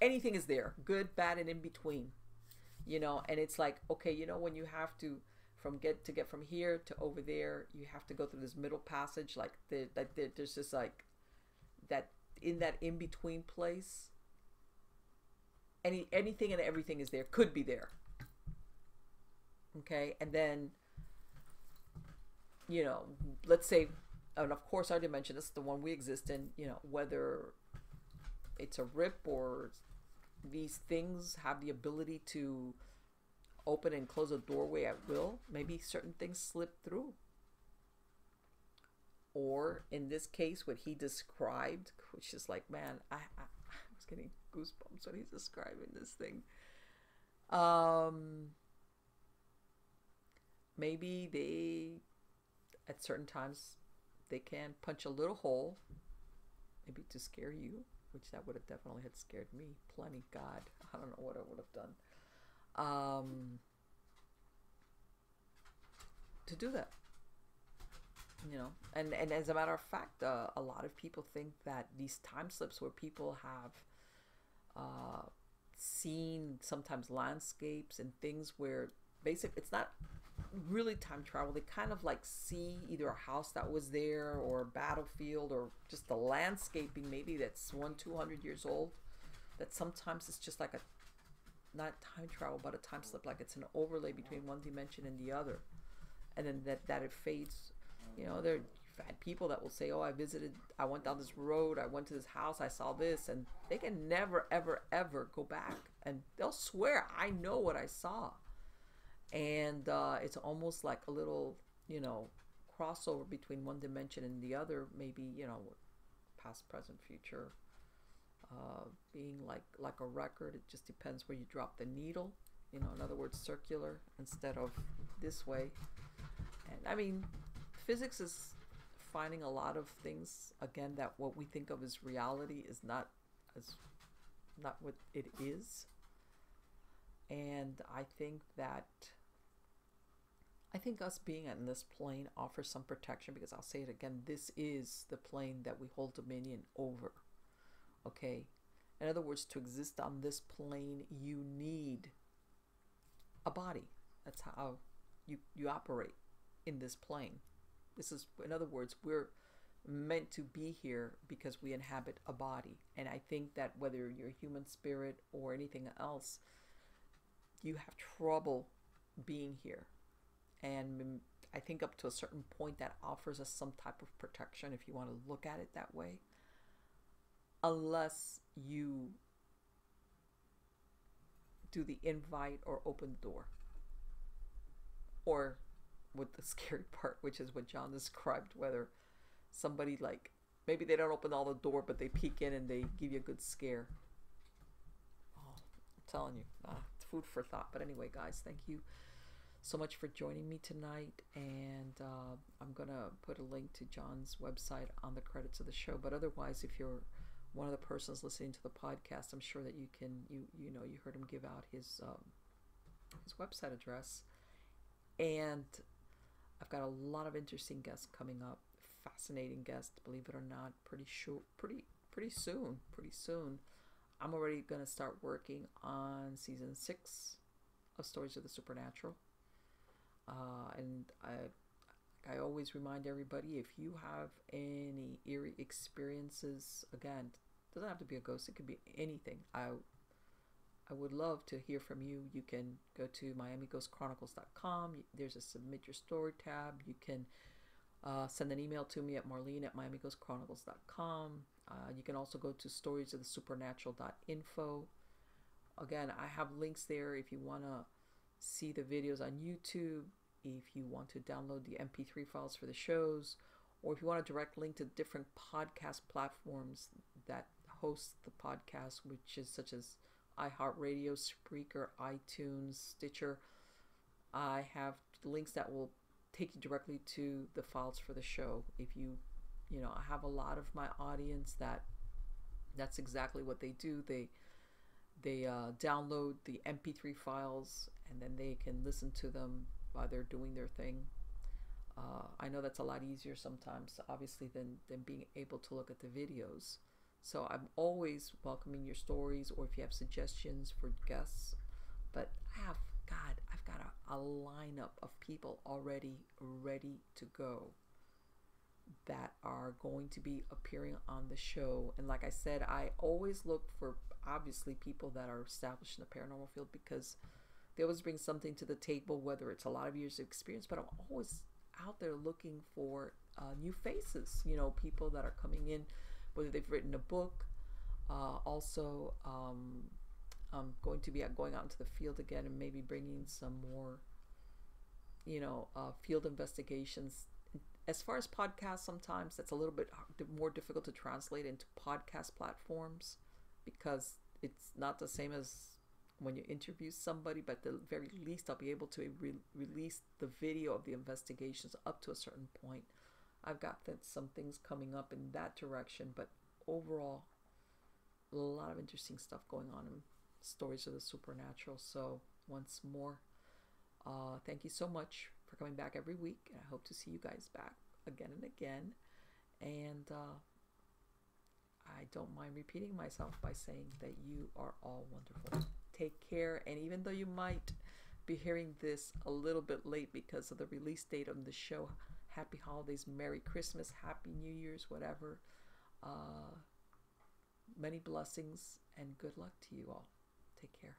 anything is there, good, bad, and in between, and it's like, okay, when you have to get from here to over there, you have to go through this middle passage, like there's just like that, in that in-between place, anything and everything is there, could be there. Okay, and then, let's say, and of course our dimension, this is the one we exist in, whether it's a rip or these things have the ability to open and close a doorway at will, maybe certain things slip through. Or in this case, what he described, which is like, man, I was getting goosebumps when he's describing this thing. Maybe they, at certain times, they can punch a little hole, maybe to scare you, which that would have definitely had scared me plenty. God, I don't know what I would have done. To do that. And as a matter of fact, a lot of people think that these time slips where people have seen sometimes landscapes and things where basically it's not really time travel. They kind of like see either a house that was there or a battlefield or just the landscaping maybe that's 100-200 years old, that sometimes it's just like a, not time travel, but a time slip, like it's an overlay between one dimension and the other, and then that it fades. There you've had people that will say, oh, I went down this road, I went to this house, I saw this, and they can never ever ever go back, and they'll swear, I know what I saw. And it's almost like a little crossover between one dimension and the other, maybe past, present, future, being like a record. It just depends where you drop the needle, in other words, circular instead of this way. And physics is finding a lot of things, again, that what we think of as reality is not what it is. And I think us being in this plane offers some protection, because I'll say it again, this is the plane that we hold dominion over. Okay? In other words, to exist on this plane, you need a body. That's how you operate in this plane. This is, in other words, we're meant to be here because we inhabit a body. And I think that whether you're a human spirit or anything else, you have trouble being here. And I think up to a certain point that offers us some type of protection, if you want to look at it that way, unless you do the invite or open the door, or with the scary part, which is what John described, whether somebody, like, maybe they don't open all the door but they peek in and they give you a good scare. Oh, I'm telling you, food for thought. But anyway, guys, thank you so much for joining me tonight, and I'm gonna put a link to John's website on the credits of the show. But otherwise, if you're one of the persons listening to the podcast, I'm sure that you can, you heard him give out his website address. And I've got a lot of interesting guests coming up, fascinating guests, believe it or not. Pretty soon. I'm already going to start working on season 6 of Stories of the Supernatural. And I always remind everybody, if you have any eerie experiences, again, it doesn't have to be a ghost, it could be anything. I would love to hear from you. You can go to miamighostchronicles.com. There's a submit your story tab. You can send an email to me at marlene@miamighostchronicles.com. You can also go to storiesofthesupernatural.info. Again, I have links there if you want to see the videos on YouTube, if you want to download the MP3 files for the shows, or if you want a direct link to different podcast platforms that host the podcast, which is such as iHeartRadio, Spreaker, iTunes, Stitcher. I have links that will take you directly to the files for the show. If I have a lot of my audience that's exactly what they do. They download the MP3 files and then they can listen to them while they're doing their thing. I know that's a lot easier sometimes, obviously, than being able to look at the videos. So I'm always welcoming your stories, or if you have suggestions for guests. But I've got a lineup of people already ready to go that are going to be appearing on the show. And like I said, I always look for, obviously, people that are established in the paranormal field, because they always bring something to the table, whether it's a lot of years of experience. But I'm always out there looking for new faces, people that are coming in, whether they've written a book. Also, I'm going to be going out into the field again and maybe bringing some more, field investigations. As far as podcasts, sometimes that's a little bit more difficult to translate into podcast platforms, because it's not the same as when you interview somebody, but at the very least I'll be able to release the video of the investigations up to a certain point. I've got some things coming up in that direction, but overall, a lot of interesting stuff going on in Stories of the Supernatural. So once more, thank you so much for coming back every week, and I hope to see you guys back again and again. And I don't mind repeating myself by saying that you are all wonderful. Take care, and even though you might be hearing this a little bit late because of the release date of the show, happy holidays, Merry Christmas, Happy New Year's, whatever. Many blessings and good luck to you all. Take care.